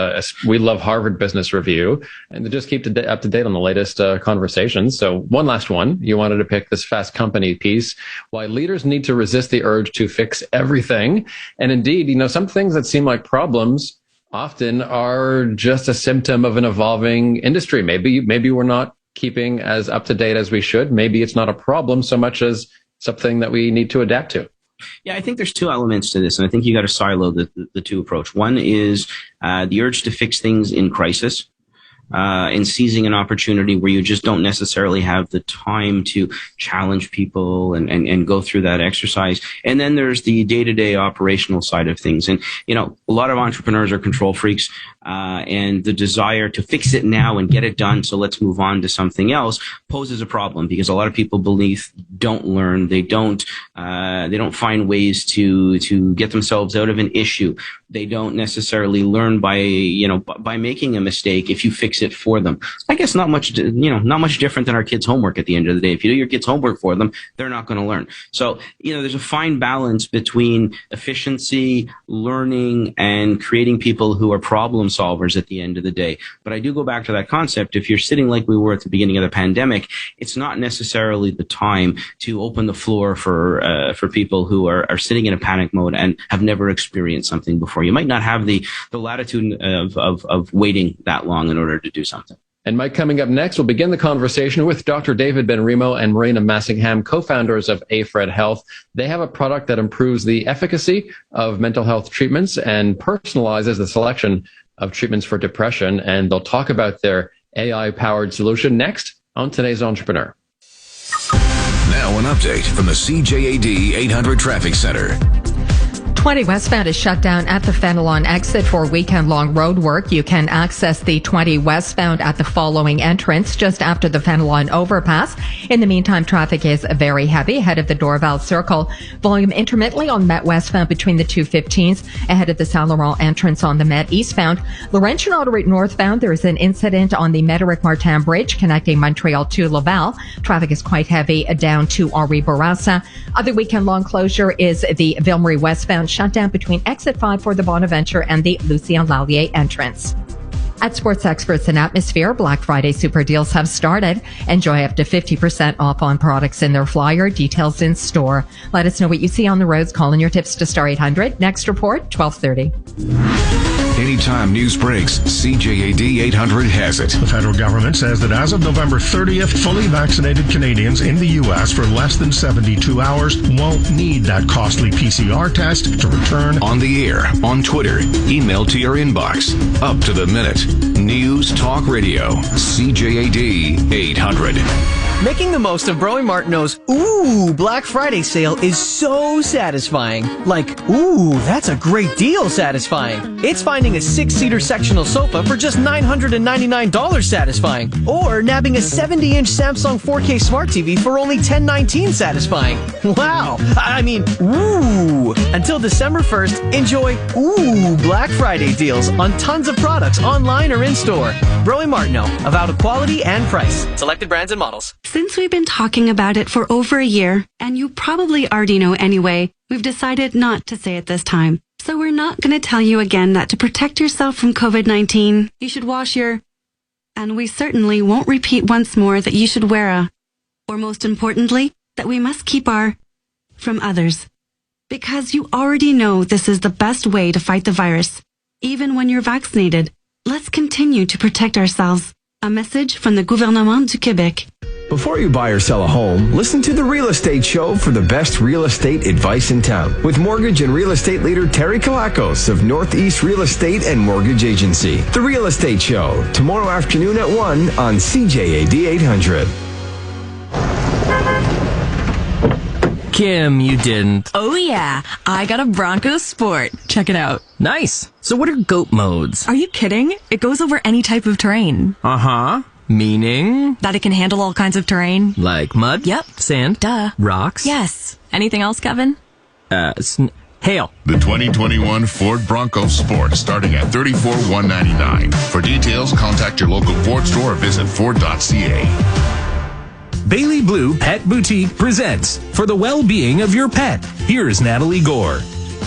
We love Harvard Business Review and to just keep up to date on the latest conversations. So one last one. You wanted to pick this Fast Company piece, why leaders need to resist the urge to fix everything. And indeed, some things that seem like problems often are just a symptom of an evolving industry. Maybe we're not keeping as up to date as we should. Maybe it's not a problem so much as something that we need to adapt to. Yeah, I think there's two elements to this, and I think you got to silo the two approach. One is the urge to fix things in crisis, and seizing an opportunity where you just don't necessarily have the time to challenge people and go through that exercise. And then there's the day-to-day operational side of things. And, a lot of entrepreneurs are control freaks, and the desire to fix it now and get it done, so let's move on to something else, poses a problem because a lot of people don't learn. They don't find ways to get themselves out of an issue. They don't necessarily learn by making a mistake if you fix it for them. I guess not much different than our kids' homework at the end of the day. If you do your kids' homework for them, they're not going to learn. So, there's a fine balance between efficiency, learning, and creating people who are problem solvers at the end of the day. But I do go back to that concept. If you're sitting like we were at the beginning of the pandemic, it's not necessarily the time to open the floor for people who are sitting in a panic mode and have never experienced something before. You might not have the latitude of waiting that long in order to do something. And Mike, coming up next, we'll begin the conversation with Dr. David Benrimo and Marina Massingham, co-founders of AFred Health. They have a product that improves the efficacy of mental health treatments and personalizes the selection of treatments for depression. And they'll talk about their AI-powered solution next on Today's Entrepreneur. Now an update from the CJAD 800 Traffic Center. 20 westbound is shut down at the Fenelon exit for weekend-long road work. You can access the 20 westbound at the following entrance just after the Fenelon overpass. In the meantime, traffic is very heavy ahead of the Dorval Circle. Volume intermittently on Met westbound between the 215s ahead of the Saint Laurent entrance on the Met eastbound. Laurentian Auto Route northbound, there is an incident on the Médéric-Martin Bridge connecting Montreal to Laval. Traffic is quite heavy down to Henri Bourassa. Other weekend-long closure is the Ville-Marie westbound shut down between exit 5 for the Bonaventure and the Lucien Lallier entrance. At Sports Experts and Atmosphere, Black Friday super deals have started. Enjoy up to 50% off on products in their flyer. Details in store. Let us know what you see on the roads. Call in your tips to Star 800. Next report, 12:30. Anytime news breaks, CJAD 800 has it. The federal government says that as of November 30th, fully vaccinated Canadians in the U.S. for less than 72 hours won't need that costly PCR test to return. On the air, on Twitter, email to your inbox. Up to the minute. News Talk Radio. CJAD 800. Making the most of Broe Martineau's Black Friday sale is so satisfying. Like, that's a great deal satisfying. It's finding a 6-seater sectional sofa for just $999 satisfying. Or nabbing a 70-inch Samsung 4K Smart TV for only $1,019 satisfying. Wow. I mean, Until December 1st, enjoy Black Friday deals on tons of products online or in store. Broe Martineau, avowed of quality and price. Selected brands and models. Since we've been talking about it for over a year, and you probably already know anyway, we've decided not to say it this time. So we're not going to tell you again that to protect yourself from COVID-19, you should wash your... And we certainly won't repeat once more that you should wear or most importantly, that we must keep our... from others. Because you already know this is the best way to fight the virus. Even when you're vaccinated, let's continue to protect ourselves. A message from the Gouvernement du Québec. Before you buy or sell a home, listen to The Real Estate Show for the best real estate advice in town with mortgage and real estate leader Terry Kalakos of Northeast Real Estate and Mortgage Agency. The Real Estate Show, tomorrow afternoon at 1 on CJAD 800. Kim, you didn't. Oh yeah, I got a Bronco Sport. Check it out. Nice. So what are goat modes? Are you kidding? It goes over any type of terrain. Uh-huh. Meaning? That it can handle all kinds of terrain. Like mud? Yep. Sand? Duh. Rocks? Yes. Anything else, Kevin? Hail. The 2021 Ford Bronco Sport starting at $34,199. For details, contact your local Ford store or visit Ford.ca. Bailey Blue Pet Boutique presents For the Well-Being of Your Pet. Here's Natalie Gore.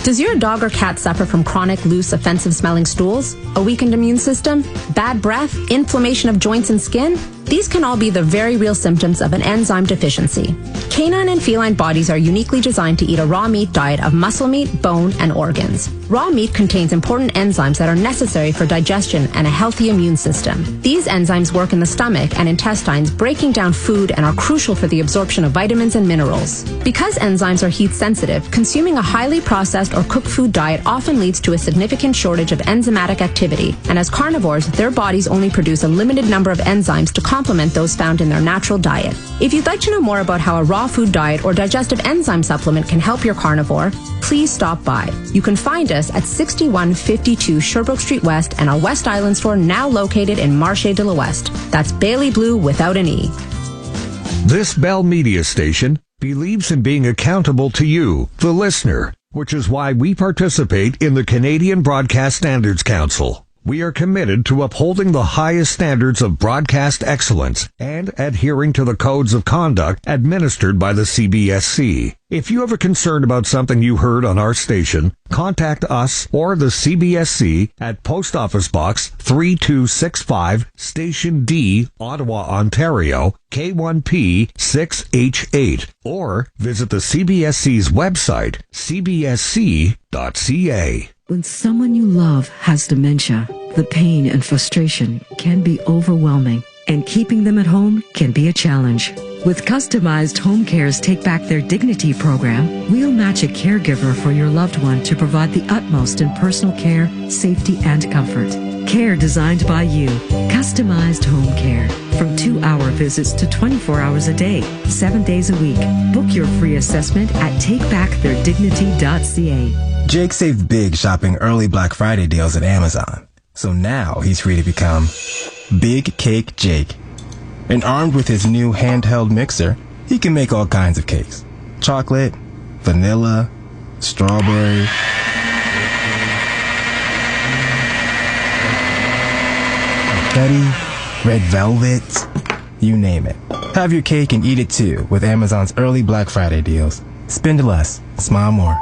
Does your dog or cat suffer from chronic, loose, offensive-smelling stools, a weakened immune system, bad breath, inflammation of joints and skin? These can all be the very real symptoms of an enzyme deficiency. Canine and feline bodies are uniquely designed to eat a raw meat diet of muscle meat, bone, and organs. Raw meat contains important enzymes that are necessary for digestion and a healthy immune system. These enzymes work in the stomach and intestines, breaking down food and are crucial for the absorption of vitamins and minerals. Because enzymes are heat sensitive, consuming a highly processed or cooked food diet often leads to a significant shortage of enzymatic activity, and as carnivores, their bodies only produce a limited number of enzymes to complement those found in their natural diet. If you'd like to know more about how a raw food diet or digestive enzyme supplement can help your carnivore, please stop by. You can find us at 6152 Sherbrooke Street West and our West Island store now located in Marché de l'Ouest. That's Bailey Blue without an E. This Bell Media station believes in being accountable to you, the listener, which is why we participate in the Canadian Broadcast Standards Council. We are committed to upholding the highest standards of broadcast excellence and adhering to the codes of conduct administered by the CBSC. If you have a concern about something you heard on our station, contact us or the CBSC at Post Office Box 3265, Station D, Ottawa, Ontario, K1P 6H8, or visit the CBSC's website, cbsc.ca. When someone you love has dementia, the pain and frustration can be overwhelming, and keeping them at home can be a challenge. With customized Home Care's Take Back Their Dignity program, we'll match a caregiver for your loved one to provide the utmost in personal care, safety, and comfort. Care designed by you. Customized Home Care. From 2-hour visits to 24 hours a day, 7 days a week. Book your free assessment at takebacktheirdignity.ca. Jake saved big shopping early Black Friday deals at Amazon. So now he's free to become Big Cake Jake. And armed with his new handheld mixer, he can make all kinds of cakes. Chocolate, vanilla, strawberry, confetti, red velvet, you name it. Have your cake and eat it too with Amazon's early Black Friday deals. Spend less, smile more.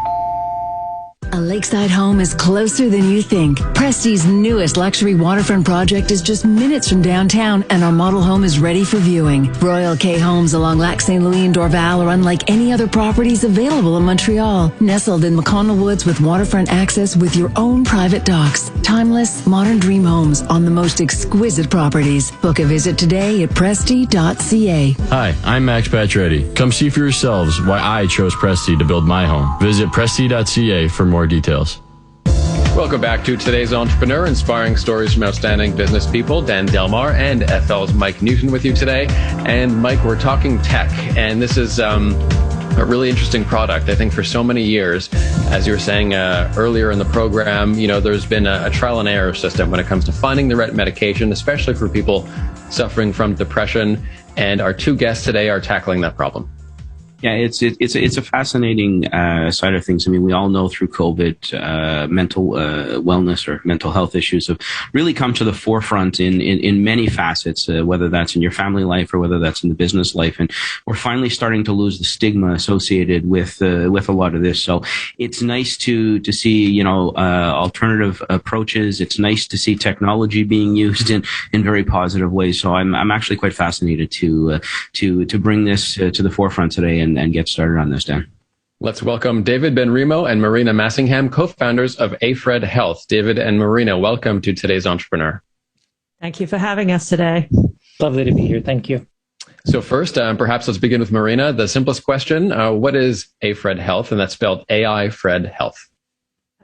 A lakeside home is closer than you think. Presti's newest luxury waterfront project is just minutes from downtown, and our model home is ready for viewing. Royal K Homes along Lac St. Louis and Dorval are unlike any other properties available in Montreal. Nestled in McConnell Woods with waterfront access with your own private docks. Timeless, modern dream homes on the most exquisite properties. Book a visit today at presti.ca. Hi, I'm Max Pacioretty. Come see for yourselves why I chose Presti to build my home. Visit presti.ca for more details. Welcome back to today's Entrepreneur, inspiring stories from outstanding business people. Dan Delmar and FL's Mike Newton with you today. And Mike, we're talking tech, and this is a really interesting product. I think for so many years, as you were saying earlier in the program, there's been a trial and error system when it comes to finding the right medication, especially for people suffering from depression. And our two guests today are tackling that problem. Yeah, it's a fascinating side of things. I mean, we all know through COVID, mental wellness or mental health issues have really come to the forefront in many facets, whether that's in your family life or whether that's in the business life. And we're finally starting to lose the stigma associated with a lot of this. So it's nice to see, alternative approaches. It's nice to see technology being used in very positive ways. So I'm actually quite fascinated to bring this to the forefront today and get started on this, Dan. Let's welcome David Benrimo and Marina Massingham, co-founders of AFred Health. David and Marina, welcome to today's Entrepreneur. Thank you for having us today. Lovely to be here. Thank you. So first, perhaps let's begin with Marina. The simplest question, what is AFred Health? And that's spelled AI-Fred Health.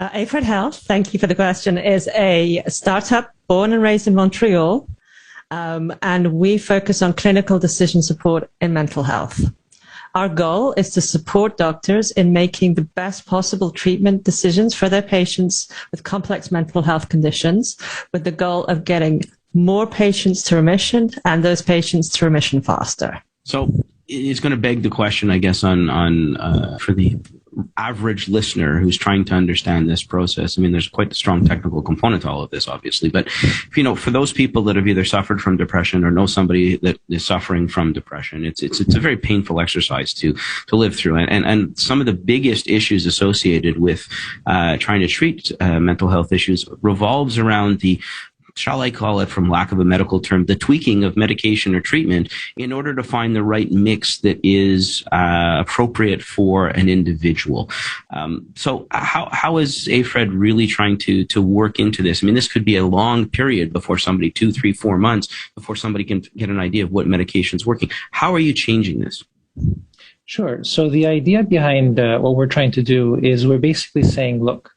AFred Health, thank you for the question, is a startup born and raised in Montreal. And we focus on clinical decision support in mental health. Our goal is to support doctors in making the best possible treatment decisions for their patients with complex mental health conditions, with the goal of getting more patients to remission and those patients to remission faster. So it's going to beg the question, I guess, on for the average listener who's trying to understand this process. I mean, there's quite a strong technical component to all of this, obviously. But, for those people that have either suffered from depression or know somebody that is suffering from depression, it's a very painful exercise to live through. And some of the biggest issues associated with trying to treat mental health issues revolves around the, shall I call it, from lack of a medical term, the tweaking of medication or treatment in order to find the right mix that is appropriate for an individual. So how is AFred really trying to work into this? I mean, this could be a long period before somebody, 2, 3, 4 months, before somebody can get an idea of what medication is working. How are you changing this? Sure. So the idea behind what we're trying to do is we're basically saying, look,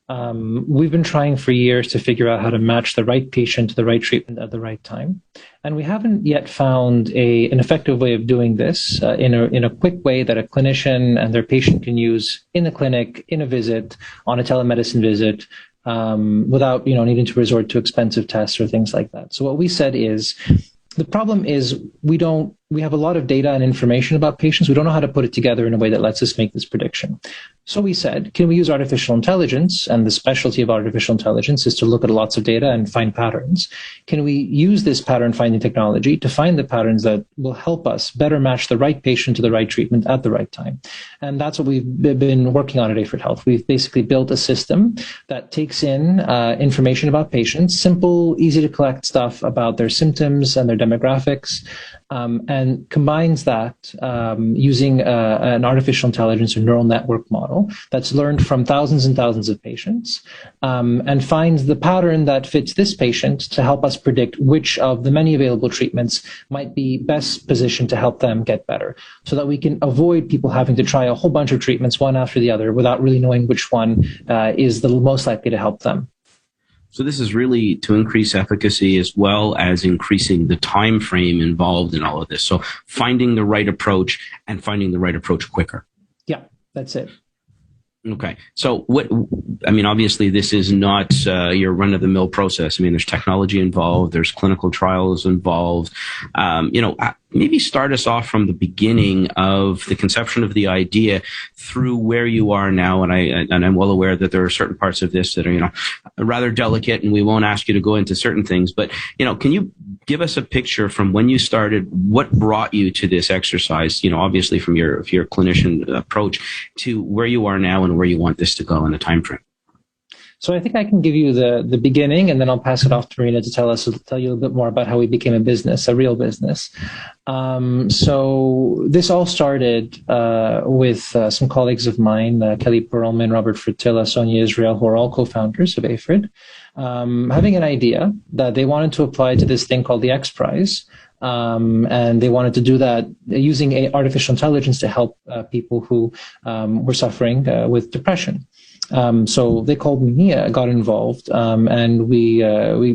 we've been trying for years to figure out how to match the right patient to the right treatment at the right time. And we haven't yet found an effective way of doing this in a quick way that a clinician and their patient can use in the clinic, in a visit, on a telemedicine visit, without needing to resort to expensive tests or things like that. So what we said is, the problem is we have a lot of data and information about patients. We don't know how to put it together in a way that lets us make this prediction. So we said, can we use artificial intelligence? And the specialty of artificial intelligence is to look at lots of data and find patterns. Can we use this pattern finding technology to find the patterns that will help us better match the right patient to the right treatment at the right time? And that's what we've been working on at AFred Health. We've basically built a system that takes in information about patients, simple, easy to collect stuff about their symptoms and their demographics, and combines that using an artificial intelligence or neural network model that's learned from thousands and thousands of patients, and finds the pattern that fits this patient to help us predict which of the many available treatments might be best positioned to help them get better, so that we can avoid people having to try a whole bunch of treatments one after the other without really knowing which one is the most likely to help them. So this is really to increase efficacy as well as increasing the time frame involved in all of this. So finding the right approach and finding the right approach quicker. Yeah, that's it. Okay. So obviously this is not your run-of-the-mill process. I mean, there's technology involved, there's clinical trials involved. maybe start us off from the beginning of the conception of the idea through where you are now. And I'm well aware that there are certain parts of this that are, rather delicate, and we won't ask you to go into certain things. But, can you give us a picture from when you started, what brought you to this exercise, obviously from your clinician approach, to where you are now and where you want this to go in the time frame? So I think I can give you the beginning, and then I'll pass it off to Marina to tell you a little bit more about how we became a real business. So this all started with some colleagues of mine, Kelly Perlman, Robert Fratilla, Sonia Israel, who are all co-founders of AFRID, having an idea that they wanted to apply to this thing called the X Prize. And they wanted to do that using artificial intelligence to help people who were suffering with depression. So they called me, got involved, and we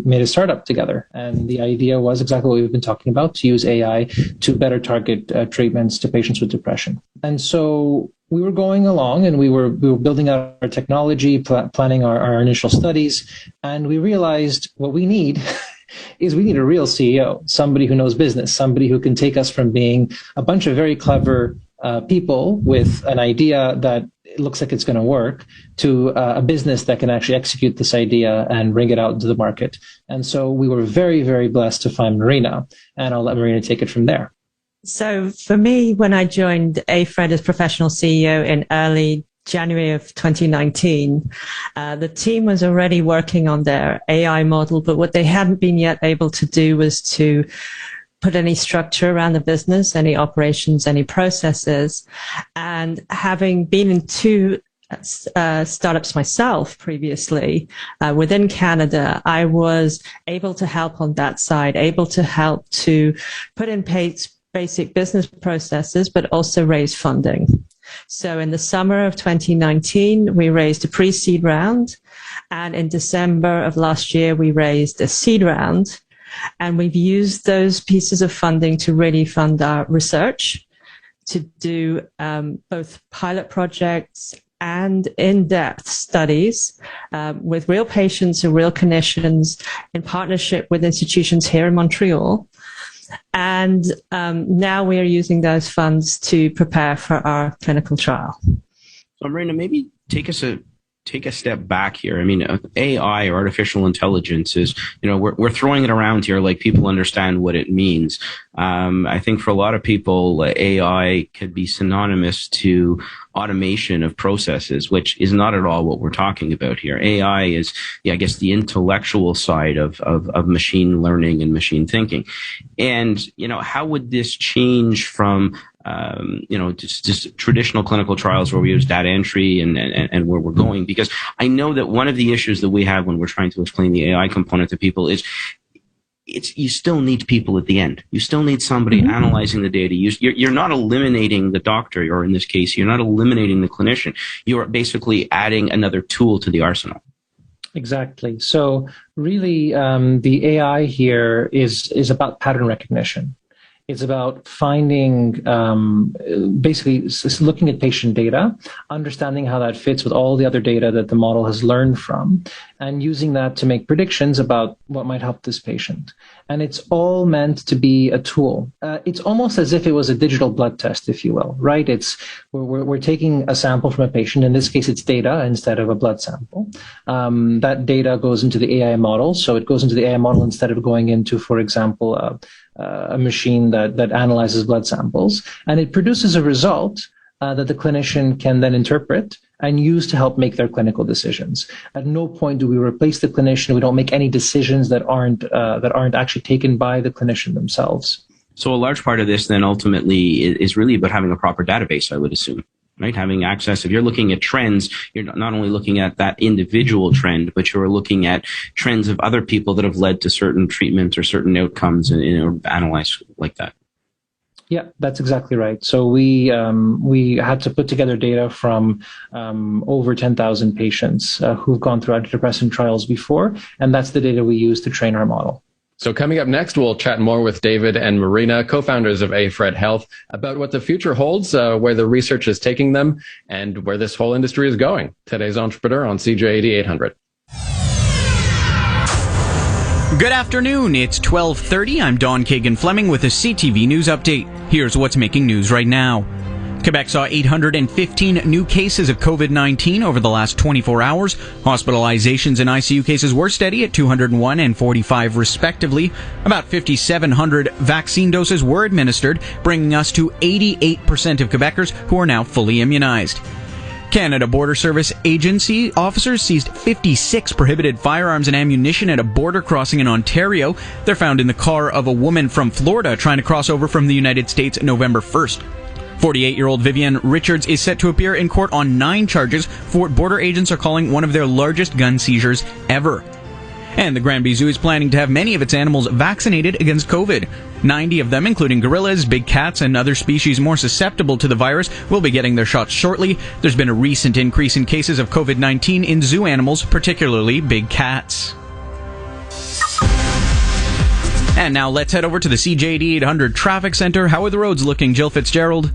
made a startup together. And the idea was exactly what we've been talking about, to use AI to better target treatments to patients with depression. And so we were going along, and we were building out our technology, planning our initial studies, and we realized what we need is we need a real CEO, somebody who knows business, somebody who can take us from being a bunch of very clever people with an idea that it looks like it's going to work to a business that can actually execute this idea and bring it out into the market. And so we were very, very blessed to find Marina, and I'll let Marina take it from there. So for me, when I joined AFRID as professional CEO in early January of 2019, the team was already working on their AI model, but what they hadn't been yet able to do was to put any structure around the business, any operations, any processes. And having been in two startups myself previously within Canada, I was able to help on that side, able to help to put in basic business processes, but also raise funding. So in the summer of 2019, we raised a pre-seed round. And in December of last year, we raised a seed round. And we've used those pieces of funding to really fund our research, to do both pilot projects and in-depth studies with real patients and real clinicians in partnership with institutions here in Montreal. And now we are using those funds to prepare for our clinical trial. So, Marina, maybe take a step back here. I mean, AI or artificial intelligence is, we're throwing it around here like people understand what it means. I think for a lot of people, AI could be synonymous to automation of processes, which is not at all what we're talking about here. AI is, I guess, the intellectual side of machine learning and machine thinking. And, how would this change from just traditional clinical trials where we use data entry and where we're going? Because I know that one of the issues that we have when we're trying to explain the AI component to people is you still need people at the end. You still need somebody analyzing the data. You're not eliminating the doctor, or in this case, you're not eliminating the clinician. You're basically adding another tool to the arsenal. Exactly. So really, the AI here is about pattern recognition. It's about finding, basically looking at patient data, understanding how that fits with all the other data that the model has learned from, and using that to make predictions about what might help this patient. And it's all meant to be a tool. It's almost as if it was a digital blood test, if you will, right? We're taking a sample from a patient. In this case, it's data instead of a blood sample. That data goes into the AI model. So it goes into the AI model instead of going into, for example, a machine that analyzes blood samples, and it produces a result that the clinician can then interpret and use to help make their clinical decisions. At no point do we replace the clinician. We don't make any decisions that aren't actually taken by the clinician themselves. So a large part of this then ultimately is really about having a proper database, I would assume. Right? Having access. If you're looking at trends, you're not only looking at that individual trend, but you're looking at trends of other people that have led to certain treatments or certain outcomes and analyze like that. Yeah, that's exactly right. So we had to put together data from over 10,000 patients who've gone through antidepressant trials before, and that's the data we use to train our model. So coming up next, we'll chat more with David and Marina, co-founders of AFRID Health, about what the future holds, where the research is taking them, and where this whole industry is going. Today's Entrepreneur on CJAD 800. Good afternoon. It's 12:30. I'm Don Kagan-Fleming with a CTV News update. Here's what's making news right now. Quebec saw 815 new cases of COVID-19 over the last 24 hours. Hospitalizations and ICU cases were steady at 201 and 45 respectively. About 5,700 vaccine doses were administered, bringing us to 88% of Quebecers who are now fully immunized. Canada Border Service Agency officers seized 56 prohibited firearms and ammunition at a border crossing in Ontario. They're found in the car of a woman from Florida trying to cross over from the United States November 1st. 48-year-old Vivian Richards is set to appear in court on 9 charges for what border agents are calling one of their largest gun seizures ever. And the Granby Zoo is planning to have many of its animals vaccinated against COVID. 90 of them, including gorillas, big cats, and other species more susceptible to the virus, will be getting their shots shortly. There's been a recent increase in cases of COVID-19 in zoo animals, particularly big cats. And now let's head over to the CJAD 800 Traffic Center. How are the roads looking, Jill Fitzgerald?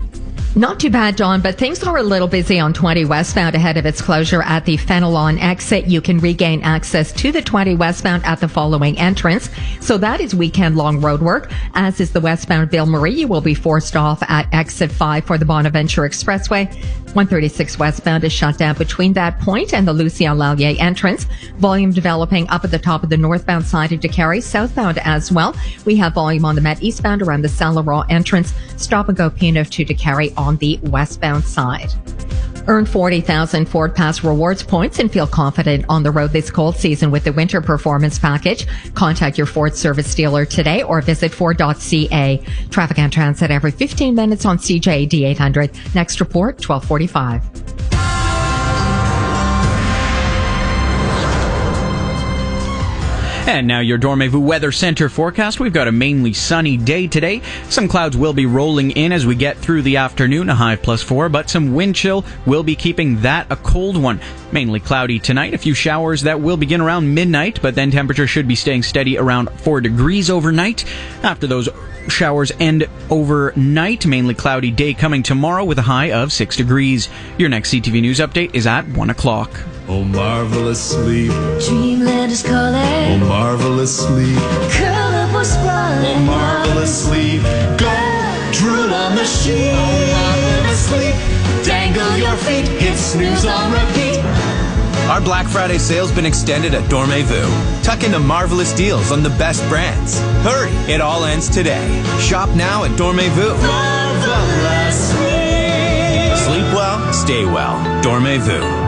Not too bad, Don, but things are a little busy on 20 westbound ahead of its closure at the Fenelon exit. You can regain access to the 20 westbound at the following entrance. So that is weekend-long road work, as is the westbound Ville Marie. You will be forced off at exit 5 for the Bonaventure Expressway. 136 westbound is shut down between that point and the Lucien Lallier entrance. Volume developing up at the top of the northbound side of DeCarry, southbound as well. We have volume on the Met eastbound around the Saint Laurent entrance. Stop and go Pino to DeCarry on the westbound side. Earn 40,000 Ford Pass rewards points and feel confident on the road this cold season with the Winter Performance Package. Contact your Ford service dealer today or visit Ford.ca. Traffic and transit every 15 minutes on CJAD 800. Next report, 12:45. And now your Dormez-vous Weather Center forecast. We've got a mainly sunny day today. Some clouds will be rolling in as we get through the afternoon, a high +4, but some wind chill will be keeping that a cold one. Mainly cloudy tonight. A few showers that will begin around midnight, but then temperature should be staying steady around 4 degrees overnight. After those showers end overnight, mainly cloudy day coming tomorrow with a high of 6 degrees. Your next CTV News update is at 1 o'clock. Oh, marvelous sleep. Dreamland is calling. Oh, marvelous sleep. Curl up or sprawl. Oh, marvelous sleep. Go drool on the sheet. Oh, marvelous sleep. Dangle your feet. Hit snooze on repeat. Our Black Friday sale's been extended at Dormez-vous. Tuck into marvelous deals on the best brands. Hurry, it all ends today. Shop now at Dormez-vous. Marvelous sleep. Sleep well, stay well. Dormez-vous.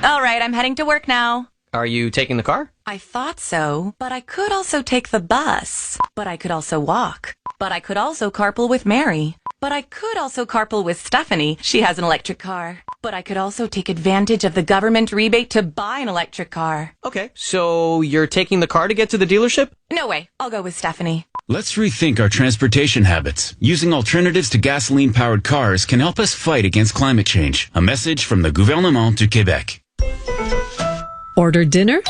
All right, I'm heading to work now. Are you taking the car? I thought so, but I could also take the bus. But I could also walk. But I could also carpool with Mary. But I could also carpool with Stephanie. She has an electric car. But I could also take advantage of the government rebate to buy an electric car. Okay, so you're taking the car to get to the dealership? No way. I'll go with Stephanie. Let's rethink our transportation habits. Using alternatives to gasoline-powered cars can help us fight against climate change. A message from the Gouvernement du Québec. Order dinner?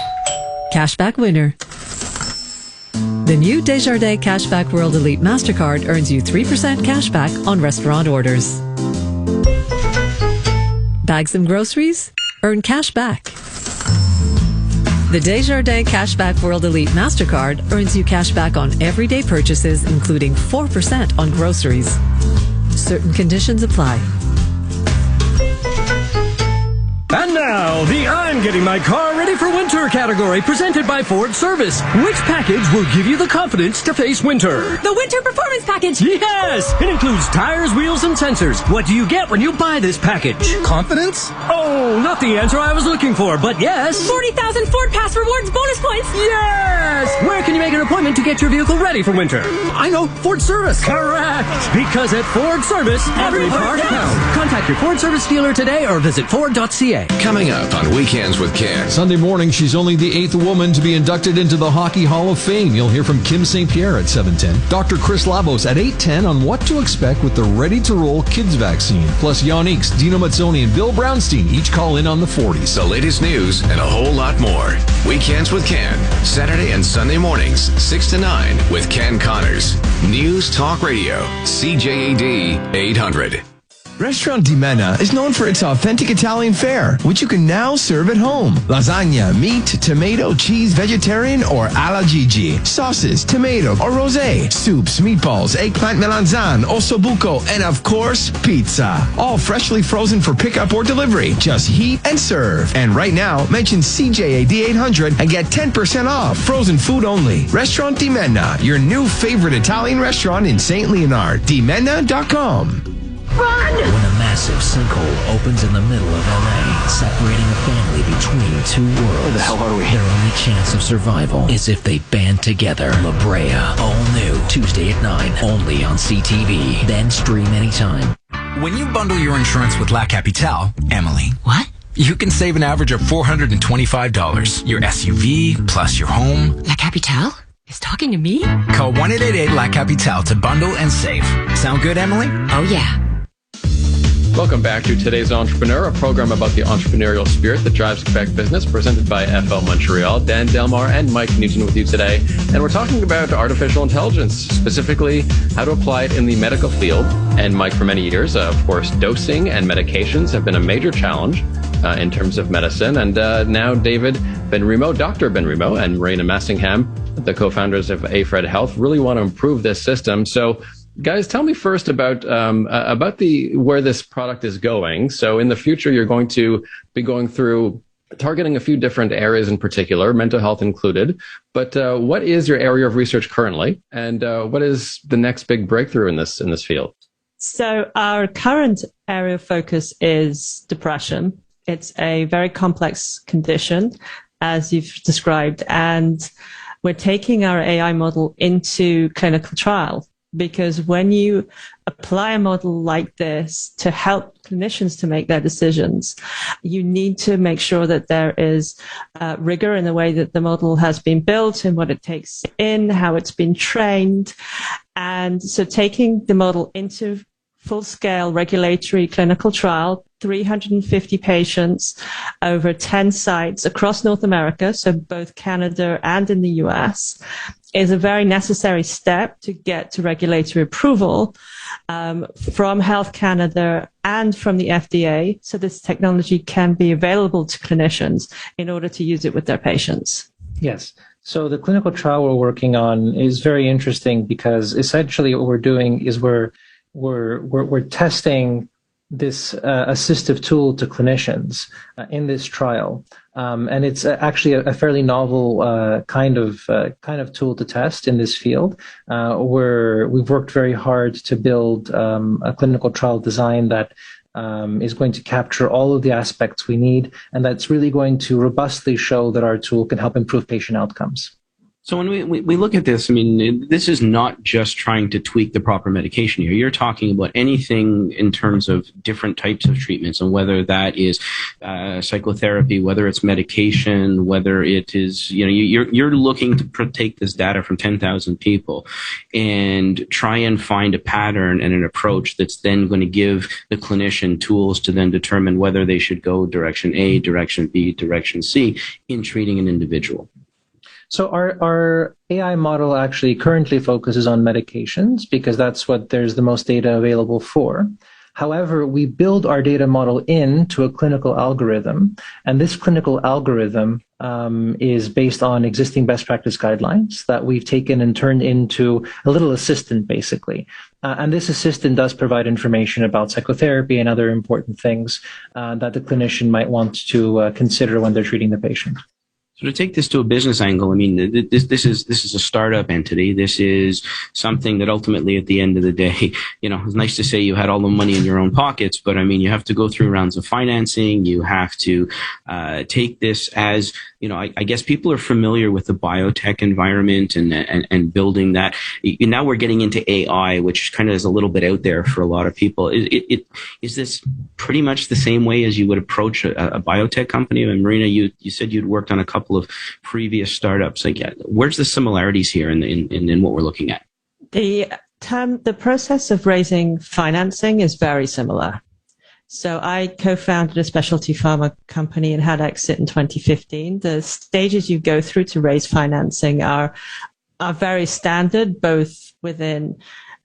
Cashback winner. The new Desjardins Cashback World Elite MasterCard earns you 3% cashback on restaurant orders. Bag some groceries? Earn cash back. The Desjardins Cashback World Elite MasterCard earns you cash back on everyday purchases, including 4% on groceries. Certain conditions apply. And now, the I'm Getting My Car Ready for Winter category, presented by Ford Service. Which package will give you the confidence to face winter? The Winter Performance Package! Yes! It includes tires, wheels, and sensors. What do you get when you buy this package? Confidence? Oh, not the answer I was looking for, but yes. 40,000 Ford Pass Rewards bonus points! Yes! Where can you make an appointment to get your vehicle ready for winter? I know, Ford Service. Correct! Because at Ford Service, every part counts. Contact your Ford Service dealer today or visit Ford.ca. Coming up on Weekends with Ken. Sunday morning, she's only the 8th woman to be inducted into the Hockey Hall of Fame. You'll hear from Kim St. Pierre at 7:10. Dr. Chris Labos at 8:10 on what to expect with the ready-to-roll kids vaccine. Plus, Jan Eeks, Dino Mazzoni, and Bill Brownstein each call in on the 40s. The latest news and a whole lot more. Weekends with Ken. Saturday and Sunday mornings, 6 to 9 with Ken Connors. News Talk Radio. CJAD 800. Restaurant Di Menna is known for its authentic Italian fare, which you can now serve at home. Lasagna, meat, tomato, cheese, vegetarian, or alla Gigi. Sauces, tomato, or rosé. Soups, meatballs, eggplant melanzane, ossobuco, and of course, pizza. All freshly frozen for pickup or delivery. Just heat and serve. And right now, mention CJAD 800 and get 10% off. Frozen food only. Restaurant Di Menna, your new favorite Italian restaurant in St. Leonard. DiMenna.com. Run! When a massive sinkhole opens in the middle of LA, separating a family between two worlds. Where the hell are we? Their only chance of survival is if they band together. La Brea, all new, Tuesday at 9, only on CTV. Then stream anytime. When you bundle your insurance with La Capitale, Emily. What? You can save an average of $425. Your SUV plus your home. La Capitale is talking to me? Call 1-888-LA Capitale to bundle and save. Sound good, Emily? Oh, yeah. Welcome back to Today's Entrepreneur, a program about the entrepreneurial spirit that drives Quebec business, presented by FL Montreal. Dan Delmar and Mike Newton with you today. And we're talking about artificial intelligence, specifically how to apply it in the medical field. And Mike, for many years, of course, dosing and medications have been a major challenge in terms of medicine. And now David Benrimo, Dr. Benrimo, and Marina Massingham, the co-founders of AFred Health, really want to improve this system. So guys, tell me first about where this product is going. So in the future, you're going to be going through targeting a few different areas in particular, mental health included. But what is your area of research currently, and what is the next big breakthrough in this field? So our current area of focus is depression. It's a very complex condition, as you've described, and we're taking our AI model into clinical trial. Because when you apply a model like this to help clinicians to make their decisions, you need to make sure that there is rigor in the way that the model has been built and what it takes in, how it's been trained. And so taking the model into full-scale regulatory clinical trial, 350 patients over 10 sites across North America, so both Canada and in the US, is a very necessary step to get to regulatory approval from Health Canada and from the FDA, so this technology can be available to clinicians in order to use it with their patients. Yes. So the clinical trial we're working on is very interesting because essentially what we're doing is we're testing this assistive tool to clinicians in this trial, and it's actually a fairly novel kind of tool to test in this field. Where we've worked very hard to build a clinical trial design that is going to capture all of the aspects we need, and that's really going to robustly show that our tool can help improve patient outcomes. So when we look at this, I mean, this is not just trying to tweak the proper medication here. You're talking about anything in terms of different types of treatments, and whether that is psychotherapy, whether it's medication, whether it is, you're looking to take this data from 10,000 people and try and find a pattern and an approach that's then going to give the clinician tools to then determine whether they should go direction A, direction B, direction C in treating an individual. So our AI model actually currently focuses on medications because that's what there's the most data available for. However, we build our data model into a clinical algorithm, and this clinical algorithm is based on existing best practice guidelines that we've taken and turned into a little assistant, basically. And this assistant does provide information about psychotherapy and other important things that the clinician might want to consider when they're treating the patient. So to take this to a business angle, I mean, this is a startup entity. This is something that ultimately, at the end of the day, it's nice to say you had all the money in your own pockets, but I mean, you have to go through rounds of financing. You have to take this as, I guess people are familiar with the biotech environment and building that. Now we're getting into AI, which kind of is a little bit out there for a lot of people. Is this pretty much the same way as you would approach a biotech company? And Marina, you said you'd worked on a couple of previous startups. Where's the similarities here in what we're looking at? The process of raising financing is very similar. So I co-founded a specialty pharma company and had exit in 2015. The stages you go through to raise financing are very standard, both within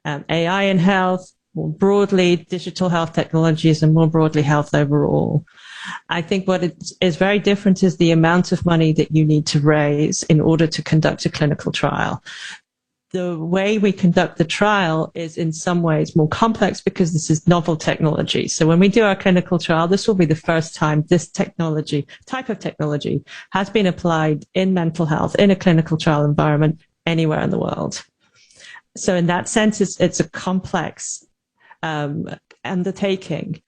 AI and health, more broadly digital health technologies and more broadly health overall. I think what is very different is the amount of money that you need to raise in order to conduct a clinical trial. The way we conduct the trial is in some ways more complex because this is novel technology. So when we do our clinical trial, this will be the first time this type of technology has been applied in mental health in a clinical trial environment anywhere in the world. So in that sense, it's a complex undertaking.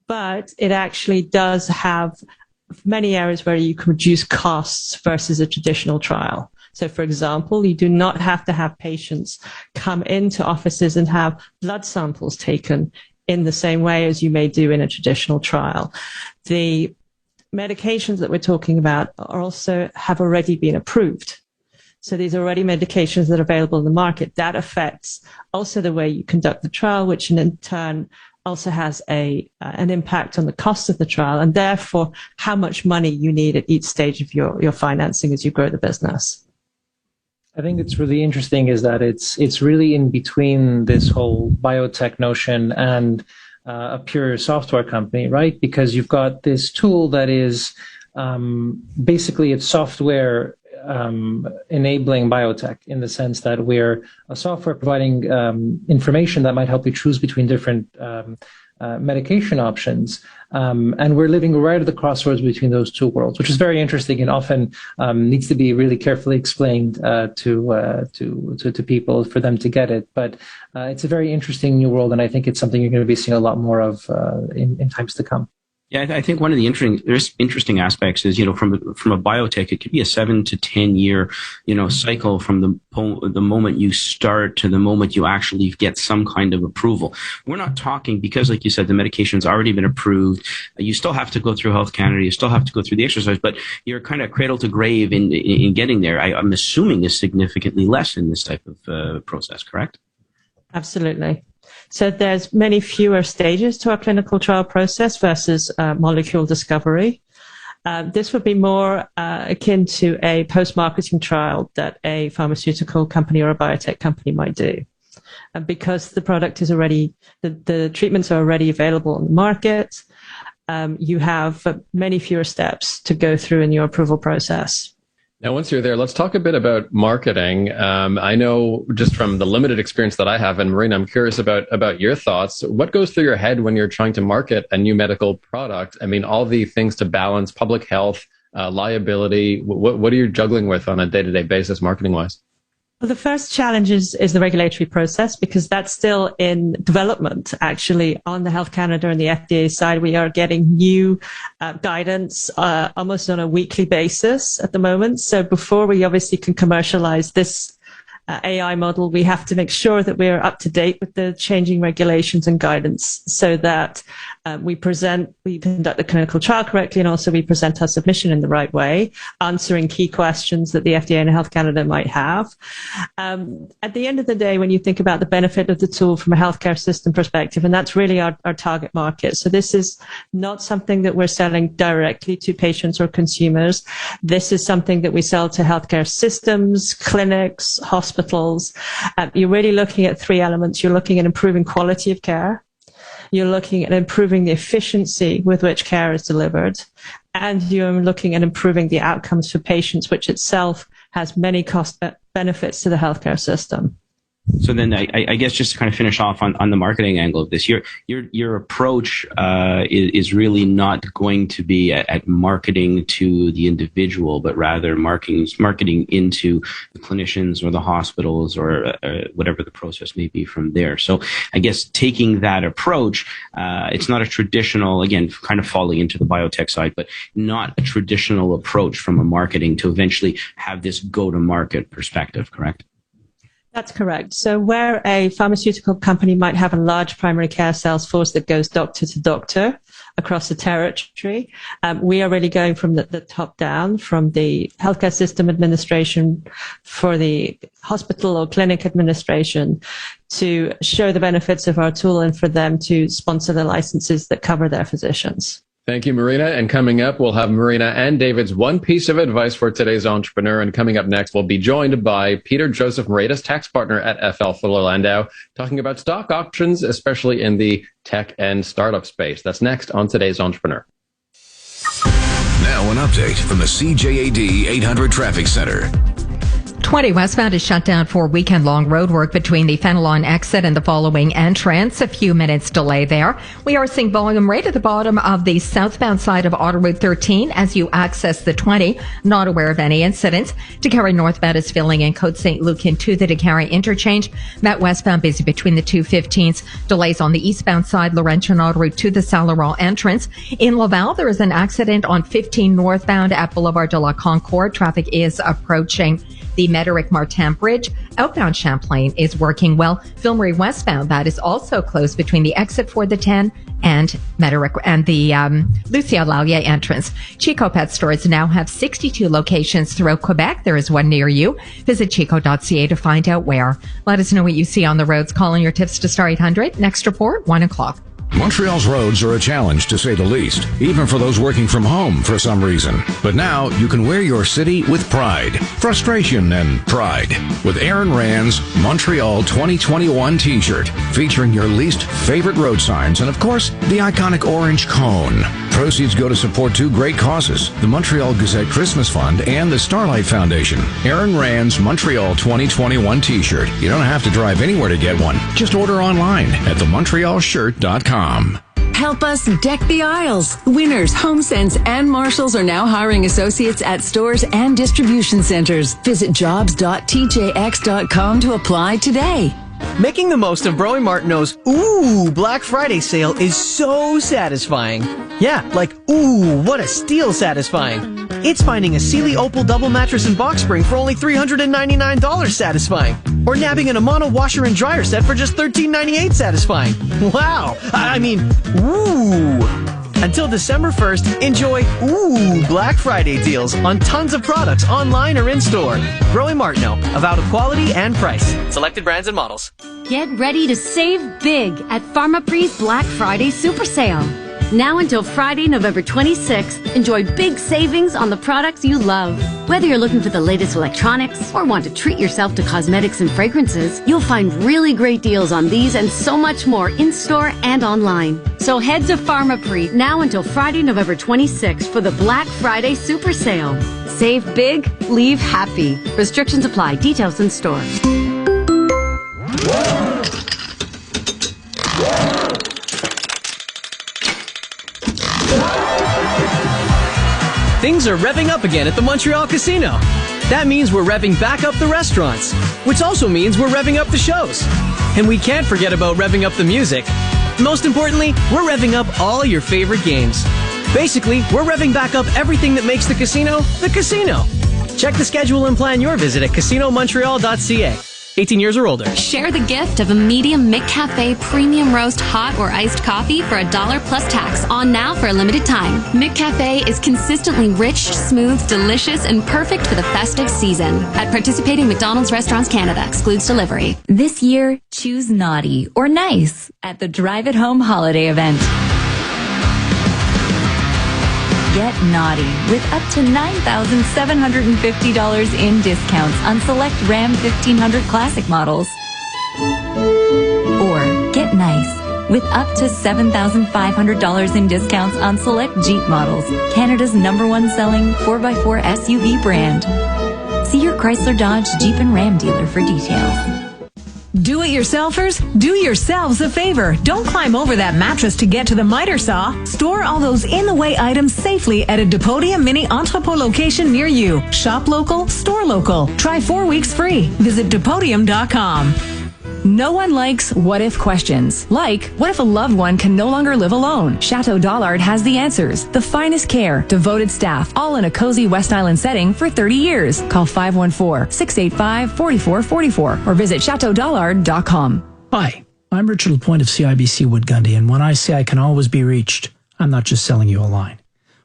But it actually does have many areas where you can reduce costs versus a traditional trial. So, for example, you do not have to have patients come into offices and have blood samples taken in the same way as you may do in a traditional trial. The medications that we're talking about have already been approved. So these are already medications that are available in the market. That affects also the way you conduct the trial, which in turn also has an impact on the cost of the trial and therefore how much money you need at each stage of your financing as you grow the business. I think it's really interesting is that it's really in between this whole biotech notion and a pure software company, right? Because you've got this tool that is basically it's software enabling biotech in the sense that we're a software providing information that might help you choose between different medication options. And we're living right at the crossroads between those two worlds, which is very interesting and often needs to be really carefully explained to people for them to get it. But it's a very interesting new world, and I think it's something you're going to be seeing a lot more of in times to come. Yeah, I think one of the interesting aspects is, from a biotech, it could be a 7 to 10 year, cycle from the moment you start to the moment you actually get some kind of approval. We're not talking because, like you said, the medication's already been approved. You still have to go through Health Canada. You still have to go through the exercise, but you're kind of cradle to grave in getting there. I'm assuming is significantly less in this type of process, correct? Absolutely. So there's many fewer stages to our clinical trial process versus molecule discovery. This would be more akin to a post-marketing trial that a pharmaceutical company or a biotech company might do. Because the product is already, the treatments are already available on the market, you have many fewer steps to go through in your approval process. Now, once you're there, let's talk a bit about marketing. I know just from the limited experience that I have, and Marina, I'm curious about your thoughts. What goes through your head when you're trying to market a new medical product? I mean, all the things to balance public health, liability. What are you juggling with on a day-to-day basis, marketing-wise? Well, the first challenge is the regulatory process, because that's still in development. Actually, on the Health Canada and the FDA side, we are getting new guidance almost on a weekly basis at the moment. So before we obviously can commercialize this AI model, we have to make sure that we're up to date with the changing regulations and guidance so that we conduct the clinical trial correctly, and also we present our submission in the right way, answering key questions that the FDA and Health Canada might have. At the end of the day, when you think about the benefit of the tool from a healthcare system perspective, and that's really our target market. So this is not something that we're selling directly to patients or consumers. This is something that we sell to healthcare systems, clinics, hospitals. You're really looking at three elements. You're looking at improving quality of care. You're looking at improving the efficiency with which care is delivered, and you're looking at improving the outcomes for patients, which itself has many cost benefits to the healthcare system. So then I guess just to kind of finish off on the marketing angle of this, your approach is really not going to be at marketing to the individual, but rather marketing into the clinicians or the hospitals or whatever the process may be from there. So I guess taking that approach, it's not a traditional, again, kind of falling into the biotech side, but not a traditional approach from a marketing to eventually have this go-to-market perspective, correct? That's correct. So where a pharmaceutical company might have a large primary care sales force that goes doctor to doctor across the territory, we are really going from the top down, from the healthcare system administration for the hospital or clinic administration, to show the benefits of our tool and for them to sponsor the licenses that cover their physicians. Thank you, Marina. And coming up, we'll have Marina and David's one piece of advice for today's entrepreneur. And coming up next, we'll be joined by Peter Joseph Moreda's tax partner at FL Fuller Landau, talking about stock options, especially in the tech and startup space. That's next on today's entrepreneur. Now an update from the CJAD 800 Traffic Center. 20 westbound is shut down for weekend-long road work between the Fenelon exit and the following entrance. A few minutes delay there. We are seeing volume right at the bottom of the southbound side of Autoroute 13 as you access the 20. Not aware of any incidents. DeCarry northbound is filling in Côte St. Luc into the DeCarry interchange. Met westbound busy between the 215s. Delays on the eastbound side, Laurentian Autoroute to the Saint Laurent entrance. In Laval, there is an accident on 15 northbound at Boulevard de la Concorde. Traffic is approaching the Médéric-Martin Bridge. Outbound Champlain is working well. Ville-Marie westbound, that is also closed between the exit for the 10 and Médéric and the Lucien Lallier entrance. Chico Pet Stores now have 62 locations throughout Quebec. There is one near you. Visit chico.ca to find out where. Let us know what you see on the roads. Calling your tips to Star 800. Next report, 1 o'clock. Montreal's roads are a challenge, to say the least, even for those working from home for some reason. But now you can wear your city with pride, frustration, and pride with Aaron Rand's Montreal 2021 t-shirt featuring your least favorite road signs and, of course, the iconic orange cone. Proceeds go to support two great causes, the Montreal Gazette Christmas Fund and the Starlight Foundation. Aaron Rand's Montreal 2021 t-shirt. You don't have to drive anywhere to get one. Just order online at themontrealshirt.com. Help us deck the aisles. Winners, HomeSense, and Marshalls are now hiring associates at stores and distribution centers. Visit jobs.tjx.com to apply today. Making the most of Broy Martineau's Black Friday sale is so satisfying. Yeah, like what a steal satisfying. It's finding a Sealy Opal double mattress and box spring for only $399 satisfying. Or nabbing an Amano washer and dryer set for just $13.98 satisfying. Wow! I mean, Until December 1st, enjoy Black Friday deals on tons of products online or in store. Broy Martineau, avowed of quality and price. Selected brands and models. Get ready to save big at Pharmapre's Black Friday Super Sale. Now until Friday, November 26th, enjoy big savings on the products you love. Whether you're looking for the latest electronics or want to treat yourself to cosmetics and fragrances, you'll find really great deals on these and so much more in-store and online. So head to Pharmapre now until Friday, November 26th for the Black Friday Super Sale. Save big, leave happy. Restrictions apply. Details in store. Things are revving up again at the Montreal Casino. That means we're revving back up the restaurants, which also means we're revving up the shows. And we can't forget about revving up the music. Most importantly, we're revving up all your favorite games. Basically, we're revving back up everything that makes the casino the casino. Check the schedule and plan your visit at casinomontreal.ca. 18 years or older. Share the gift of a medium McCafe premium roast hot or iced coffee for $1 plus tax on now for a limited time. McCafe is consistently rich, smooth, delicious, and perfect for the festive season. At participating McDonald's Restaurants Canada. Excludes delivery. This year, choose naughty or nice at the Drive at Home holiday event. Get naughty with up to $9,750 in discounts on select Ram 1500 Classic models. Or get nice with up to $7,500 in discounts on select Jeep models, Canada's #1 selling 4x4 SUV brand. See your Chrysler, Dodge, Jeep, and Ram dealer for details. Do-it-yourselfers, do yourselves a favor. Don't climb over that mattress to get to the miter saw. Store all those in-the-way items safely at a Depodium Mini Entrepôt location near you. Shop local, store local. Try 4 weeks free. Visit Depodium.com. No one likes what-if questions. Like, what if a loved one can no longer live alone? Chateau Dollard has the answers. The finest care, devoted staff, all in a cozy West Island setting for 30 years. Call 514-685-4444 or visit chateaudollard.com. Hi, I'm Richard Lapointe of CIBC Wood Gundy, and when I say I can always be reached, I'm not just selling you a line.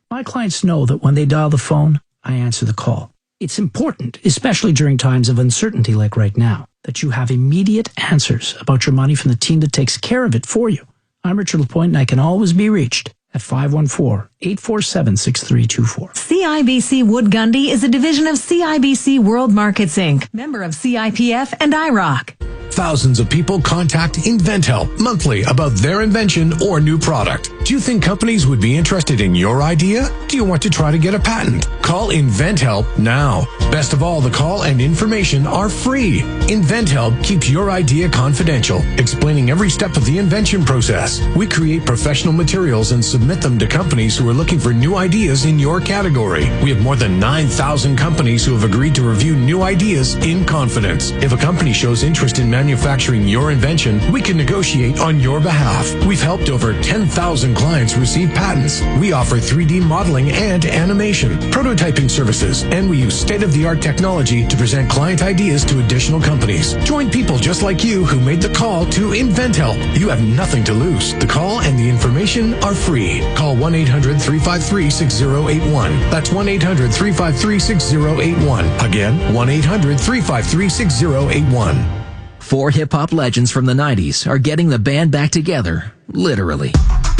My clients know that when they dial the phone, I answer the call. It's important, especially during times of uncertainty like right now, that you have immediate answers about your money from the team that takes care of it for you. I'm Richard Lapointe, and I can always be reached at 514-847-6324. CIBC Wood Gundy is a division of CIBC World Markets Inc., member of CIPF and IROC. Thousands of people contact InventHelp monthly about their invention or new product. Do you think companies would be interested in your idea? Do you want to try to get a patent? Call InventHelp now. Best of all, the call and information are free. InventHelp keeps your idea confidential, explaining every step of the invention process. We create professional materials and submit them to companies who are looking for new ideas in your category. We have more than 9,000 companies who have agreed to review new ideas in confidence. If a company shows interest in manufacturing your invention, we can negotiate on your behalf. We've helped over 10,000 clients receive patents. We offer 3D modeling and animation, prototyping services, and we use state-of-the-art technology to present client ideas to additional companies. Join people just like you who made the call to InventHelp. You have nothing to lose. The call and the information are free. Call 1-800-353-6081. That's 1-800-353-6081. Again, 1-800-353-6081. 4 hip-hop legends from the 90s are getting the band back together, literally.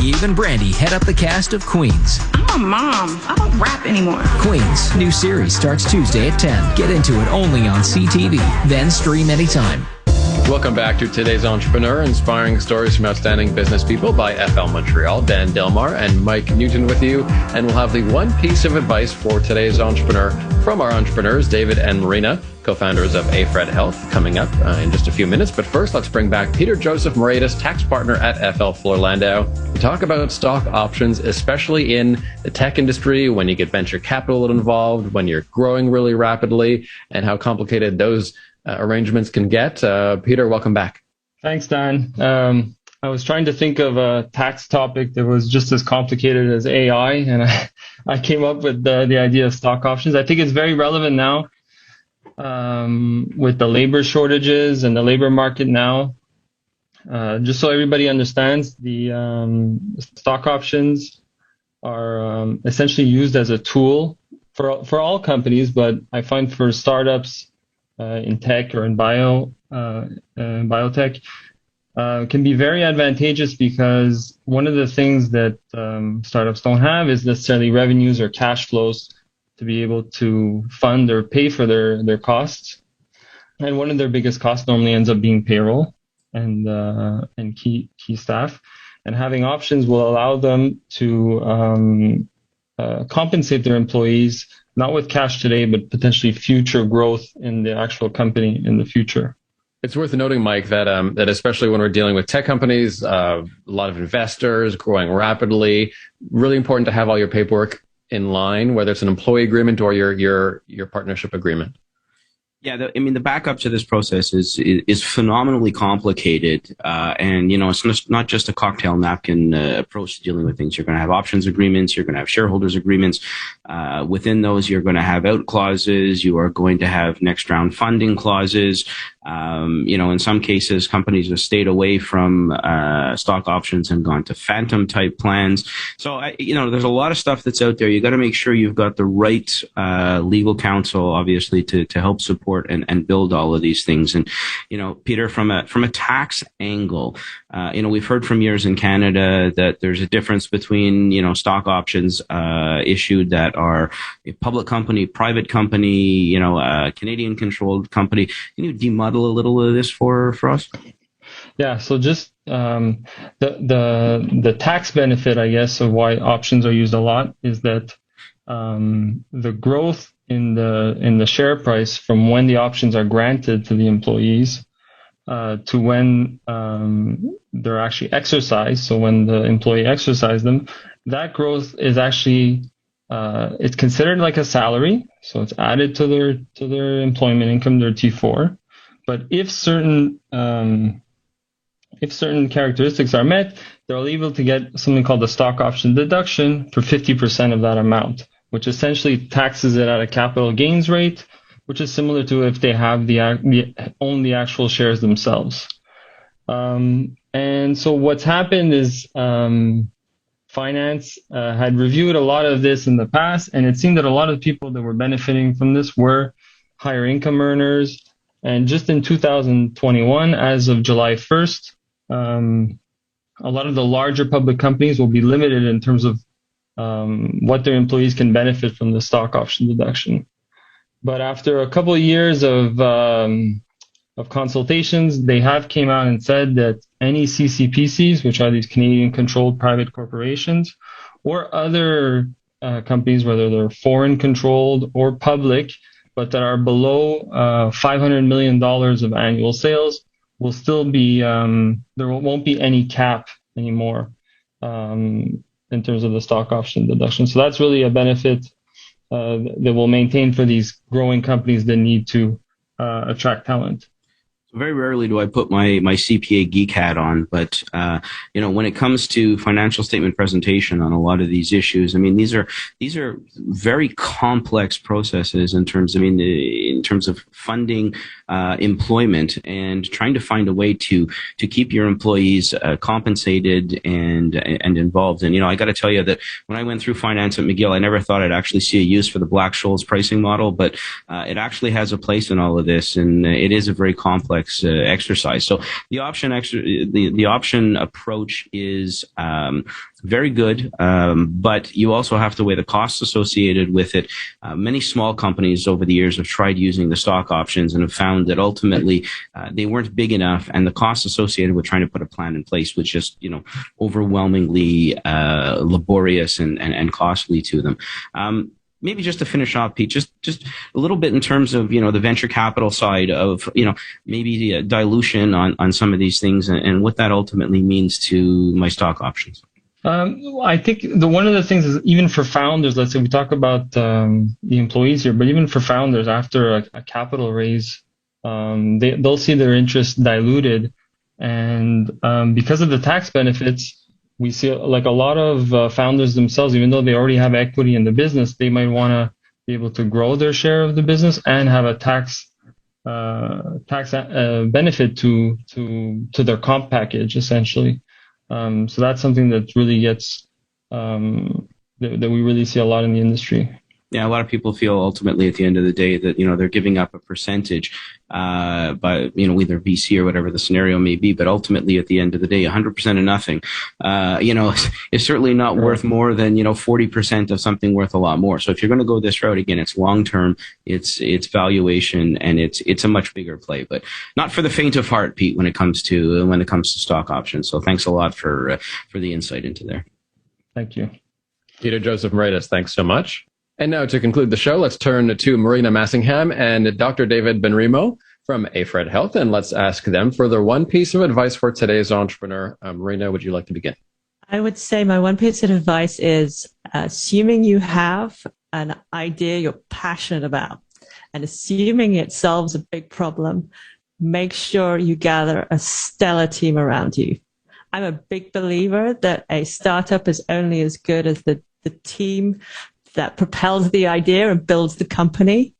Eve and Brandy head up the cast of Queens. I'm a mom. I don't rap anymore. Queens, new series starts Tuesday at 10. Get into it only on CTV, then stream anytime. Welcome back to today's Entrepreneur, inspiring stories from outstanding business people by FL Montreal. Dan Delmar and Mike Newton with you, and we'll have the one piece of advice for today's Entrepreneur from our entrepreneurs, David and Marina, co-founders of AFred Health, coming up in just a few minutes. But first, let's bring back Peter Joseph Moredas, tax partner at FL Flor Landau, to talk about stock options, especially in the tech industry, when you get venture capital involved, when you're growing really rapidly, and how complicated those arrangements can get. Peter, welcome back. Thanks, Dan. I was trying to think of a tax topic that was just as complicated as AI, and I came up with the idea of stock options. I think it's very relevant now with the labor shortages and the labor market now. Just so everybody understands, the stock options are essentially used as a tool for all companies, but I find for startups in tech or in biotech, can be very advantageous, because one of the things that startups don't have is necessarily revenues or cash flows to be able to fund or pay for their costs. And one of their biggest costs normally ends up being payroll and key staff. And having options will allow them to compensate their employees, not with cash today, but potentially future growth in the actual company in the future. It's worth noting, Mike, that that especially when we're dealing with tech companies, a lot of investors growing rapidly, really important to have all your paperwork in line, whether it's an employee agreement or your partnership agreement. Yeah, the backup to this process is phenomenally complicated, and it's not just a cocktail napkin approach to dealing with things. You're going to have options agreements, you're going to have shareholders agreements. Within those, you're going to have out clauses. You are going to have next round funding clauses. In some cases, companies have stayed away from stock options and gone to phantom type plans. So, there's a lot of stuff that's out there. You got to make sure you've got the right legal counsel, obviously, to help support and build all of these things. And, Peter, from a tax angle, we've heard from years in Canada that there's a difference between, stock options issued that are a public company, private company, Canadian controlled company. Can you demodel a little of this for us? Yeah, so just the tax benefit, I guess, of why options are used a lot is that the growth in the share price from when the options are granted to the employees to when they're actually exercised. So when the employee exercises them, that growth is actually it's considered like a salary, so it's added to their employment income, their T4. But if certain characteristics are met, they're able to get something called the stock option deduction for 50% of that amount, which essentially taxes it at a capital gains rate, which is similar to if they have own the actual shares themselves. And so what's happened is finance had reviewed a lot of this in the past, and it seemed that a lot of people that were benefiting from this were higher income earners. And just in 2021, as of July 1st, a lot of the larger public companies will be limited in terms of what their employees can benefit from the stock option deduction. But after a couple of years of consultations, they have came out and said that any CCPCs, which are these Canadian-controlled private corporations, or other companies, whether they're foreign-controlled or public, but that are below $500 million of annual sales, will still be, there won't be any cap anymore in terms of the stock option deduction. So that's really a benefit that will maintain for these growing companies that need to attract talent. Very rarely do I put my CPA geek hat on, but when it comes to financial statement presentation on a lot of these issues, I mean, these are very complex processes in terms of funding employment and trying to find a way to keep your employees compensated and involved. And I got to tell you that when I went through finance at McGill, I never thought I'd actually see a use for the Black-Scholes pricing model, but it actually has a place in all of this, and it is a very complex exercise. So the option approach is very good, but you also have to weigh the costs associated with it. Many small companies over the years have tried using the stock options and have found that ultimately they weren't big enough, and the costs associated with trying to put a plan in place was just overwhelmingly laborious and costly to them. Maybe just to finish off, Pete, just a little bit in terms of, the venture capital side of, maybe the dilution on some of these things and what that ultimately means to my stock options. I think one of the things is, even for founders, let's say we talk about the employees here, but even for founders after a capital raise, they'll see their interest diluted. And because of the tax benefits, we see like a lot of founders themselves, even though they already have equity in the business, they might want to be able to grow their share of the business and have a tax benefit to their comp package, essentially. So that's something that really gets that we really see a lot in the industry. Yeah, a lot of people feel ultimately at the end of the day that, they're giving up a percentage by, either VC or whatever the scenario may be. But ultimately, at the end of the day, 100% of nothing, is certainly not worth more than, 40% of something worth a lot more. So if you're going to go this route, again, it's long-term, it's valuation, and it's a much bigger play, but not for the faint of heart, Pete, when it comes to stock options. So thanks a lot for the insight into there. Thank you. Peter Joseph Moretus, thanks so much. And now to conclude the show, let's turn to Marina Massingham and Dr. David Benrimo from AFRED Health, and let's ask them for their one piece of advice for today's entrepreneur. Marina, would you like to begin? I would say my one piece of advice is, assuming you have an idea you're passionate about and assuming it solves a big problem, make sure you gather a stellar team around you. I'm a big believer that a startup is only as good as the team that propels the idea and builds the company.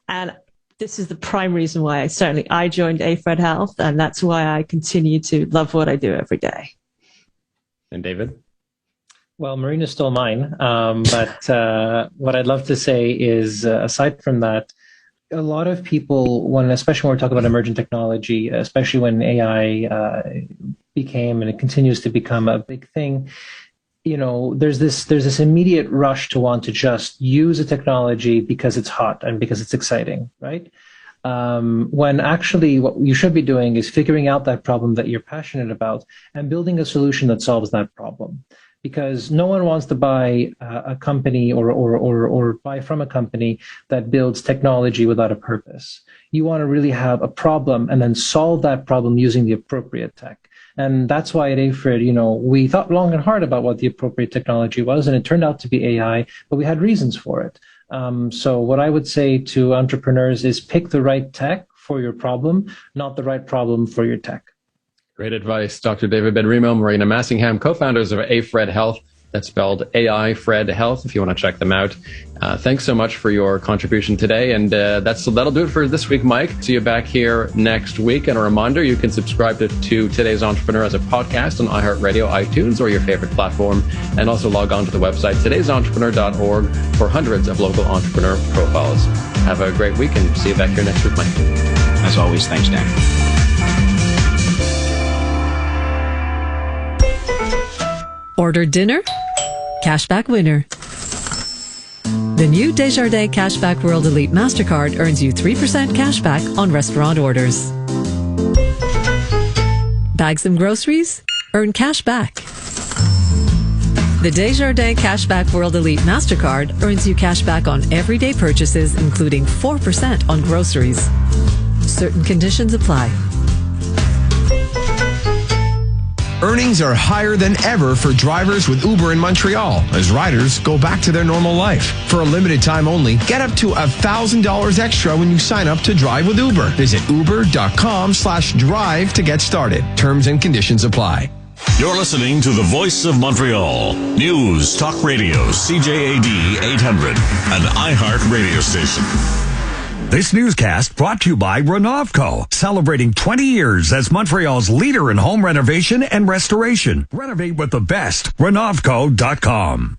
And this is the prime reason why I joined AFRED Health, and that's why I continue to love what I do every day. And David? Well, Marina stole mine, but what I'd love to say is, aside from that, a lot of people, especially when we're talking about emergent technology, especially when AI became and it continues to become a big thing, there's this immediate rush to want to just use a technology because it's hot and because it's exciting, right? When actually what you should be doing is figuring out that problem that you're passionate about and building a solution that solves that problem. Because no one wants to buy a company or buy from a company that builds technology without a purpose. You want to really have a problem and then solve that problem using the appropriate tech. And that's why at AFRED, we thought long and hard about what the appropriate technology was, and it turned out to be AI, but we had reasons for it. So what I would say to entrepreneurs is pick the right tech for your problem, not the right problem for your tech. Great advice. Dr. David Benrimo, Marina Massingham, co-founders of AFRED Health. That's spelled AI Fred Health, if you want to check them out. Thanks so much for your contribution today. And that'll do it for this week, Mike. See you back here next week. And a reminder, you can subscribe to Today's Entrepreneur as a podcast on iHeartRadio, iTunes, or your favorite platform. And also log on to the website, today'sentrepreneur.org, for hundreds of local entrepreneur profiles. Have a great week and see you back here next week, Mike. As always, thanks, Dan. Order dinner? Cashback winner. The new Desjardins Cashback World Elite MasterCard earns you 3% cashback on restaurant orders. Bag some groceries? Earn cash back. The Desjardins Cashback World Elite MasterCard earns you cash back on everyday purchases, including 4% on groceries. Certain conditions apply. Earnings are higher than ever for drivers with Uber in Montreal as riders go back to their normal life. For a limited time only, get up to $1,000 extra when you sign up to drive with Uber. Visit uber.com/drive to get started. Terms and conditions apply. You're listening to the Voice of Montreal. News Talk Radio, CJAD 800, an iHeart radio station. This newscast brought to you by Renovco, celebrating 20 years as Montreal's leader in home renovation and restoration. Renovate with the best. Renovco.com.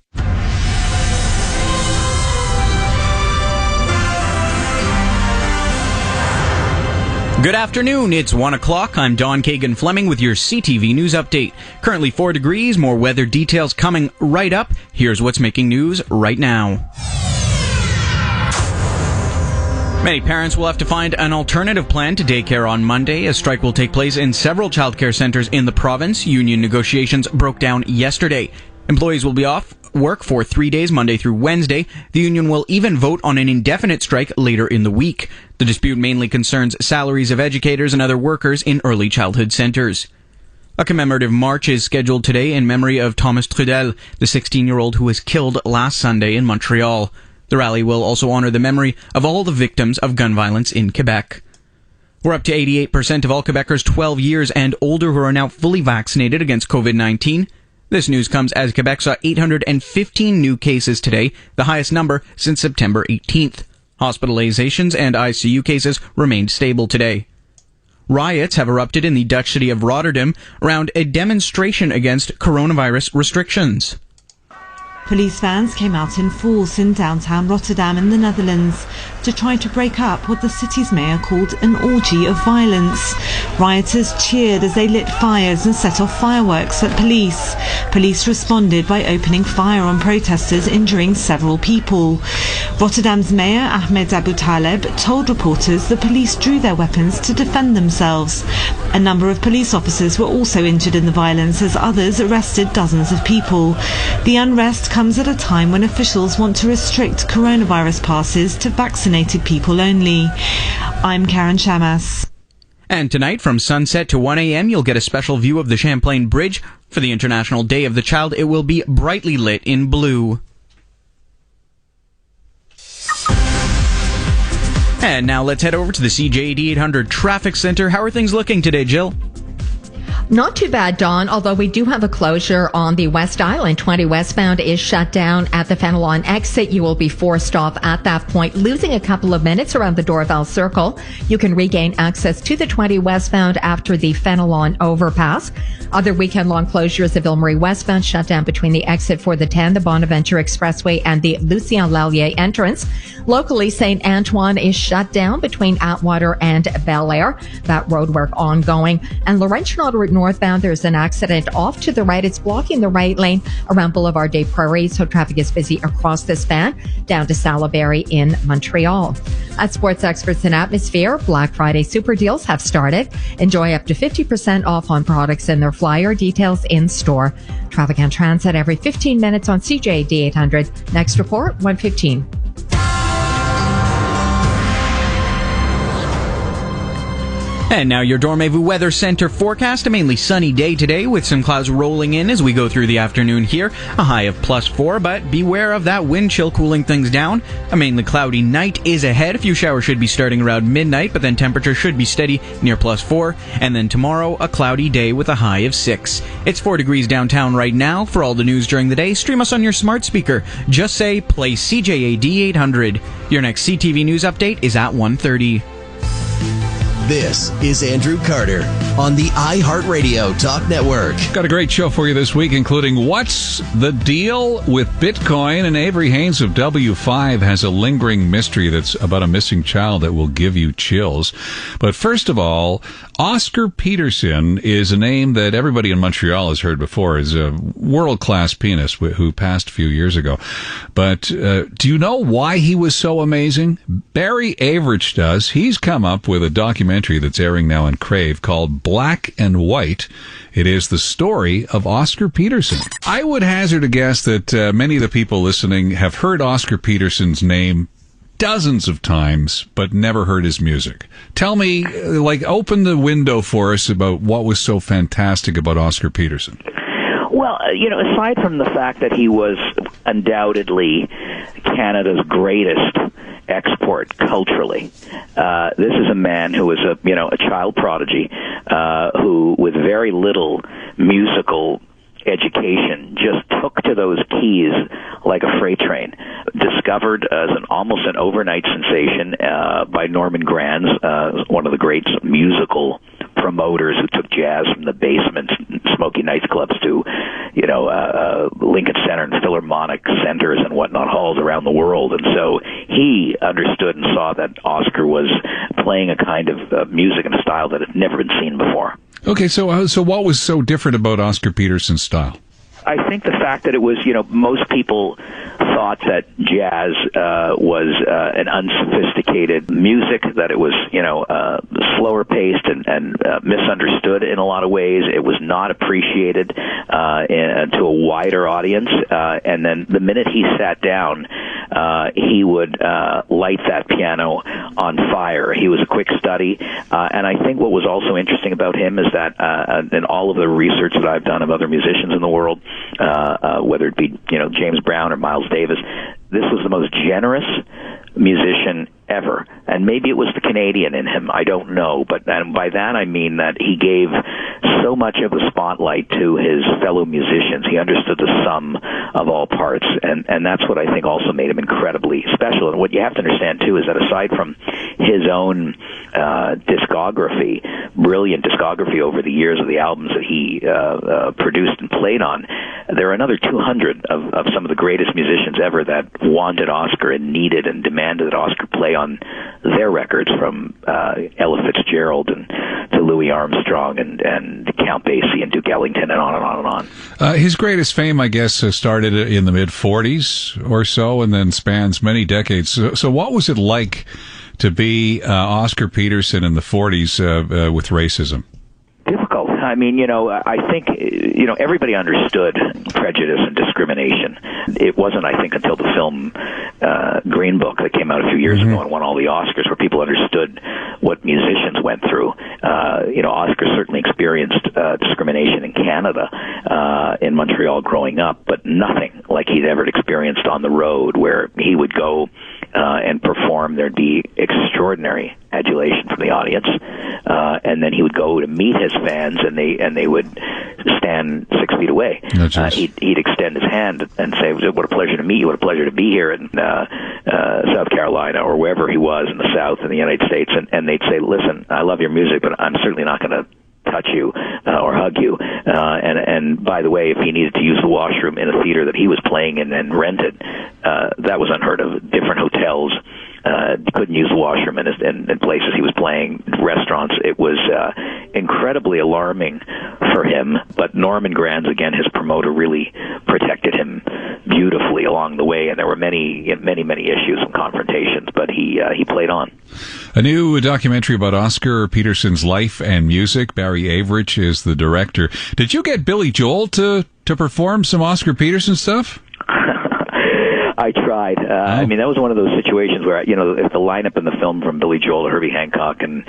Good afternoon, it's 1 o'clock. I'm Don Kagan-Fleming with your CTV News Update. Currently 4 degrees, more weather details coming right up. Here's what's making news right now. Many parents will have to find an alternative plan to daycare on Monday. A strike will take place in several childcare centers in the province. Union negotiations broke down yesterday. Employees will be off work for 3 days, Monday through Wednesday. The union will even vote on an indefinite strike later in the week. The dispute mainly concerns salaries of educators and other workers in early childhood centers. A commemorative march is scheduled today in memory of Thomas Trudel, the 16-year-old who was killed last Sunday in Montreal. The rally will also honor the memory of all the victims of gun violence in Quebec. We're up to 88% of all Quebecers 12 years and older who are now fully vaccinated against COVID-19. This news comes as Quebec saw 815 new cases today, the highest number since September 18th. Hospitalizations and ICU cases remained stable today. Riots have erupted in the Dutch city of Rotterdam around a demonstration against coronavirus restrictions. Police vans came out in force in downtown Rotterdam in the Netherlands to try to break up what the city's mayor called an orgy of violence. Rioters cheered as they lit fires and set off fireworks at police. Police responded by opening fire on protesters, injuring several people. Rotterdam's mayor, Ahmed Abu Taleb, told reporters the police drew their weapons to defend themselves. A number of police officers were also injured in the violence as others arrested dozens of people. The unrest comes at a time when officials want to restrict coronavirus passes to vaccinated people only. I'm Karen Shamas. And tonight from sunset to 1 a.m. you'll get a special view of the Champlain Bridge. For the International Day of the Child, it will be brightly lit in blue. And now let's head over to the CJAD 800 Traffic Center. How are things looking today, Jill? Not too bad, Don, although we do have a closure on the West Island. 20 westbound is shut down at the Fenelon exit. You will be forced off at that point, losing a couple of minutes around the Dorval Circle. You can regain access to the 20 westbound after the Fenelon overpass. Other weekend-long closures, the Ville-Marie westbound shut down between the exit for the 10, the Bonaventure Expressway, and the Lucien Lallier entrance. Locally, St. Antoine is shut down between Atwater and Bel Air. That roadwork ongoing. And Laurentian Autoroute northbound, there's an accident off to the right. It's blocking the right lane around Boulevard des Prairies, so traffic is busy across the span down to Salaberry in Montreal. At Sports Experts in Atmosphere, Black Friday super deals have started. Enjoy up to 50% off on products in their flyer. Details in store. Traffic and transit every 15 minutes on CJAD 800. Next report, 1:15. And now your Dormez-vous Weather Center forecast. A mainly sunny day today with some clouds rolling in as we go through the afternoon here. A high of +4, but beware of that wind chill cooling things down. A mainly cloudy night is ahead. A few showers should be starting around midnight, but then temperature should be steady near +4. And then tomorrow, a cloudy day with a high of 6. It's 4 degrees downtown right now. For all the news during the day, stream us on your smart speaker. Just say, play CJAD 800. Your next CTV News update is at 1:30. This is Andrew Carter on the iHeartRadio Talk Network. Got a great show for you this week, including What's the Deal with Bitcoin? And Avery Haynes of W5 has a lingering mystery that's about a missing child that will give you chills. But first of all, Oscar Peterson is a name that everybody in Montreal has heard before. Is a world-class pianist who passed a few years ago. But do you know why he was so amazing? Barry Average does. He's come up with a documentary that's airing now on Crave called Black and White. It is the story of Oscar Peterson. I would hazard a guess that many of the people listening have heard Oscar Peterson's name dozens of times, but never heard his music. Tell me, open the window for us about what was so fantastic about Oscar Peterson. Well, aside from the fact that he was undoubtedly Canada's greatest export culturally, this is a man who was a child prodigy, who with very little musical education just took to those keys like a freight train. Discovered as almost an overnight sensation by Norman Granz, one of the great musical promoters who took jazz from the basement, smoky nightclubs to, Lincoln Center and Philharmonic centers and whatnot, halls around the world. And so he understood and saw that Oscar was playing a kind of music and a style that had never been seen before. Okay, so what was so different about Oscar Peterson's style? I think the fact that it was, most people thought that jazz was an unsophisticated music, that it was, slower paced and misunderstood in a lot of ways. It was not appreciated to a wider audience. And then the minute he sat down, he would light that piano on fire. He was a quick study. And I think what was also interesting about him is that in all of the research that I've done of other musicians in the world, whether it be James Brown or Miles Davis, this was the most generous musician ever. And maybe it was the Canadian in him, I don't know, but by that I mean that he gave so much of the spotlight to his fellow musicians. He understood the sum of all parts, and that's what I think also made him incredibly special. And what you have to understand too is that aside from his own discography, brilliant discography over the years of the albums that he produced and played on, there are another 200 of some of the greatest musicians ever that wanted Oscar and needed and demanded that Oscar play on their records, from Ella Fitzgerald and to Louis Armstrong and Count Basie and Duke Ellington and on and on and on. His greatest fame, I guess, started in the mid-40s or so and then spans many decades. So what was it like to be Oscar Peterson in the 40s with racism? Difficult. I mean, I think, everybody understood prejudice and discrimination. It wasn't, I think, until the film Green Book that came out a few years ago and won all the Oscars where people understood what musicians went through. Oscar certainly experienced discrimination in Canada, in Montreal growing up, but nothing like he'd ever experienced on the road, where he would go and perform. There'd be extraordinary adulation from the audience, and then he would go to meet his fans, and they would stand 6 feet away. He'd extend his hand and say, "What a pleasure to meet you. What a pleasure to be here in South Carolina," or wherever he was in the South in the United States. And they'd say, "Listen, I love your music, but I'm certainly not going to touch you or hug you." And by the way, if he needed to use the washroom in a theater that he was playing in and rented, that was unheard of. Different hotels couldn't use the washroom in places he was playing, restaurants. It was incredibly alarming for him. But Norman Granz, again, his promoter, really protected him beautifully along the way. And there were many issues and confrontations, but he played on. A new documentary about Oscar Peterson's life and music. Barry Average is the director. Did you get Billy Joel to perform some Oscar Peterson stuff? I tried. I mean, that was one of those situations where, if the lineup in the film from Billy Joel to Herbie Hancock and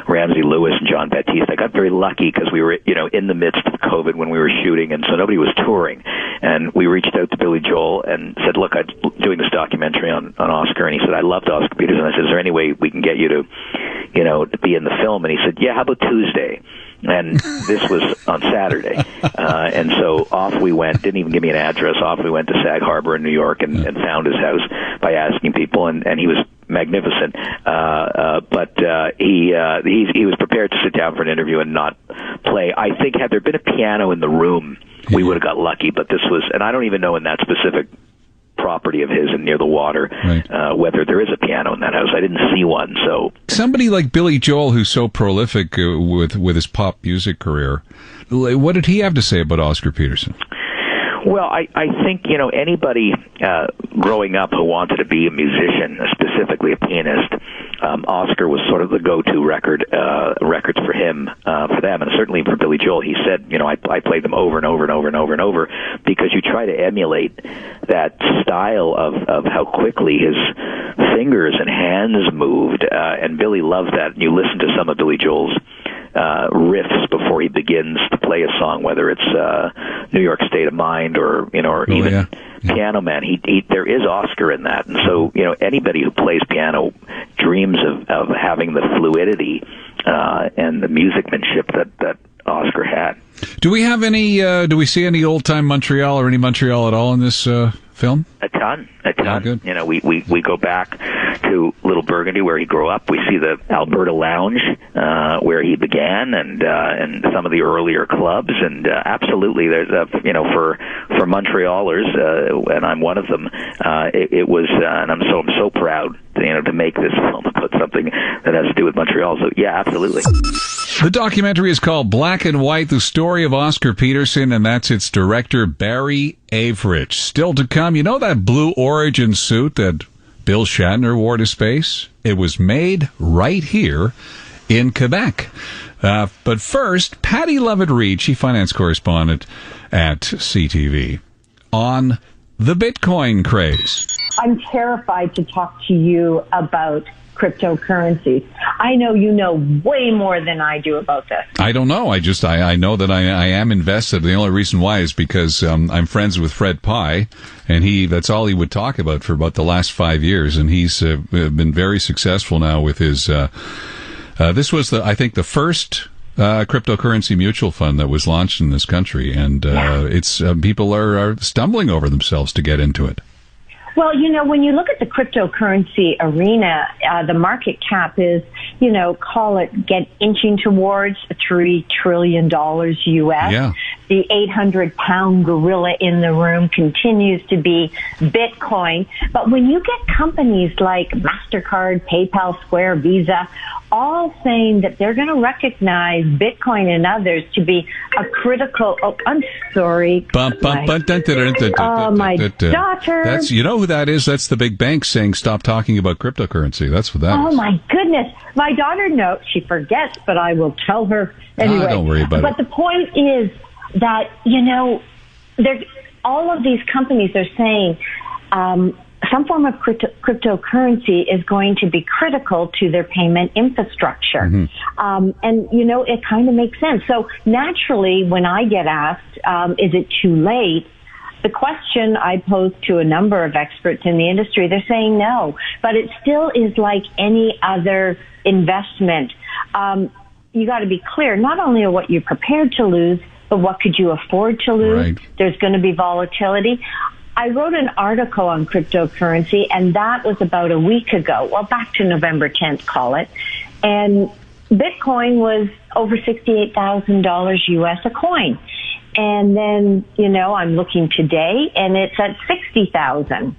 Ramsey Lewis and John Baptiste, I got very lucky because we were, in the midst of COVID when we were shooting, and so nobody was touring. And we reached out to Billy Joel and said, "Look, I'm doing this documentary on Oscar." And he said, "I loved Oscar Peterson." I said, "Is there any way we can get you to, to be in the film?" And he said, "Yeah, how about Tuesday?" And this was on Saturday. And so off we went, didn't even give me an address. Off we went to Sag Harbor in New York and found his house by asking people, and he was magnificent. But he was prepared to sit down for an interview and not play. I think had there been a piano in the room, we would have got lucky, but this was, and I don't even know in that specific property of his and near the water, whether there is a piano in that house. I didn't see one. So somebody like Billy Joel, who's so prolific with his pop music career, what did he have to say about Oscar Peterson? Well, I think, anybody growing up who wanted to be a musician, specifically a pianist, Oscar was sort of the go-to records for him, for them, and certainly for Billy Joel. He said, I played them over and over and over and over and over, because you try to emulate that style of how quickly his fingers and hands moved, and Billy loved that. You listen to some of Billy Joel's riffs before he begins to play a song, whether it's New York State of Mind or even Piano Man. There is Oscar in that, and so anybody who plays piano dreams of having the fluidity and the musicmanship that Oscar had. Do we have any? Do we see any old time Montreal or any Montreal at all in this film? A ton. Oh, good. We go back to Little Burgundy, where he grew up. We see the Alberta Lounge, where he began, and some of the earlier clubs. And absolutely, there's for Montrealers, and I'm one of them. It was, and I'm so proud, to make this film, to put something that has to do with Montreal. So yeah, absolutely. The documentary is called Black and White: The Story of Oscar Peterson, and that's its director, Barry Averich. Still to come, that blue origin suit that Bill Shatner wore to space? It was made right here in Quebec. But first, Patty Levitt-Reid, chief finance correspondent at CTV, on the Bitcoin craze. I'm terrified to talk to you about cryptocurrencies. I know you know way more than I do about this. I don't know. I know that I am invested. The only reason why is because I'm friends with Fred Pye, and that's all he would talk about for about the last 5 years, and he's been very successful now with his. This was I think the first cryptocurrency mutual fund that was launched in this country, and it's people are stumbling over themselves to get into it. Well, when you look at the cryptocurrency arena, the market cap is, call it inching towards $3 trillion US. Yeah. The 800-pound gorilla in the room continues to be Bitcoin. But when you get companies like MasterCard, PayPal, Square, Visa, all saying that they're going to recognize Bitcoin and others to be a critical... Oh, I'm sorry. Oh, my daughter. That's, who that is? That's the big bank saying stop talking about cryptocurrency. That's what that is. Oh, my goodness. My daughter knows. She forgets, but I will tell her anyway. Don't worry about it. But the point is that, all of these companies are saying some form of cryptocurrency is going to be critical to their payment infrastructure. Mm-hmm. And, it kind of makes sense. So naturally, when I get asked, is it too late? The question I pose to a number of experts in the industry, they're saying no, but it still is like any other investment. You got to be clear, not only on what you're prepared to lose, but what could you afford to lose? Right. There's going to be volatility. I wrote an article on cryptocurrency, and that was about a week ago. Well, back to November 10th, call it. And Bitcoin was over $68,000 US a coin. And then, I'm looking today, and it's at 60,000.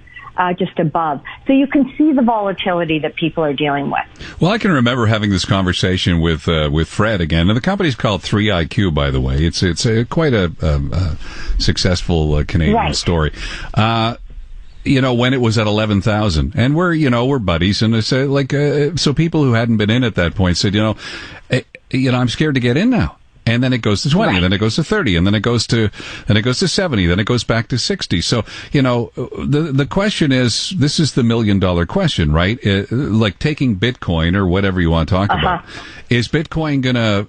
Just above. So you can see the volatility that people are dealing with. Well, I can remember having this conversation with Fred again, and the company's called 3IQ, by the way. It's quite a successful Canadian story. When it was at 11,000, and we're buddies, and it's so people who hadn't been in at that point said, I'm scared to get in now. And then it goes to 20, and then it goes to 30, and then it goes to 70, then it goes back to 60. So, the question is, this is the $1 million question, right? Like taking Bitcoin or whatever you want to talk about. Is Bitcoin going to,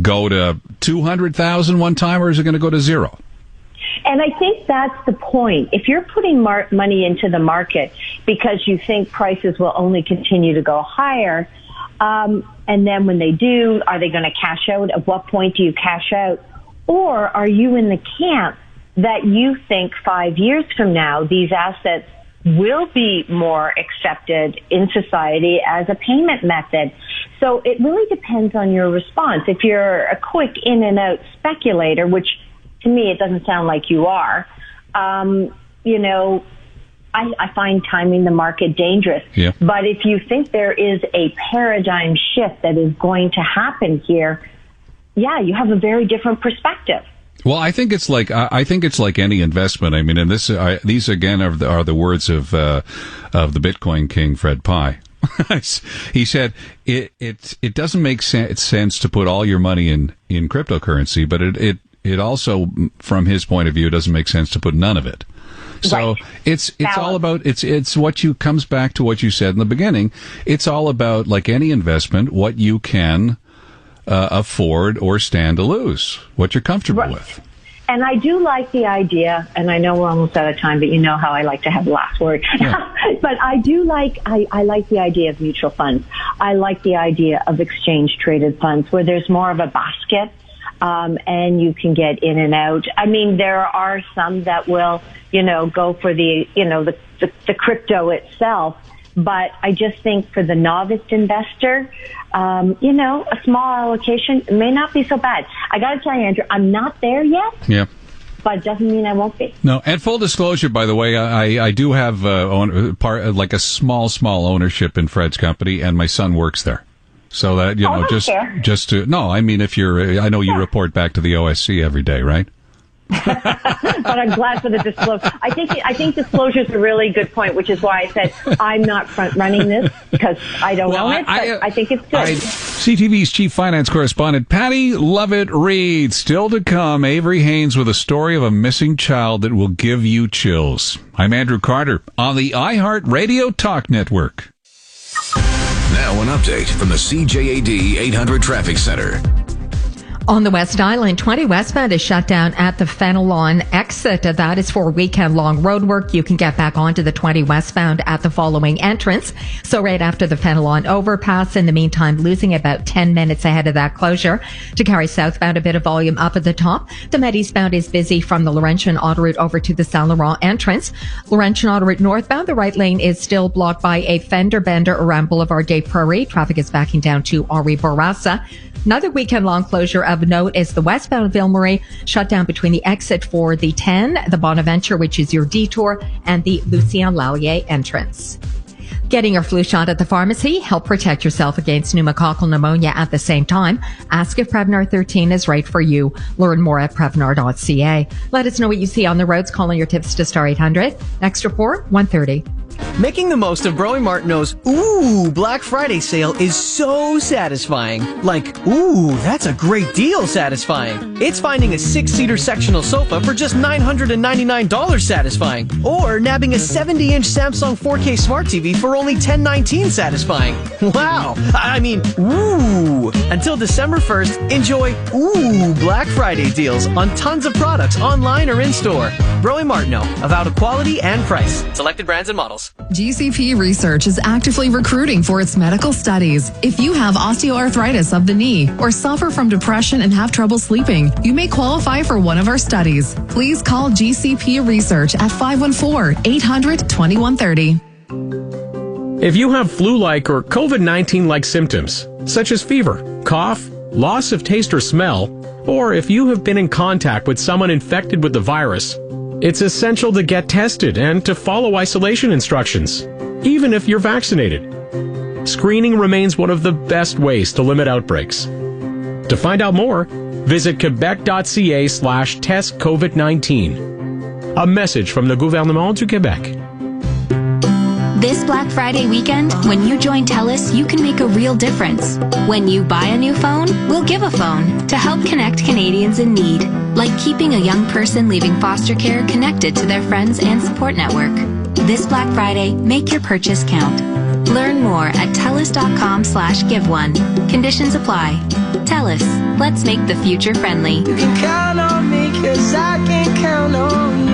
go to 200,000 one time, or is it going to go to zero? And I think that's the point. If you're putting money into the market because you think prices will only continue to go higher, and then when they do, are they going to cash out? At what point do you cash out? Or are you in the camp that you think 5 years from now, these assets will be more accepted in society as a payment method? So it really depends on your response. If you're a quick in and out speculator, which to me, it doesn't sound like you are, I find timing the market dangerous. Yeah. But if you think there is a paradigm shift that is going to happen here, yeah, you have a very different perspective. Well, I think it's like any investment. I mean, and these again are the words of the Bitcoin king Fred Pai. He said it doesn't make sense to put all your money in cryptocurrency, but it also, from his point of view, it doesn't make sense to put none of it. So right. it's all about it's what you comes back to what you said in the beginning. It's all about, like any investment, what you can afford or stand to lose, what you're comfortable with. And I do like the idea, and I know we're almost out of time, but you know how I like to have the last word. Yeah. But I do like, I like the idea of mutual funds. I like the idea of exchange traded funds where there's more of a basket, and you can get in and out. I mean, there are some that will, go for the crypto itself. But I just think for the novice investor, a small allocation may not be so bad. I got to tell you, Andrew, I'm not there yet. Yeah. But it doesn't mean I won't be. No, and full disclosure, by the way, I do have like a small ownership in Fred's company, and my son works there. So that, I know you report back to the OSC every day, right? But I'm glad for the disclosure. I think disclosure is a really good point, which is why I said I'm not front running this because I don't own it. But I think it's good. CTV's chief finance correspondent Patty Lovett-Reed. Still to come, Avery Haynes with a story of a missing child that will give you chills. I'm Andrew Carter on the iHeart Radio Talk Network. Now an update from the CJAD 800 Traffic Center. On the West Island, 20 westbound is shut down at the Fenelon exit. That is for weekend-long road work. You can get back onto the 20 westbound at the following entrance. So right after the Fenelon overpass. In the meantime, losing about 10 minutes ahead of that closure. To carry southbound, a bit of volume up at the top. The Med eastbound is busy from the Laurentian autoroute over to the Saint Laurent entrance. Laurentian autoroute northbound, the right lane is still blocked by a fender bender around Boulevard des Prairies. Traffic is backing down to Henri Bourassa. Another weekend-long closure of note is the westbound Ville-Marie, shut down between the exit for the 10, the Bonaventure, which is your detour, and the Lucien Lallier entrance. Getting your flu shot at the pharmacy, help protect yourself against pneumococcal pneumonia at the same time. Ask if Prevnar 13 is right for you. Learn more at Prevnar.ca. Let us know what you see on the roads. Calling your tips to star 800. Next report, 1:30. Making the most of Bro & Martineau's Black Friday sale is so satisfying. Like, that's a great deal satisfying. It's finding a 6-seater sectional sofa for just $999 satisfying. Or nabbing a 70-inch Samsung 4K Smart TV for only $1,019 satisfying. Wow. Until December 1st, enjoy Black Friday deals on tons of products online or in-store. Bro & Martineau, about quality and price. Selected brands and models. GCP Research is actively recruiting for its medical studies. If you have osteoarthritis of the knee or suffer from depression and have trouble sleeping, you may qualify for one of our studies. Please call GCP Research at 514-800-2130. If you have flu-like or COVID-19-like symptoms, such as fever, cough, loss of taste or smell, or if you have been in contact with someone infected with the virus, it's essential to get tested and to follow isolation instructions, even if you're vaccinated. Screening remains one of the best ways to limit outbreaks. To find out more, visit quebec.ca/testcovid19. A message from the Gouvernement du Québec. This Black Friday weekend, when you join TELUS, you can make a real difference. When you buy a new phone, we'll give a phone to help connect Canadians in need, like keeping a young person leaving foster care connected to their friends and support network. This Black Friday, make your purchase count. Learn more at TELUS.com/give1. Conditions apply. TELUS, let's make the future friendly. You can count on me 'cause I can count on you.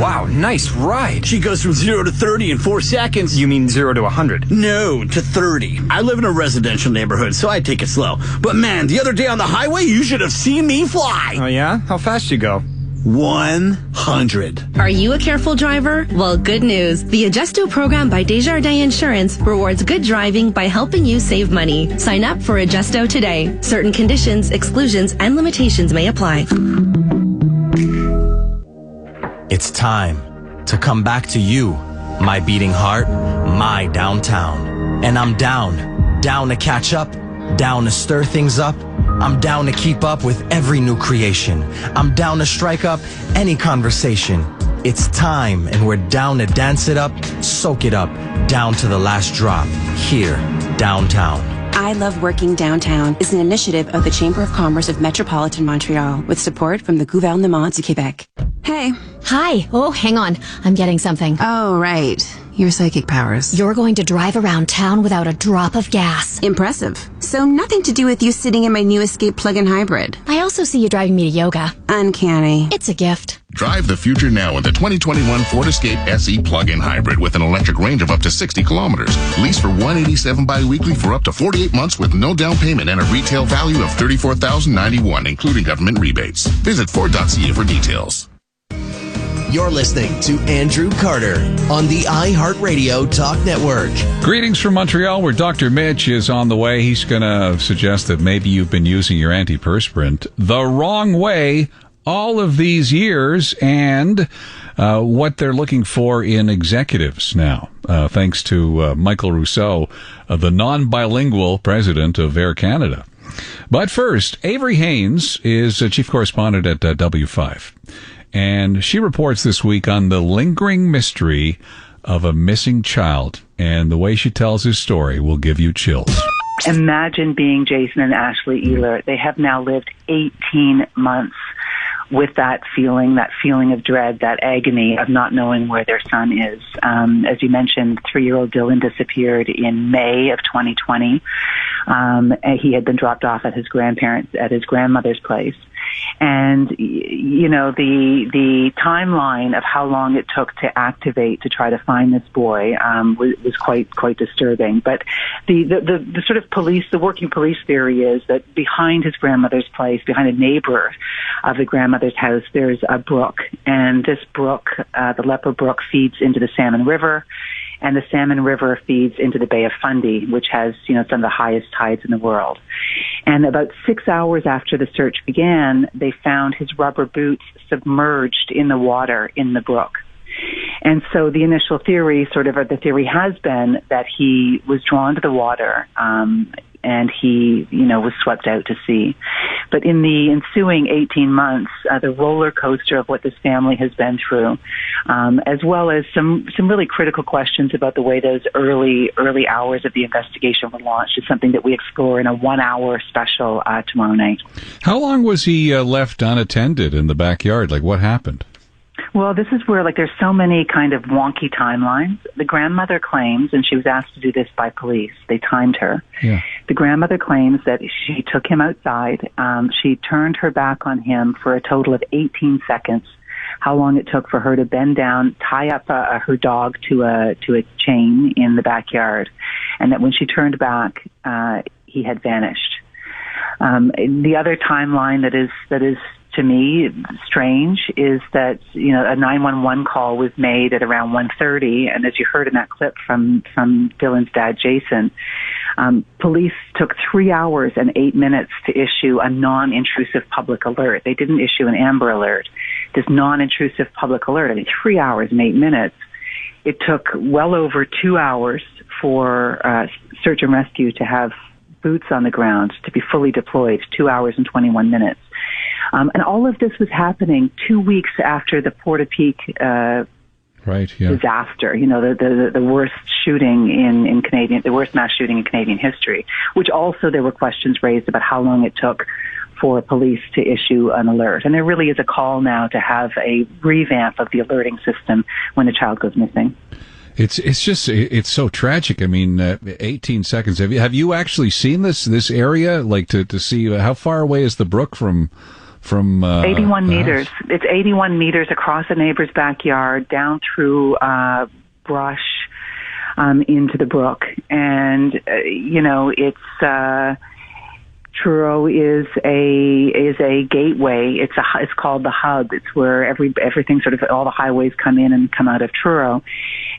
Wow, nice ride. She goes from 0 to 30 in 4 seconds. You mean 0 to 100? No, to 30. I live in a residential neighborhood, so I take it slow. But man, the other day on the highway, you should have seen me fly. Oh yeah? How fast you go? 100. Are you a careful driver? Well, good news. The Adjusto program by Desjardins Insurance rewards good driving by helping you save money. Sign up for Adjusto today. Certain conditions, exclusions, and limitations may apply. It's time to come back to you, my beating heart, my downtown. And I'm down to catch up, down to stir things up. I'm down to keep up with every new creation. I'm down to strike up any conversation. It's time, and we're down to dance it up, soak it up, down to the last drop, here, downtown. I Love Working Downtown is an initiative of the Chamber of Commerce of Metropolitan Montreal with support from the Gouvernement du Québec. Hey. Hi. Oh, hang on. I'm getting something. Oh, right. Your psychic powers. You're going to drive around town without a drop of gas. Impressive. So nothing to do with you sitting in my new Escape plug-in hybrid. I also see you driving me to yoga. Uncanny. It's a gift. Drive the future now in the 2021 Ford Escape SE plug-in hybrid with an electric range of up to 60 kilometers. Lease for $187 bi-weekly for up to 48 months with no down payment and a retail value of $34,091, including government rebates. Visit Ford.ca for details. You're listening to Andrew Carter on the iHeartRadio Talk Network. Greetings from Montreal, where Dr. Mitch is on the way. He's going to suggest that maybe you've been using your antiperspirant the wrong way all of these years, and what they're looking for in executives now, thanks to Michael Rousseau, the non-bilingual president of Air Canada. But first, Avery Haynes is chief correspondent at W5. And she reports this week on the lingering mystery of a missing child. And the way she tells his story will give you chills. Imagine being Jason and Ashley Ehler. They have now lived 18 months with that feeling of dread, that agony of not knowing where their son is. As you mentioned, 3-year-old Dylan disappeared in May of 2020. He had been dropped off at his grandmother's place. And, you know, the timeline of how long it took to activate to try to find this boy was quite disturbing. But the sort of the working police theory is that behind his grandmother's place, behind a neighbor of the grandmother's house, there's a brook. And this brook, the Leper Brook, feeds into the Salmon River. And the Salmon River feeds into the Bay of Fundy, which has, some of the highest tides in the world. And about 6 hours after the search began, they found his rubber boots submerged in the water in the brook. And so the initial theory, the theory has been that he was drawn to the water, and he, was swept out to sea. But in the ensuing 18 months, the roller coaster of what this family has been through, as well as some really critical questions about the way those early hours of the investigation were launched, is something that we explore in a 1-hour special tomorrow night. How long was he left unattended in the backyard? Like, what happened? Well, this is where, there's so many kind of wonky timelines. The grandmother claims, and she was asked to do this by police, they timed her. Yeah. The grandmother claims that she took him outside. She turned her back on him for a total of 18 seconds, how long it took for her to bend down, tie up her dog to a chain in the backyard, and that when she turned back, he had vanished. The other timeline that is to me strange is that a 911 call was made at around 1:30, and as you heard in that clip from Dylan's dad, Jason, police took 3 hours and 8 minutes to issue a non-intrusive public alert. They didn't issue an Amber Alert. This non-intrusive public alert, 3 hours and 8 minutes. It took well over 2 hours for search and rescue to have boots on the ground, to be fully deployed, 2 hours and 21 minutes. And all of this was happening 2 weeks after the Portapique disaster, the worst shooting in Canadian, the worst mass shooting in Canadian history, which also there were questions raised about how long it took for police to issue an alert. And there really is a call now to have a revamp of the alerting system when a child goes missing. It's so tragic. I mean, 18 seconds. Have you actually seen this area? Like to see how far away is the brook from 81 meters. It's 81 meters across a neighbor's backyard, down through brush into the brook, and Truro is a gateway. It's called the hub. It's where everything sort of, all the highways come in and come out of Truro.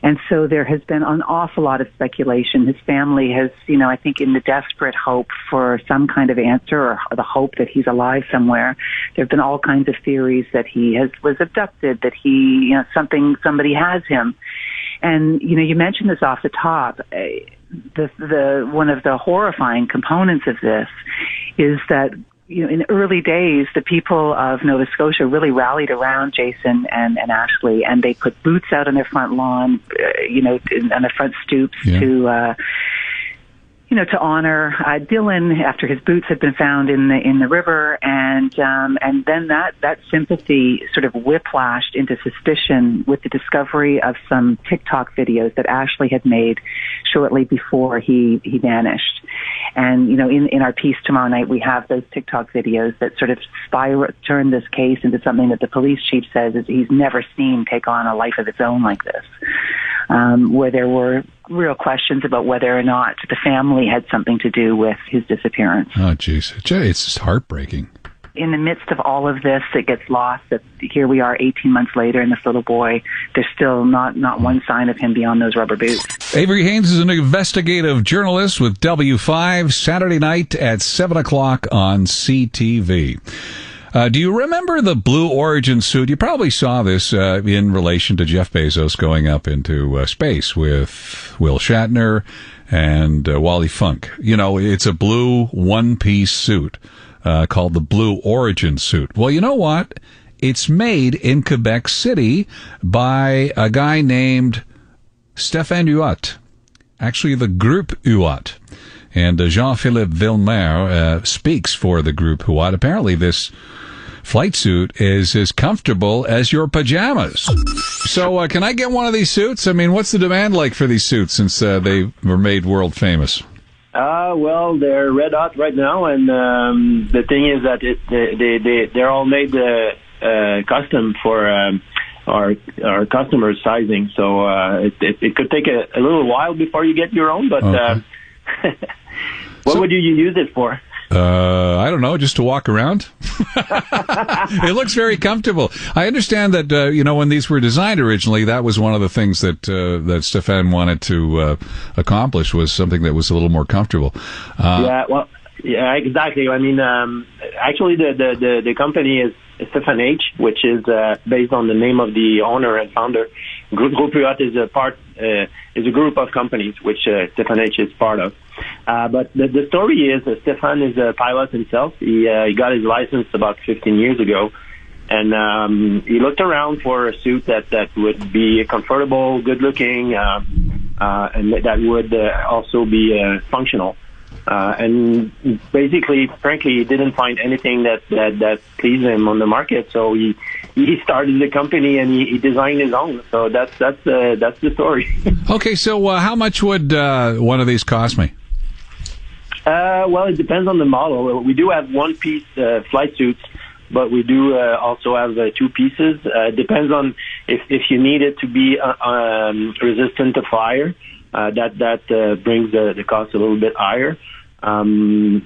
And so there has been an awful lot of speculation. His family has, I think in the desperate hope for some kind of answer or the hope that he's alive somewhere, there have been all kinds of theories that he was abducted, that he, somebody has him. And, you mentioned this off the top. The one of the horrifying components of this is that, in the early days, the people of Nova Scotia really rallied around Jason and Ashley, and they put boots out on their front lawn, on their front stoops to honor Dylan after his boots had been found in the river, and then that sympathy sort of whiplashed into suspicion with the discovery of some TikTok videos that Ashley had made shortly before he vanished. And in our piece tomorrow night, we have those TikTok videos that sort of turn this case into something that the police chief says is he's never seen take on a life of its own like this, where there were real questions about whether or not the family had something to do with his disappearance. Oh, geez. It's just heartbreaking. In the midst of all of this, it gets lost that here we are 18 months later, and this little boy, there's still not one sign of him beyond those rubber boots. Avery Haynes is an investigative journalist with W5, Saturday night at 7 o'clock on CTV. Do you remember the Blue Origin suit? You probably saw this in relation to Jeff Bezos going up into space with Will Shatner and Wally Funk. It's a blue one-piece suit called the Blue Origin suit. Well, you know what? It's made in Quebec City by a guy named Stéphane Huot. Actually, the Groupe Huot. And Jean-Philippe Villemer speaks for the Groupe Huot. Apparently, this flight suit is as comfortable as your pajamas. So can I get one of these suits? I mean, what's the demand like for these suits since they were made world famous? Well, they're red hot right now, and the thing is that they're all made custom for our customers' sizing. So it could take a little while before you get your own, but okay. What would you use it for? I don't know, just to walk around. It looks very comfortable. I understand that, when these were designed originally, that was one of the things that Stéphane wanted to accomplish, was something that was a little more comfortable. Yeah, exactly. I mean, actually, the company is Stéphane H, which is based on the name of the owner and founder. Groupe Huot is a group of companies which Stéphane H is part of. But the story is that Stéphane is a pilot himself. He got his license about 15 years ago, and he looked around for a suit that would be comfortable, good-looking, and that would also be functional. And basically, frankly, he didn't find anything that pleased him on the market, so he started the company and he designed his own. So that's the story. Okay, so how much would one of these cost me? Well, it depends on the model. We do have one-piece flight suits, but we do also have two pieces. It depends on if you need it to be resistant to fire. That brings the cost a little bit higher. And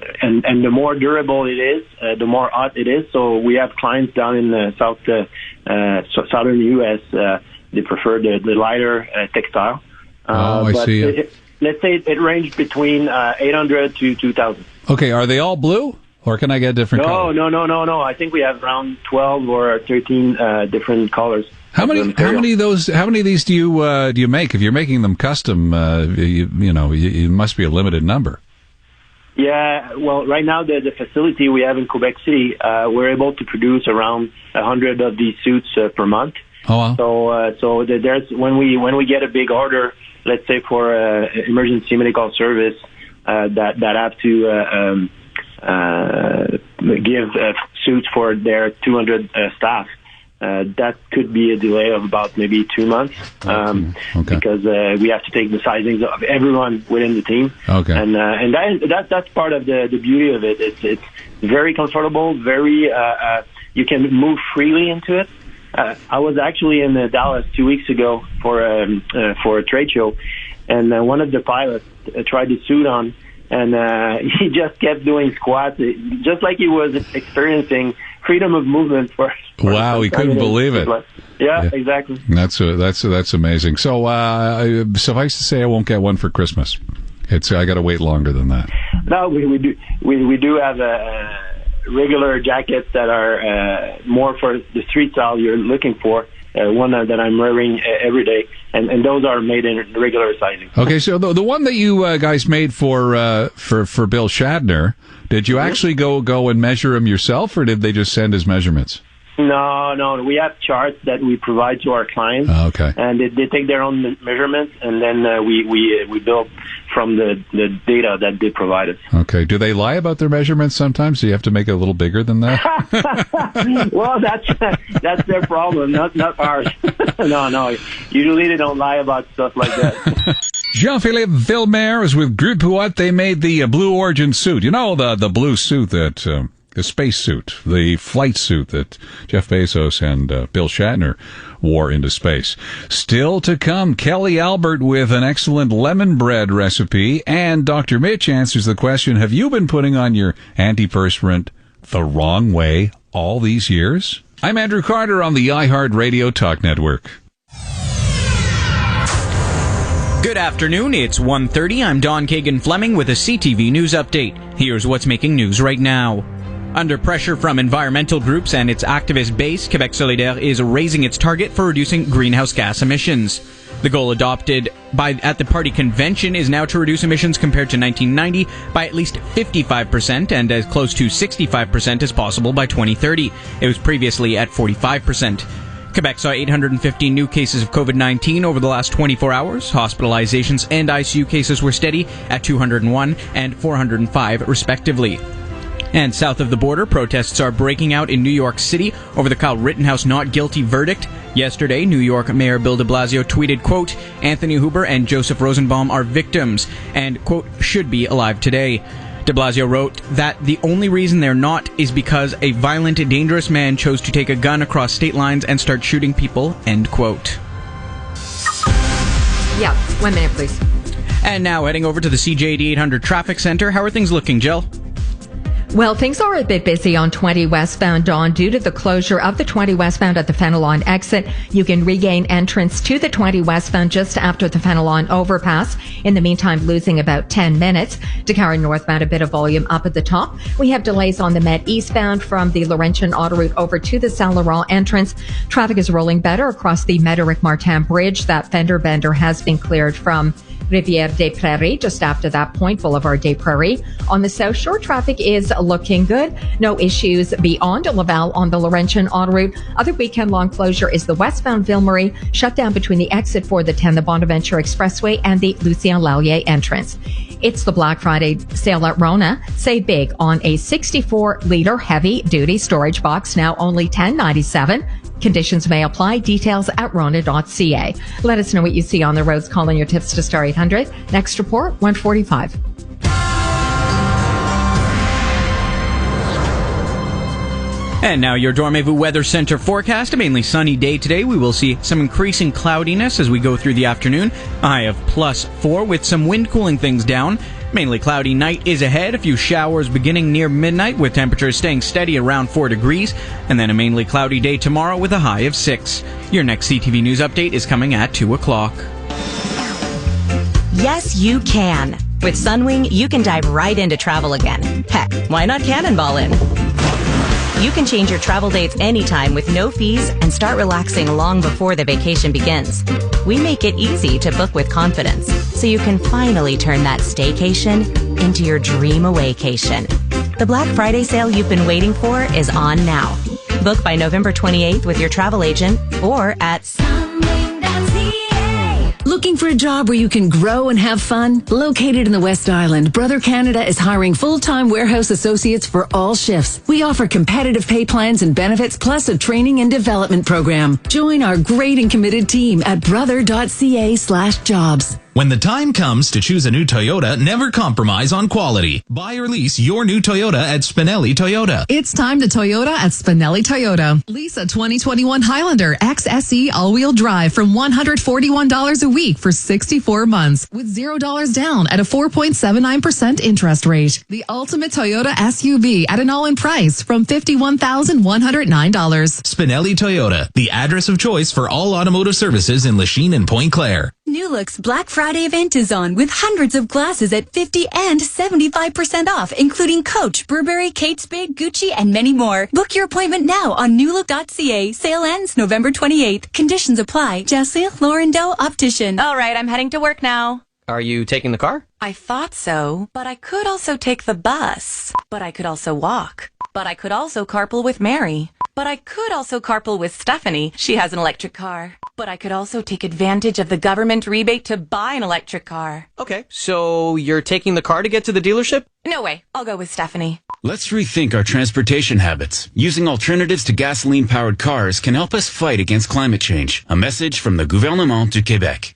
the more durable it is, the more hot it is. So we have clients down in the southern U.S. They prefer the lighter textile. I see. Let's say it ranged between 800 to 2,000. Okay, are they all blue, or can I get different colors? No. I think we have around 12 or 13 different colors. How many of these do you make? If you're making them custom, you must be a limited number. Yeah, well, right now the facility we have in Quebec City, we're able to produce around 100 of these suits per month. Oh wow! So there's when we get a big order, let's say for emergency medical service, that have to give suits for their 200 staff. That could be a delay of about maybe 2 months, because we have to take the sizings of everyone within the team. Okay. And that's part of the beauty of it. It's very comfortable, very you can move freely into it. I was actually in Dallas 2 weeks ago for a trade show, and one of the pilots tried the suit on, and he just kept doing squats, just like he was experiencing freedom of movement for wow, he couldn't believe it. Yeah, exactly. That's amazing. So suffice to say, I won't get one for Christmas. I got to wait longer than that. No, we do have regular jackets that are more for the street style you're looking for. One that I'm wearing every day, and those are made in regular sizing. Okay, so the one that you guys made for Bill Shatner, did you actually go and measure him yourself, or did they just send his measurements? No. We have charts that we provide to our clients. Oh, okay. And they take their own measurements, and then we build from the data that they provided. Okay. Do they lie about their measurements sometimes? Do you have to make it a little bigger than that? Well, that's their problem, not ours. No. Usually they don't lie about stuff like that. Jean-Philippe Villemer is with Groupe Huot. They made the Blue Origin suit. You know, the blue suit that... the space suit, the flight suit that Jeff Bezos and Bill Shatner wore into space. Still to come, Kelly Albert with an excellent lemon bread recipe, and Dr. Mitch answers the question, have you been putting on your antiperspirant the wrong way all these years? I'm Andrew Carter on the iHeart Radio Talk Network. Good afternoon, it's 1:30. I'm Don Kagan-Fleming with a CTV News Update. Here's what's making news right now. Under pressure from environmental groups and its activist base, Québec Solidaire is raising its target for reducing greenhouse gas emissions. The goal adopted at the party convention is now to reduce emissions compared to 1990 by at least 55% and as close to 65% as possible by 2030. It was previously at 45%. Quebec saw 850 new cases of COVID-19 over the last 24 hours. Hospitalizations and ICU cases were steady at 201 and 405 respectively. And south of the border, protests are breaking out in New York City over the Kyle Rittenhouse not guilty verdict. Yesterday, New York Mayor Bill de Blasio tweeted, quote, Anthony Huber and Joseph Rosenbaum are victims and, quote, should be alive today. De Blasio wrote that the only reason they're not is because a violent, dangerous man chose to take a gun across state lines and start shooting people, end quote. Yeah, 1 minute, please. And now heading over to the CJAD 800 Traffic Center. How are things looking, Jill? Well, things are a bit busy on 20 westbound, Dawn. Due to the closure of the 20 westbound at the Fenelon exit, you can regain entrance to the 20 westbound just after the Fenelon overpass. In the meantime, losing about 10 minutes. To carry northbound, a bit of volume up at the top. We have delays on the Met eastbound from the Laurentian Auto Route over to the Saint Laurent entrance. Traffic is rolling better across the Médéric-Martin Bridge. That fender bender has been cleared from Rivière des Prairies, just after that point, Boulevard des Prairies. On the South Shore, traffic is looking good. No issues beyond Laval on the Laurentian Auto Route. Other weekend-long closure is the westbound Ville-Marie, shut down between the exit for the 10, the Bonaventure Expressway, and the Lucien Lallier entrance. It's the Black Friday sale at Rona. Save big on a 64-liter heavy-duty storage box, now only $10.97. Conditions may apply. Details at rona.ca. Let us know what you see on the roads. Call in your tips to Star 800. Next report, 1:45. And now your Dormez-vous Weather Center forecast. A mainly sunny day today. We will see some increasing cloudiness as we go through the afternoon. A high of +4 with some wind cooling things down. Mainly cloudy night is ahead. A few showers beginning near midnight with temperatures staying steady around 4 degrees. And then a mainly cloudy day tomorrow with a high of 6. Your next CTV News update is coming at 2 o'clock. Yes, you can. With Sunwing, you can dive right into travel again. Heck, why not cannonball in? You can change your travel dates anytime with no fees and start relaxing long before the vacation begins. We make it easy to book with confidence, so you can finally turn that staycation into your dream awaycation. The Black Friday sale you've been waiting for is on now. Book by November 28th with your travel agent or at Looking for a job where you can grow and have fun? Located in the West Island, Brother Canada is hiring full-time warehouse associates for all shifts. We offer competitive pay plans and benefits, plus a training and development program. Join our great and committed team at brother.ca/jobs. When the time comes to choose a new Toyota, never compromise on quality. Buy or lease your new Toyota at Spinelli Toyota. It's time to Toyota at Spinelli Toyota. Lease a 2021 Highlander XSE all-wheel drive from $141 a week for 64 months with $0 down at a 4.79% interest rate. The ultimate Toyota SUV at an all-in price from $51,109. Spinelli Toyota, the address of choice for all automotive services in Lachine and Pointe Claire. New Look's Black Friday event is on with hundreds of glasses at 50 and 75% off, including Coach, Burberry, Kate Spade, Gucci, and many more. Book your appointment now on newlook.ca. Sale ends November 28th. Conditions apply. Jessie Laurendeau Optician. All right, I'm heading to work now. Are you taking the car? I thought so, but I could also take the bus. But I could also walk. But I could also carpool with Mary. But I could also carpool with Stephanie. She has an electric car. But I could also take advantage of the government rebate to buy an electric car. Okay, so you're taking the car to get to the dealership? No way. I'll go with Stephanie. Let's rethink our transportation habits. Using alternatives to gasoline-powered cars can help us fight against climate change. A message from the Gouvernement du Québec.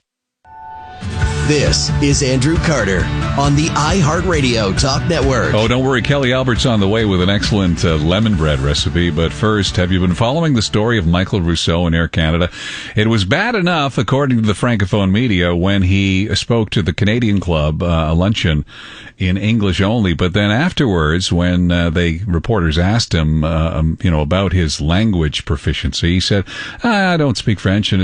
This is Andrew Carter on the iHeartRadio Talk Network. Oh, don't worry. Kelly Albert's on the way with an excellent lemon bread recipe. But first, have you been following the story of Michael Rousseau in Air Canada? It was bad enough, according to the Francophone media, when he spoke to the Canadian Club, a luncheon in English only. But then afterwards, when reporters asked him, about his language proficiency, he said, "I don't speak French, and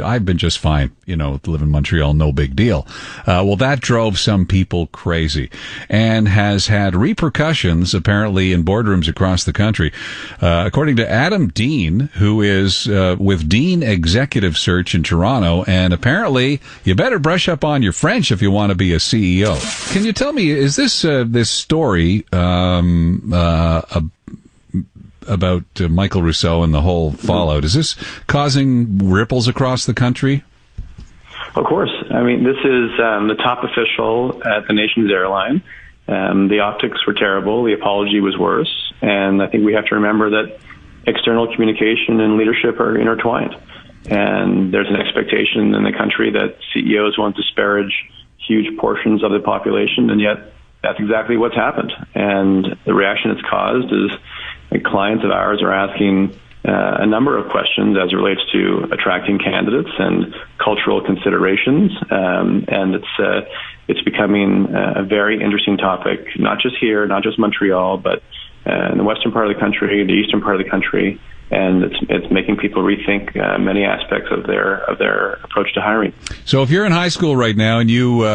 I've been just fine. Live in Montreal, no big deal." Well, that drove some people crazy and has had repercussions apparently in boardrooms across the country. According to Adam Dean, who is with Dean Executive Search in Toronto, and apparently you better brush up on your French if you want to be a CEO. Can you tell me, is this story about Michael Rousseau and the whole fallout, is this causing ripples across the country? Of course. I mean, this is the top official at the nation's airline. The optics were terrible. The apology was worse. And I think we have to remember that external communication and leadership are intertwined. And there's an expectation in the country that CEOs won't disparage huge portions of the population, and yet that's exactly what's happened. And the reaction it's caused is that clients of ours are asking a number of questions as it relates to attracting candidates and cultural considerations, and it's becoming a very interesting topic, not just here, not just Montreal, but in the western part of the country, the eastern part of the country, and it's making people rethink many aspects of their approach to hiring. So, if you're in high school right now and you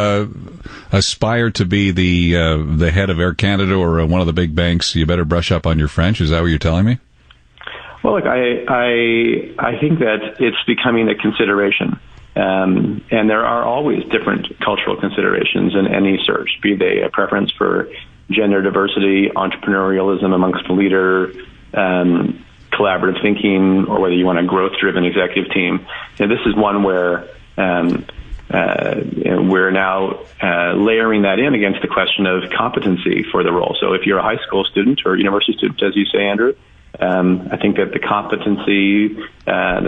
aspire to be the head of Air Canada or one of the big banks, you better brush up on your French. Is that what you're telling me? Well, look, I think that it's becoming a consideration, and there are always different cultural considerations in any search, be they a preference for gender diversity, entrepreneurialism amongst the leader, collaborative thinking, or whether you want a growth-driven executive team. This is one where we're now layering that in against the question of competency for the role. So if you're a high school student or university student, as you say, Andrew, I think that the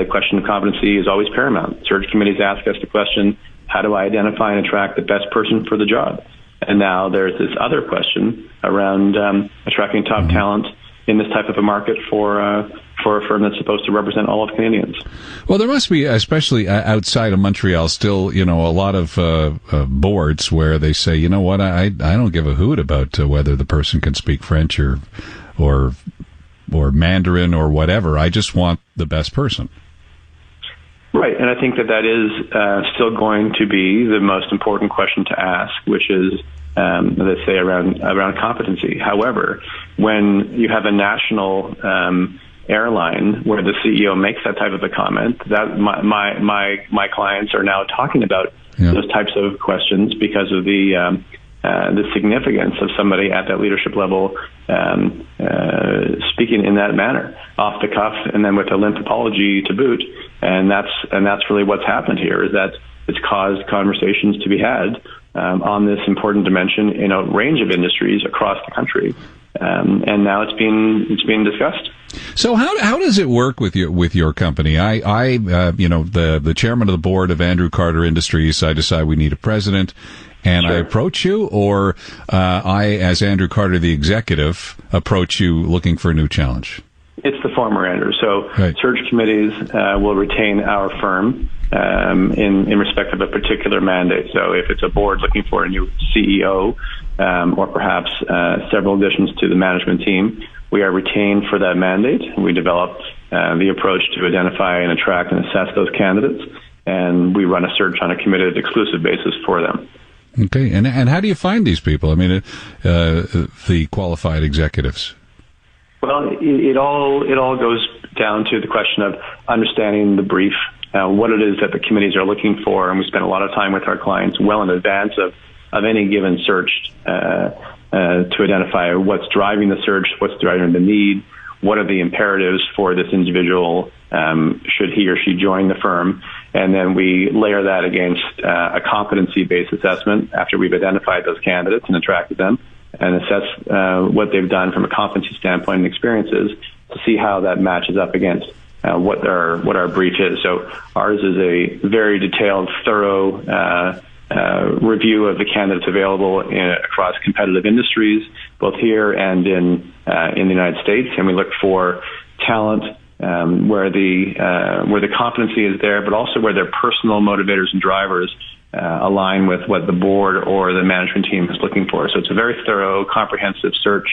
question of competency is always paramount. Search committees ask us the question, how do I identify and attract the best person for the job? And now there's this other question around attracting top talent in this type of a market for a firm that's supposed to represent all of Canadians. Well, there must be, especially outside of Montreal, still, a lot of boards where they say, you know what, I don't give a hoot about whether the person can speak French or Mandarin or whatever. I just want the best person. Right, and I think that is still going to be the most important question to ask, which is, let's say, around competency. However, when you have a national airline where the CEO makes that type of a comment, that my clients are now talking about those types of questions because of the significance of somebody at that leadership level speaking in that manner, off the cuff, and then with a limp apology to boot. And that's really what's happened here, is that it's caused conversations to be had on this important dimension in a range of industries across the country. and now it's being discussed. So how does it work with your company? I the chairman of the board of Andrew Carter Industries, I decide we need a president, and sure. I approach you, or I, as Andrew Carter, the executive, approach you looking for a new challenge? It's the former, Andrew. So right. Search committees will retain our firm in respect of a particular mandate. So if it's a board looking for a new CEO or perhaps several additions to the management team, we are retained for that mandate. We develop the approach to identify and attract and assess those candidates, and we run a search on a committed, exclusive basis for them. Okay, and how do you find these people? I mean, the qualified executives. Well, it all goes down to the question of understanding the brief, what it is that the committees are looking for, and we spend a lot of time with our clients well in advance of any given search to identify what's driving the search, what's driving the need, what are the imperatives for this individual should he or she join the firm, and then we layer that against a competency-based assessment after we've identified those candidates and attracted them, and assess what they've done from a competency standpoint and experiences to see how that matches up against what our brief is. So ours is a very detailed, thorough review of the candidates available across competitive industries, both here and in the United States, and we look for talent where the competency is there, but also where their personal motivators and drivers align with what the board or the management team is looking for. So it's a very thorough, comprehensive search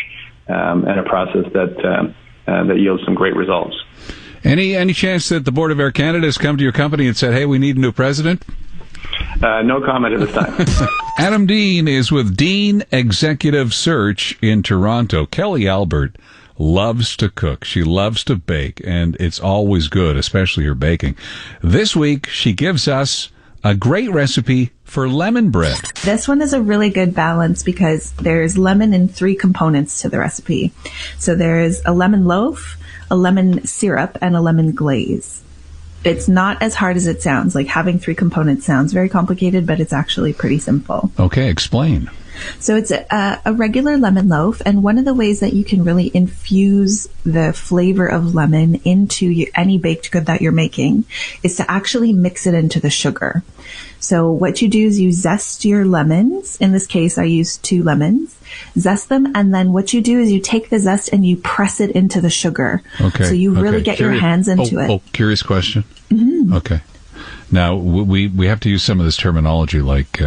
and a process that yields some great results. Any chance that the Board of Air Canada has come to your company and said, hey, we need a new president? No comment at this time. Adam Dean is with Dean Executive Search in Toronto. Kelly Albert loves to cook. She loves to bake, and it's always good, especially her baking. This week, she gives us a great recipe for lemon bread. This one is a really good balance because there's lemon in 3 components to the recipe. So there's a lemon loaf, a lemon syrup, and a lemon glaze. It's not as hard as it sounds. Like having 3 components sounds very complicated, but it's actually pretty simple. Okay, explain. So it's a regular lemon loaf, and one of the ways that you can really infuse the flavor of lemon into any baked good that you're making is to actually mix it into the sugar. So what you do is you zest your lemons. In this case, I used 2 lemons. Zest them, and then what you do is you take the zest and you press it into the sugar. Okay. So you really get your hands into it. Oh, curious question. Mm-hmm. Okay. Now, we have to use some of this terminology like...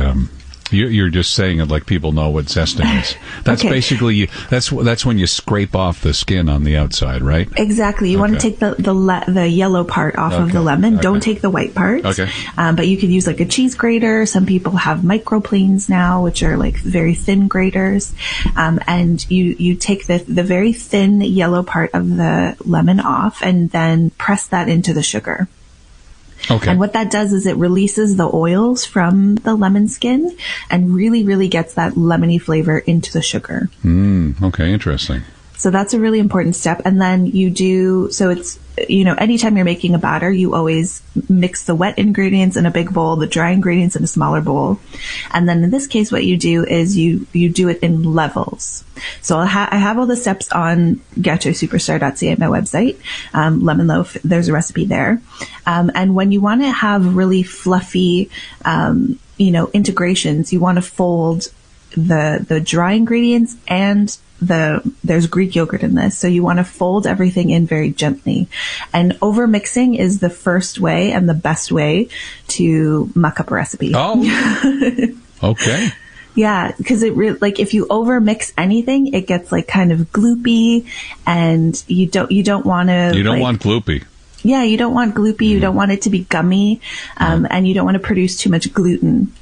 You're just saying it like people know what zesting is. That's okay. Basically that's when you scrape off the skin on the outside, right? Exactly. You want to take the yellow part off of the lemon. Don't take the white part. Okay. But you could use like a cheese grater. Some people have microplanes now, which are like very thin graters. And you take the very thin yellow part of the lemon off and then press that into the sugar. Okay. And what that does is it releases the oils from the lemon skin and really, really gets that lemony flavor into the sugar. Okay, interesting. So that's a really important step. And then it's, anytime you're making a batter, you always mix the wet ingredients in a big bowl, the dry ingredients in a smaller bowl. And then in this case, what you do is you do it in levels. So I have all the steps on gatosuperstar.ca, my website. Lemon loaf, there's a recipe there. And when you want to have really fluffy, integrations, you want to fold the dry ingredients and there's Greek yogurt in this. So you want to fold everything in very gently. And over mixing is the first way and the best way to muck up a recipe. Oh, okay. Yeah, because if you over mix anything, it gets like kind of gloopy, and you don't want to. You don't want gloopy. Yeah, you don't want gloopy. You don't want it to be gummy, and you don't want to produce too much gluten.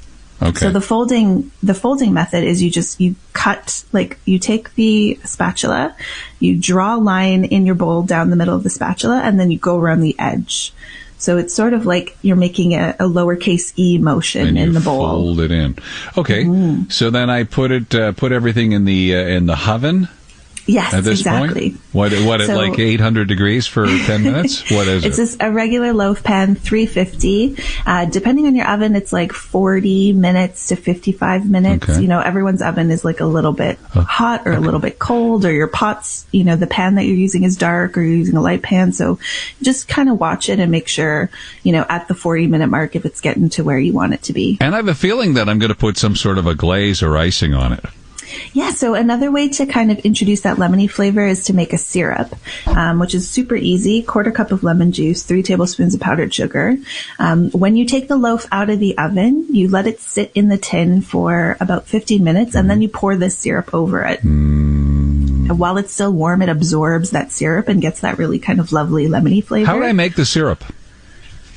Okay. So the folding method is you cut, like you take the spatula, you draw a line in your bowl down the middle of the spatula, and then you go around the edge. So it's sort of like you're making a lowercase e motion in the bowl. Fold it in. Okay. So then I put everything in the oven. Yes, at this exactly. point? What at like 800 degrees for 10 minutes? What is it's it? It's a regular loaf pan, 350. Depending on your oven, it's like 40 minutes to 55 minutes. Okay. Everyone's oven is like a little bit hot or a little bit cold, or your pot's, the pan that you're using is dark, or you're using a light pan. So just kind of watch it and make sure, at the 40-minute mark, if it's getting to where you want it to be. And I have a feeling that I'm going to put some sort of a glaze or icing on it. Yeah, so another way to kind of introduce that lemony flavor is to make a syrup, which is super easy. 1/4 cup of lemon juice, 3 tablespoons of powdered sugar. When you take the loaf out of the oven, you let it sit in the tin for about 15 minutes, and then you pour this syrup over it. And while it's still warm, it absorbs that syrup and gets that really kind of lovely lemony flavor. How do I make the syrup?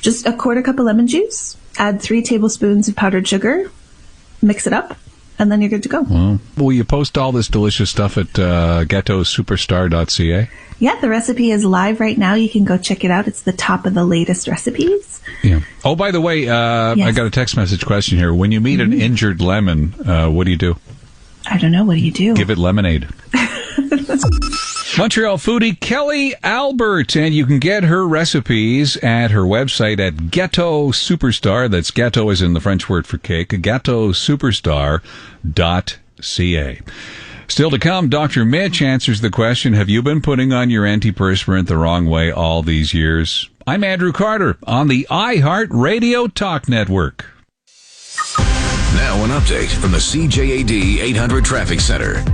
Just a 1/4 cup of lemon juice, add 3 tablespoons of powdered sugar, mix it up, and then you're good to go. Well, will you post all this delicious stuff at ghettosuperstar.ca? Yeah, the recipe is live right now. You can go check it out. It's the top of the latest recipes. Yeah. Oh, by the way, Yes. I got a text message question here. When you meet an injured lemon, what do you do? I don't know. What do you do? Give it lemonade. Montreal foodie Kelly Albert, and you can get her recipes at her website at Ghetto Superstar. That's ghetto as in the French word for cake, ghettosuperstar.ca. Still to come, Dr. Mitch answers the question, have you been putting on your antiperspirant the wrong way all these years? I'm Andrew Carter on the iHeart Radio Talk Network. Now an update from the CJAD 800 Traffic Center.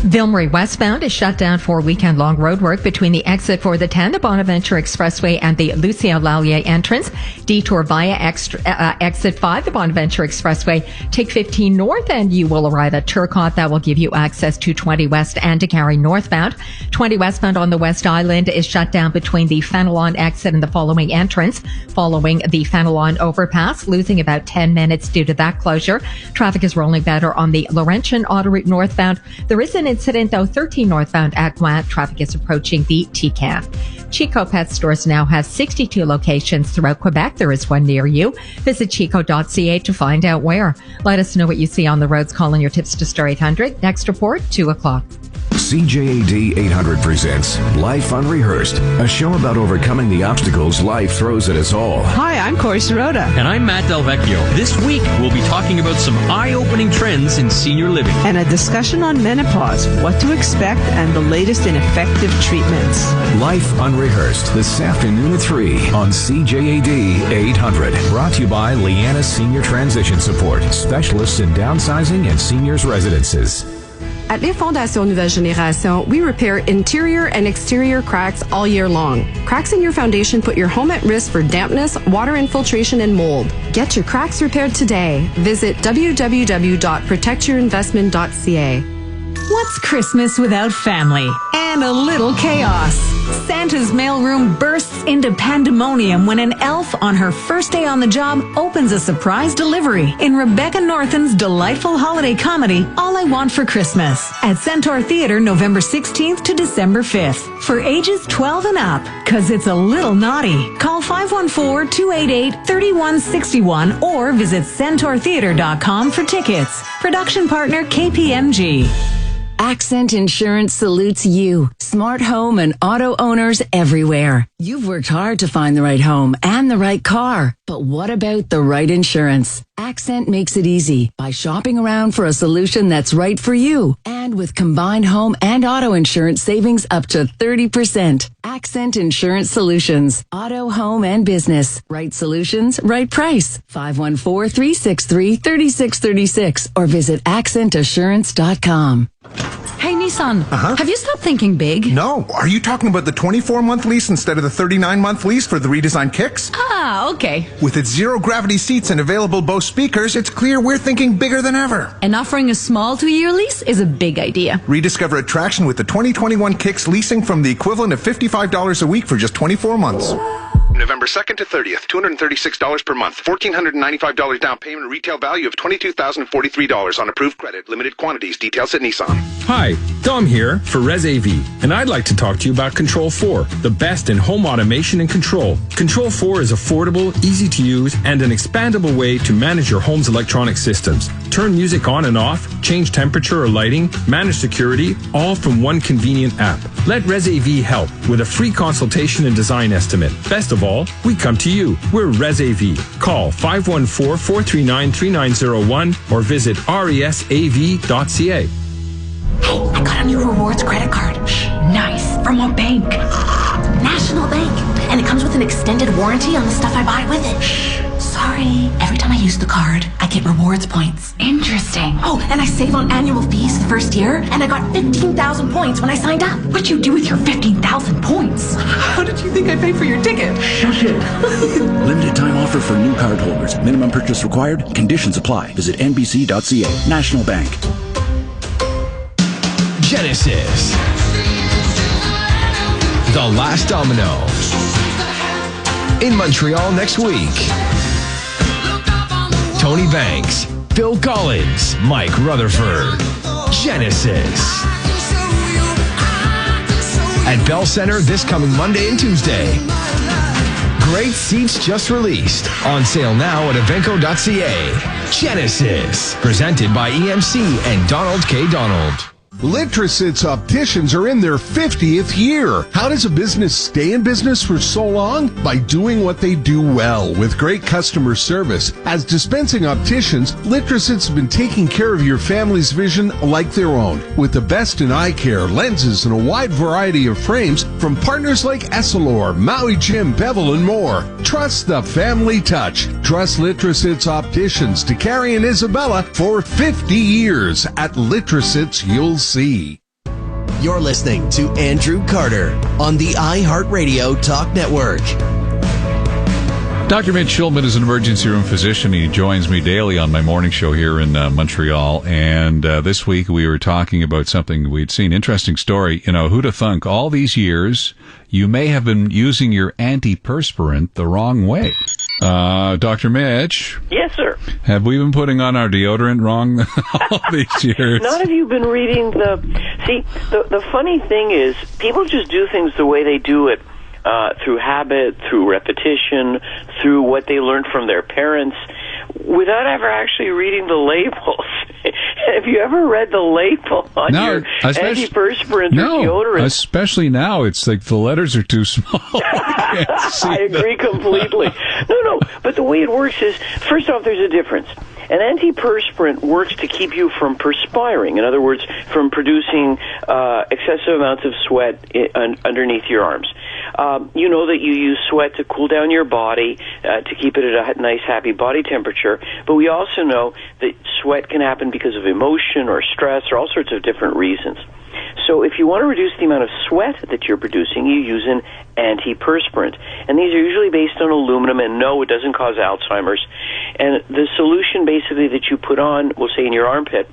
Ville-Marie westbound is shut down for weekend-long roadwork between the exit for the 10, the Bonaventure Expressway, and the Lucien Lallier entrance. Detour via exit 5, the Bonaventure Expressway. Take 15 north and you will arrive at Turcotte. That will give you access to 20 west and to carry northbound. 20 westbound on the West Island is shut down between the Fenelon exit and the following entrance. Following the Fenelon overpass, losing about 10 minutes due to that closure. Traffic is rolling better on the Laurentian Autoroute northbound. There is an incident, though, 13 northbound at Gouin. Traffic is approaching the TCAN. Chico Pet Stores now has 62 locations throughout Quebec. There is one near you. Visit chico.ca to find out where. Let us know what you see on the roads. Call in your tips to Star 800. Next report, 2 o'clock. CJAD 800 presents Life Unrehearsed, a show about overcoming the obstacles life throws at us all. Hi, I'm Corey Sirota. And I'm Matt Del Vecchio. This week, we'll be talking about some eye-opening trends in senior living. And a discussion on menopause, what to expect, and the latest in effective treatments. Life Unrehearsed, this afternoon at 3 on CJAD 800. Brought to you by Leanna Senior Transition Support, specialists in downsizing and seniors' residences. At Les Fondations Nouvelle Génération, we repair interior and exterior cracks all year long. Cracks in your foundation put your home at risk for dampness, water infiltration, and mold. Get your cracks repaired today. Visit www.protectyourinvestment.ca. What's Christmas without family and a little chaos? Santa's mailroom bursts into pandemonium when an elf on her first day on the job opens a surprise delivery in Rebecca Northen's delightful holiday comedy, All I Want for Christmas, at Centaur Theatre November 16th to December 5th. For ages 12 and up, cause it's a little naughty. Call 514-288-3161 or visit centaurtheater.com for tickets. Production partner KPMG. Accent Insurance salutes you, smart home and auto owners everywhere. You've worked hard to find the right home and the right car. But what about the right insurance? Accent makes it easy by shopping around for a solution that's right for you. And with combined home and auto insurance savings up to 30%. Accent Insurance Solutions. Auto, home, and business. Right solutions, right price. 514-363-3636 or visit accentassurance.com. Hey, Nissan. Have you stopped thinking big? No. Are you talking about the 24-month lease instead of the 39-month lease for the redesigned Kicks? Ah, okay. With its zero-gravity seats and available Bose speakers, it's clear we're thinking bigger than ever. And offering a small 2-year lease is a big idea. Rediscover attraction with the 2021 Kicks leasing from the equivalent of $55 a week for just 24 months. November 2nd to 30th. $236 per month. $1,495 down payment. Retail value of $22,043 on approved credit. Limited quantities. Details at Nissan. Hi, Dom here for Res AV, and I'd like to talk to you about Control 4, the best in home automation and control. Control 4 is affordable, easy to use, and an expandable way to manage your home's electronic systems. Turn music on and off, change temperature or lighting, manage security, all from one convenient app. Let Res AV help with a free consultation and design estimate. Best of all, we come to you. We're Res AV. Call 514-439-3901 or visit resav.ca. Hey, I got a new rewards credit card. Nice. From what bank? National Bank. And it comes with an extended warranty on the stuff I buy with it. Sorry. Every time I use the card, I get rewards points. Interesting. Oh, and I save on annual fees the first year, and I got 15,000 points when I signed up. What'd you do with your 15,000 points? How did you think I paid for your ticket? Shut it. Limited time offer for new card holders. Minimum purchase required. Conditions apply. Visit nbc.ca. National Bank. Genesis. The Last Domino. In Montreal next week. Tony Banks, Phil Collins, Mike Rutherford. Genesis. At Bell Center this coming Monday and Tuesday. Great seats just released. On sale now at evenco.ca. Genesis. Presented by EMC and Donald K. Donald. Litracit's opticians are in their 50th year. How does a business stay in business for so long? By doing what they do well with great customer service. As dispensing opticians, Litracit's have been taking care of your family's vision like their own. With the best in eye care, lenses, and a wide variety of frames from partners like Essilor, Maui Jim, Bevel, and more. Trust the family touch. Trust Litracit's opticians to Carrie and Isabella for 50 years. At Litracit's, you'll see. You're listening to Andrew Carter on the iHeartRadio Talk Network. Dr. Mitch Schulman is an emergency room physician. He joins me daily on my morning show here in Montreal. And this week we were talking about something we'd seen. Interesting story. You know, who'd have thunk all these years you may have been using your antiperspirant the wrong way. Dr. Mitch? Yes, sir. Have we been putting on our deodorant wrong all these years? Not if you've been reading the funny thing is, people just do things the way they do it, through habit, through repetition, through what they learned from their parents, without ever actually reading the labels. Have you ever read the label on your antiperspirant or deodorant? Especially now. It's like the letters are too small. I agree completely. No, but the way it works is, first off, there's a difference. An antiperspirant works to keep you from perspiring. In other words, from producing excessive amounts of sweat underneath your arms. You know that you use sweat to cool down your body, to keep it at a nice, happy body temperature. But we also know that sweat can happen because of emotion or stress or all sorts of different reasons. So if you want to reduce the amount of sweat that you're producing, you use an antiperspirant. And these are usually based on aluminum, and no, it doesn't cause Alzheimer's. And the solution basically that you put on, we'll say in your armpit,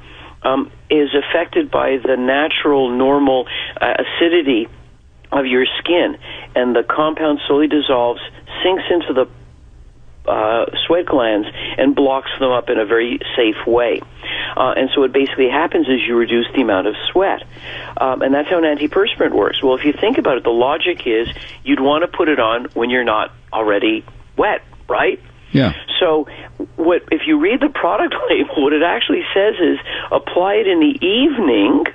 is affected by the natural, normal acidity of your skin. And the compound slowly dissolves, sinks into the sweat glands, and blocks them up in a very safe way. And so what basically happens is you reduce the amount of sweat. And that's how an antiperspirant works. Well, if you think about it, the logic is you'd want to put it on when you're not already wet, right? Yeah. So if you read the product label, what it actually says is apply it in the evening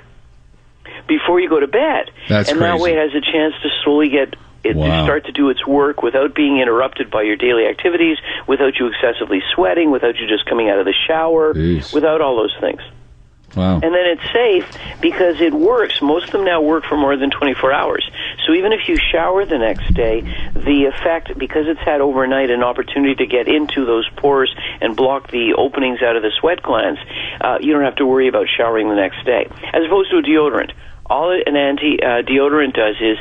before you go to bed. That's and crazy. that way it has a chance to slowly get it to start to do its work without being interrupted by your daily activities, without you excessively sweating, without you just coming out of the shower, without all those things. Wow. And then it's safe because it works. Most of them now work for more than 24 hours. So even if you shower the next day, the effect, because it's had overnight an opportunity to get into those pores and block the openings out of the sweat glands, you don't have to worry about showering the next day. As opposed to a deodorant. All an deodorant does is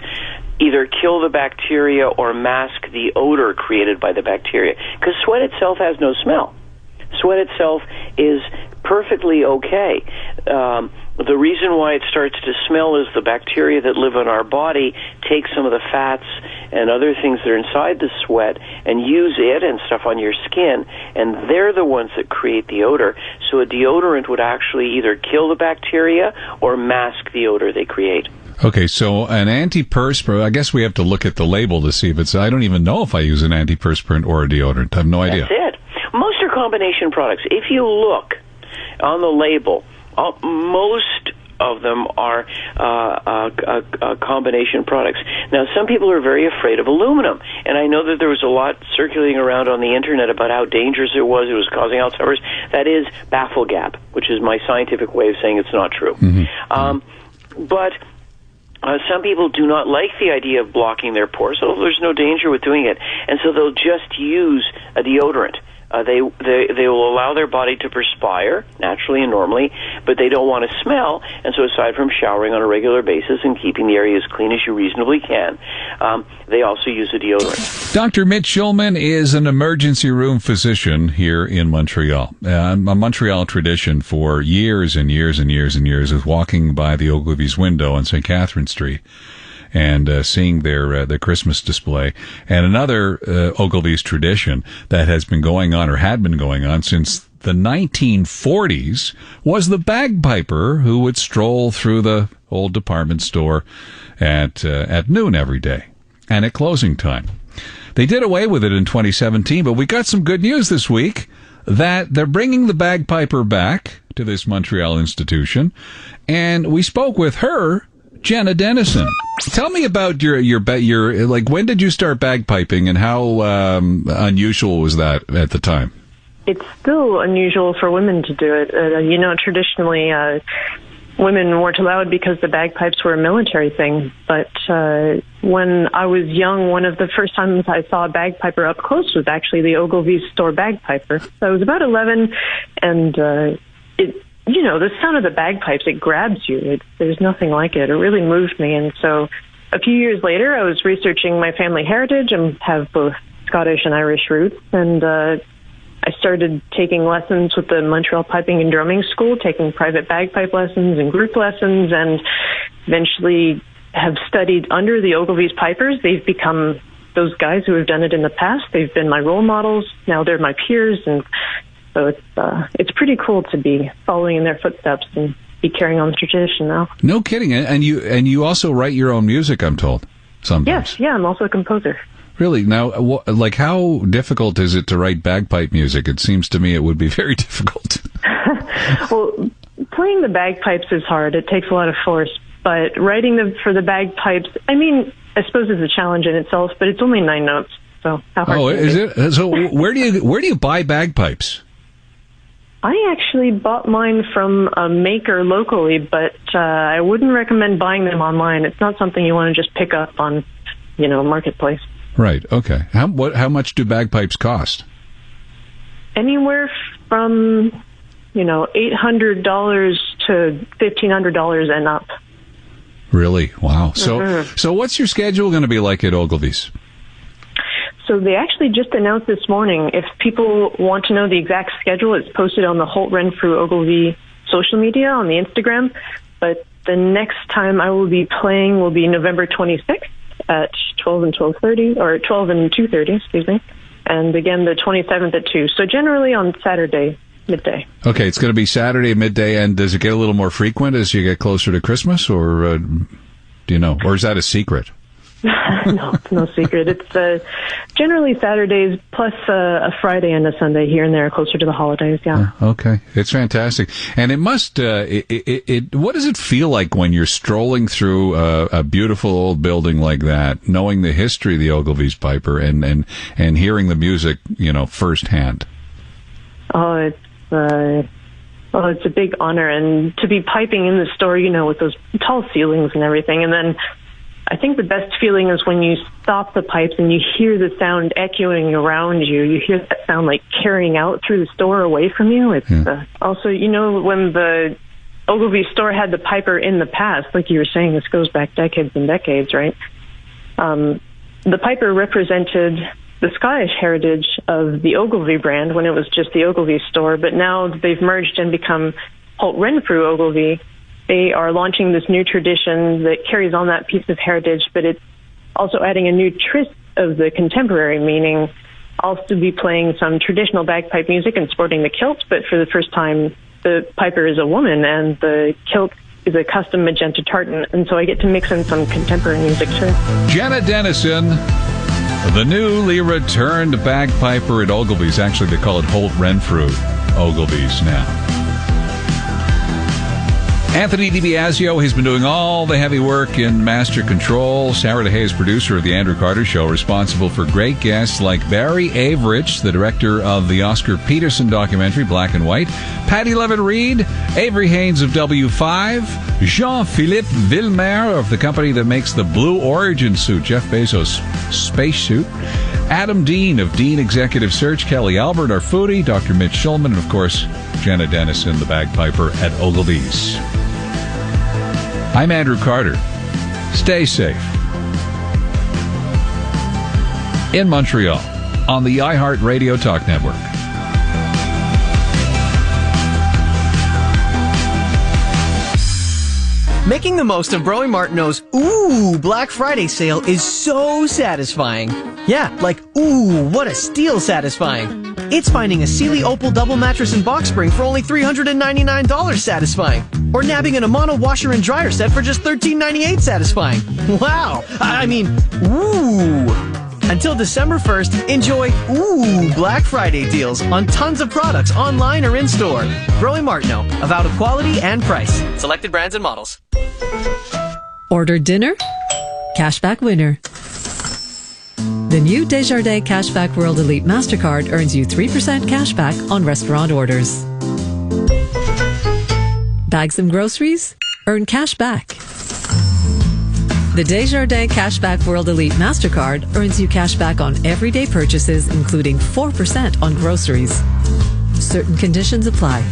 either kill the bacteria or mask the odor created by the bacteria. Because sweat itself has no smell. Sweat itself is perfectly okay. The reason why it starts to smell is the bacteria that live in our body take some of the fats and other things that are inside the sweat and use it and stuff on your skin, and they're the ones that create the odor. So a deodorant would actually either kill the bacteria or mask the odor they create. Okay, so an antiperspirant, I guess we have to look at the label to see if it's, I don't even know if I use an antiperspirant or a deodorant. I have no idea. That's it. Most are combination products. If you look on the label, most of them are combination products. Now, some people are very afraid of aluminum, and I know that there was a lot circulating around on the internet about how dangerous it was causing Alzheimer's. That is Bafflegap, which is my scientific way of saying it's not true. But some people do not like the idea of blocking their pores, so there's no danger with doing it, and so they'll just use a deodorant. They will allow their body to perspire naturally and normally, but they don't want to smell. And so aside from showering on a regular basis and keeping the area as clean as you reasonably can, they also use a deodorant. Dr. Mitch Schulman is an emergency room physician here in Montreal. A Montreal tradition for years and years and years and years is walking by the Ogilvy's window on St. Catherine Street and seeing their Christmas display. And another Ogilvy's tradition that has been going on or had been going on since the 1940s was the bagpiper who would stroll through the old department store at noon every day and at closing time. They did away with it in 2017, but we got some good news this week that they're bringing the bagpiper back to this Montreal institution, and we spoke with her, Jenna Dennison. Tell me about your like, when did you start bagpiping and how unusual was that at the time? It's still unusual for women to do it. Traditionally, women weren't allowed because the bagpipes were a military thing. But when I was young, one of the first times I saw a bagpiper up close was actually the Ogilvy's store bagpiper. So I was about 11, and the sound of the bagpipes, it grabs you. There's nothing like it. It really moved me. And so a few years later, I was researching my family heritage and have both Scottish and Irish roots. And I started taking lessons with the Montreal Piping and Drumming School, taking private bagpipe lessons and group lessons, and eventually have studied under the Ogilvy's pipers. They've become those guys who have done it in the past. They've been my role models. Now they're my peers, and so it's pretty cool to be following in their footsteps and be carrying on the tradition now. No kidding. And you also write your own music, I'm told, sometimes. Yes, yeah, I'm also a composer. Really? Now, like, how difficult is it to write bagpipe music? It seems to me it would be very difficult. Well, playing the bagpipes is hard. It takes a lot of force. But writing for the bagpipes, I suppose it's a challenge in itself, but it's only 9 notes. So how hard is it? So where do you buy bagpipes? I actually bought mine from a maker locally, but I wouldn't recommend buying them online. It's not something you want to just pick up on, marketplace. Right. Okay. How much do bagpipes cost? Anywhere from, $800 to $1,500 and up. Really? Wow. So what's your schedule going to be like at Ogilvy's? So they actually just announced this morning. If people want to know the exact schedule, it's posted on the Holt Renfrew Ogilvy social media on the Instagram. But the next time I will be playing will be November 26th at 12 and 12:30, or 12 and 2:30, excuse me. And again, the 27th at 2. So generally on Saturday, midday. Okay, it's going to be Saturday midday. And does it get a little more frequent as you get closer to Christmas, or do you know? Or is that a secret? No, it's no secret. It's generally Saturdays plus a Friday and a Sunday here and there closer to the holidays, yeah. Okay. It's fantastic. And it must, what does it feel like when you're strolling through a beautiful old building like that, knowing the history of the Ogilvy's Piper and hearing the music, firsthand? It's a big honor. And to be piping in the store, with those tall ceilings and everything. And then I think the best feeling is when you stop the pipes and you hear the sound echoing around you. You hear that sound like carrying out through the store away from you. It's also, when the Ogilvy store had the piper in the past, like you were saying, this goes back decades and decades, right? The piper represented the Scottish heritage of the Ogilvy brand when it was just the Ogilvy store, but now they've merged and become Holt Renfrew Ogilvy. they are launching this new tradition that carries on that piece of heritage, but it's also adding a new twist of the contemporary, meaning I'll still be playing some traditional bagpipe music and sporting the kilt, but for the first time, the piper is a woman and the kilt is a custom magenta tartan, and so I get to mix in some contemporary music too. Jenna Dennison, the newly returned bagpiper at Ogilvy's. Actually, they call it Holt Renfrew Ogilvy's now. Anthony DiBiasio has been doing all the heavy work in master control. Sarah DeHay is producer of The Andrew Carter Show, responsible for great guests like Barry Averich, the director of the Oscar Peterson documentary Black and White, Patty Levitt-Reed, Avery Haynes of W5, Jean-Philippe Villemer of the company that makes the Blue Origin suit, Jeff Bezos' spacesuit, Adam Dean of Dean Executive Search, Kelly Albert, our foodie, Dr. Mitch Schulman, and of course, Jenna Dennison, the bagpiper at Ogilvy's. I'm Andrew Carter. Stay safe. In Montreal, on the iHeartRadio Talk Network. Making the most of Bro Martineau's Black Friday sale is so satisfying. Yeah, like, what a steal satisfying. It's finding a Sealy Opal double mattress and box spring for only $399 satisfying. Or nabbing an Amano washer and dryer set for just $13.98 satisfying. Wow! I mean, Until December 1st, enjoy Black Friday deals on tons of products online or in-store. Bro Martineau, avowed of quality and price. Selected brands and models. Order dinner? Cashback winner. The new Desjardins Cashback World Elite MasterCard earns you 3% cashback on restaurant orders. Bag some groceries? Earn cash back. The Desjardins Cashback World Elite MasterCard earns you cash back on everyday purchases, including 4% on groceries. Certain conditions apply.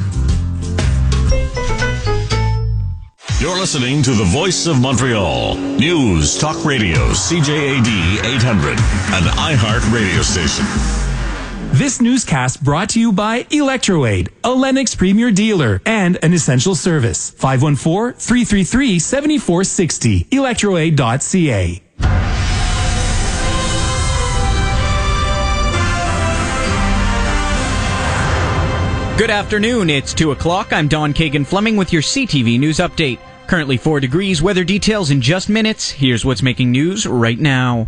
You're listening to the Voice of Montreal. News Talk Radio, CJAD 800, an iHeart radio station. This newscast brought to you by Electroaid, a Lennox Premier dealer and an essential service. 514-333-7460. Electroaid.ca. Good afternoon. It's 2 o'clock. I'm Don Kagan-Fleming with your CTV News Update. Currently 4 degrees. Weather details in just minutes. Here's what's making news right now.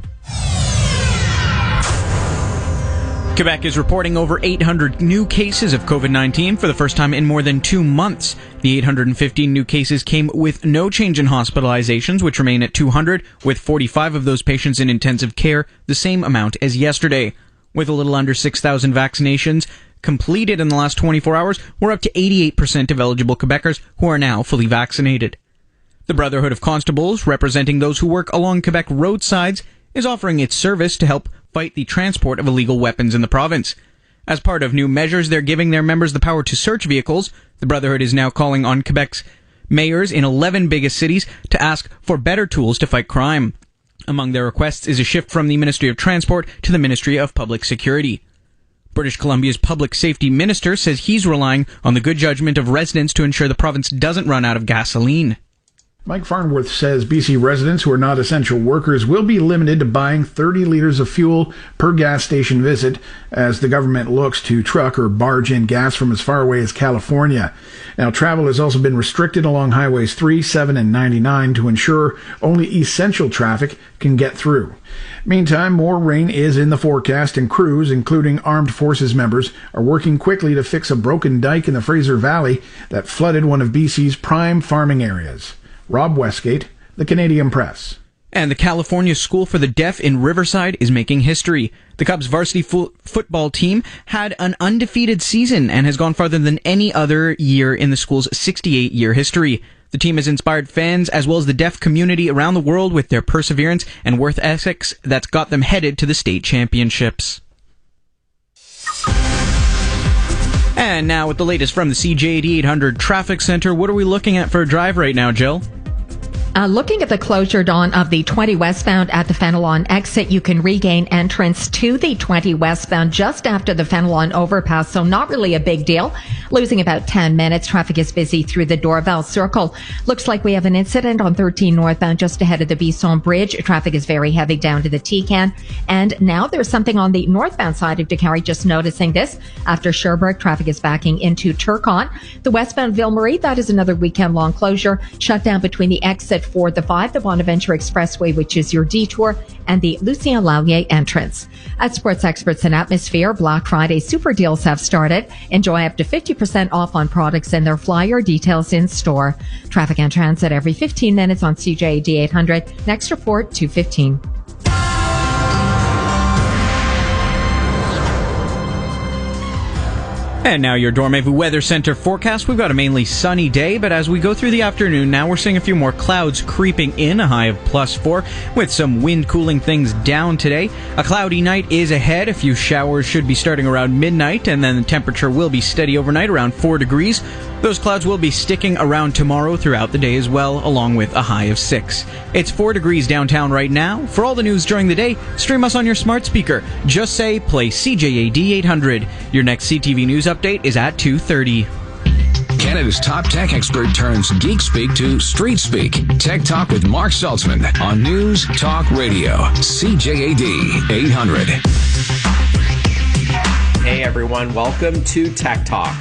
Quebec is reporting over 800 new cases of COVID-19 for the first time in more than 2 months. The 815 new cases came with no change in hospitalizations, which remain at 200, with 45 of those patients in intensive care, the same amount as yesterday. With a little under 6,000 vaccinations completed in the last 24 hours, we're up to 88% of eligible Quebecers who are now fully vaccinated. The Brotherhood of Constables, representing those who work along Quebec roadsides, is offering its service to help fight the transport of illegal weapons in the province. As part of new measures, they're giving their members the power to search vehicles. The Brotherhood is now calling on Quebec's mayors in 11 biggest cities to ask for better tools to fight crime. Among their requests is a shift from the Ministry of Transport to the Ministry of Public Security. British Columbia's public safety minister says he's relying on the good judgment of residents to ensure the province doesn't run out of gasoline. Mike Farnworth says BC residents who are not essential workers will be limited to buying 30 liters of fuel per gas station visit as the government looks to truck or barge in gas from as far away as California. Now, travel has also been restricted along highways 3, 7, and 99 to ensure only essential traffic can get through. Meantime, more rain is in the forecast, and crews, including armed forces members, are working quickly to fix a broken dike in the Fraser Valley that flooded one of BC's prime farming areas. Rob Westgate, The Canadian Press. And the California School for the Deaf in Riverside is making history. The Cubs varsity football team had an undefeated season and has gone farther than any other year in the school's 68-year history. The team has inspired fans as well as the deaf community around the world with their perseverance and work ethics that's got them headed to the state championships. And now with the latest from the CJAD 800 Traffic Center, what are we looking at for a drive right now, Jill? Looking at the closure, Dawn, of the 20 westbound at the Fenelon exit, you can regain entrance to the 20 westbound just after the Fenelon overpass, so not really a big deal. Losing about 10 minutes. Traffic is busy through the Dorval Circle. Looks like we have an incident on 13 northbound just ahead of the Bisson Bridge. Traffic is very heavy down to the T-Can. And now there's something on the northbound side of Décarie. Just noticing this. After Sherbrooke, traffic is backing into Turcotte. The westbound Ville-Marie, that is another weekend-long closure. Shut down between the exit for the 5, the Bonaventure Expressway, which is your detour, and the Lucien Lallier entrance. At Sports Experts and Atmosphere, Black Friday super deals have started. Enjoy up to 50% off on products and their flyer details in store. Traffic and transit every 15 minutes on CJAD 800. Next report, 2:15. And now your Dormevu Weather Center forecast. We've got a mainly sunny day, but as we go through the afternoon now, we're seeing a few more clouds creeping in, a high of +4, with some wind cooling things down today. A cloudy night is ahead. A few showers should be starting around midnight, and then the temperature will be steady overnight, around 4 degrees. Those clouds will be sticking around tomorrow throughout the day as well, along with a high of 6. It's 4 degrees downtown right now. For all the news during the day, stream us on your smart speaker. Just say, play CJAD 800. Your next CTV News update is at 2:30. Canada's top tech expert turns geek speak to street speak. Tech Talk with Mark Saltzman on News Talk Radio, CJAD 800. Hey everyone, welcome to Tech Talk.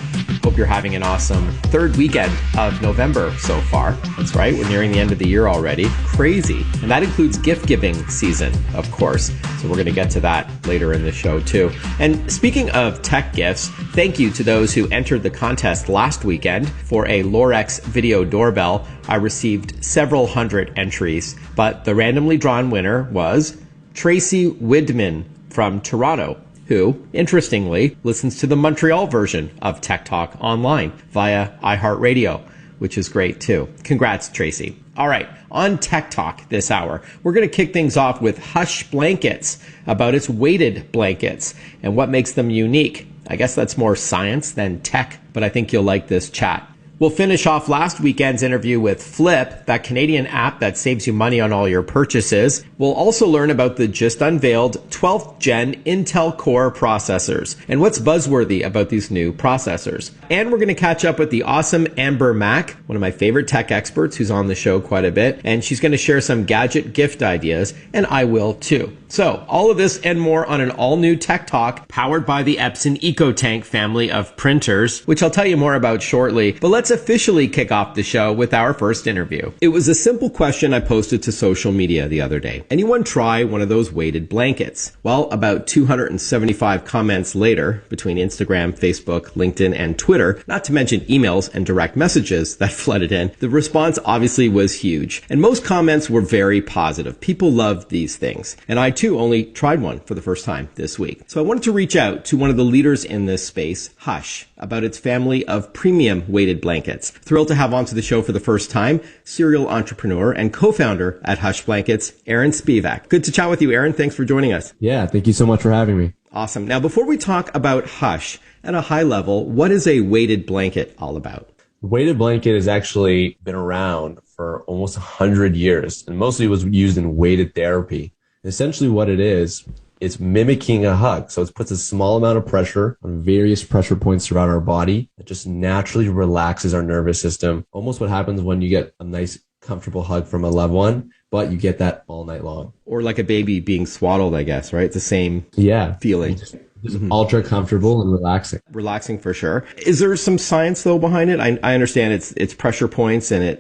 Hope you're having an awesome third weekend of November so far. That's right, we're nearing the end of the year already. Crazy. And that includes gift giving season, of course. So we're going to get to that later in the show too. And speaking of tech gifts, thank you to those who entered the contest last weekend for a Lorex video doorbell. I received several hundred entries, but the randomly drawn winner was Tracy Widman from Toronto, who, interestingly, listens to the Montreal version of Tech Talk online via iHeartRadio, which is great too. Congrats, Tracy. All right, on Tech Talk this hour, we're going to kick things off with Hush Blankets, about its weighted blankets and what makes them unique. I guess that's more science than tech, but I think you'll like this chat. We'll finish off last weekend's interview with Flip, that Canadian app that saves you money on all your purchases. We'll also learn about the just unveiled 12th gen Intel Core processors and what's buzzworthy about these new processors. And we're going to catch up with the awesome Amber Mack, one of my favorite tech experts who's on the show quite a bit, and she's going to share some gadget gift ideas, and I will too. So, all of this and more on an all-new Tech Talk powered by the Epson EcoTank family of printers, which I'll tell you more about shortly. But let's officially kick off the show with our first interview. It was a simple question I posted to social media the other day. Anyone try one of those weighted blankets? Well, about 275 comments later, between Instagram, Facebook, LinkedIn, and Twitter, not to mention emails and direct messages that flooded in, the response obviously was huge. And most comments were very positive. People loved these things. And I too only tried one for the first time this week. So I wanted to reach out to one of the leaders in this space, Hush, about its family of premium weighted blankets. Thrilled to have onto the show for the first time, serial entrepreneur and co-founder at Hush Blankets, Aaron Spivak. Good to chat with you, Aaron. Thanks for joining us. Yeah, thank you so much for having me. Awesome. Now, before we talk about Hush, at a high level, what is a weighted blanket all about? The weighted blanket has actually been around for almost 100 years, and mostly was used in weighted therapy. Essentially what it is, it's mimicking a hug. So it puts a small amount of pressure on various pressure points throughout our body. It just naturally relaxes our nervous system. Almost what happens when you get a nice, comfortable hug from a loved one, but you get that all night long. Or like a baby being swaddled, I guess, right? It's the same feeling. Just ultra comfortable and relaxing. Relaxing for sure. Is there some science though behind it? I understand it's pressure points, and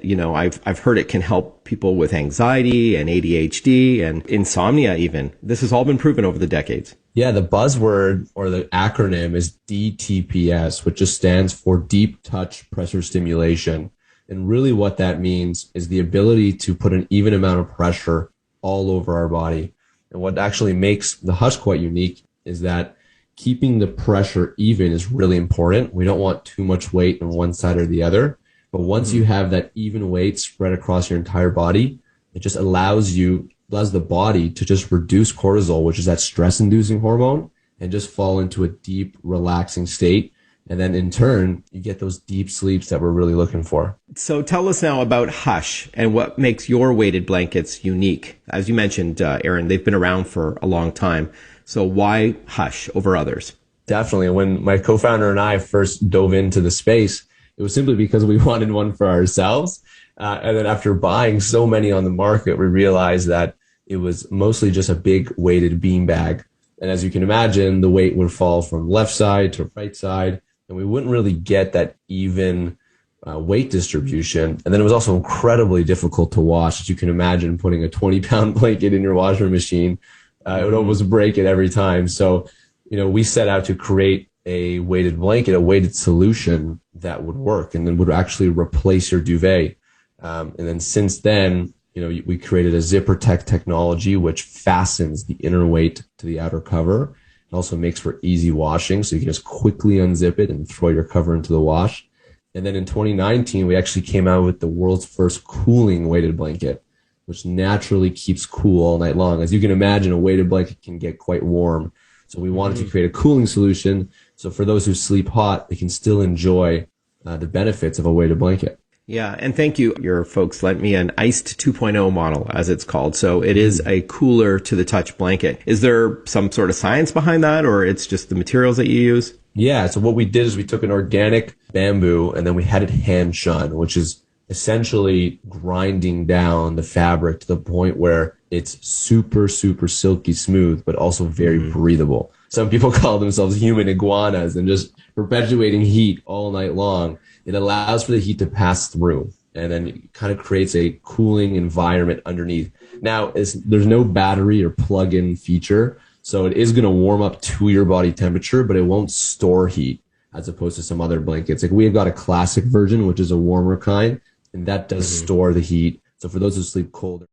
I've heard it can help people with anxiety and ADHD and insomnia even. This has all been proven over the decades. Yeah, the buzzword or the acronym is DTPS, which just stands for Deep Touch Pressure Stimulation. And really what that means is the ability to put an even amount of pressure all over our body. And what actually makes the Hush quite unique is that keeping the pressure even is really important. We don't want too much weight on one side or the other. But once you have that even weight spread across your entire body, it just allows the body to just reduce cortisol, which is that stress-inducing hormone, and just fall into a deep, relaxing state. And then in turn, you get those deep sleeps that we're really looking for. So tell us now about Hush and what makes your weighted blankets unique. As you mentioned, Aaron, they've been around for a long time. So why Hush over others? Definitely. When my co-founder and I first dove into the space, it was simply because we wanted one for ourselves. And then after buying so many on the market, we realized that it was mostly just a big weighted beanbag. And as you can imagine, the weight would fall from left side to right side, and we wouldn't really get that even weight distribution. And then it was also incredibly difficult to wash. As you can imagine, putting a 20-pound blanket in your washing machine, it would almost break it every time. So, we set out to create a weighted blanket, a weighted solution that would work and then would actually replace your duvet. And then since then, we created a zipper tech technology, which fastens the inner weight to the outer cover. It also makes for easy washing. So you can just quickly unzip it and throw your cover into the wash. And then in 2019, we actually came out with the world's first cooling weighted blanket, which naturally keeps cool all night long. As you can imagine, a weighted blanket can get quite warm. So we wanted to create a cooling solution. So for those who sleep hot, they can still enjoy the benefits of a weighted blanket. Yeah, and thank you. Your folks lent me an Iced 2.0 model, as it's called. So it is a cooler to the touch blanket. Is there some sort of science behind that, or it's just the materials that you use? Yeah, so what we did is we took an organic bamboo and then we had it hand shun, which is essentially grinding down the fabric to the point where it's super, super silky smooth, but also very breathable. Some people call themselves human iguanas and just perpetuating heat all night long. It allows for the heat to pass through and then it kind of creates a cooling environment underneath. Now, there's no battery or plug-in feature, so it is going to warm up to your body temperature, but it won't store heat as opposed to some other blankets. Like we've got a classic version, which is a warmer kind, and that does store the heat. So for those who sleep cold,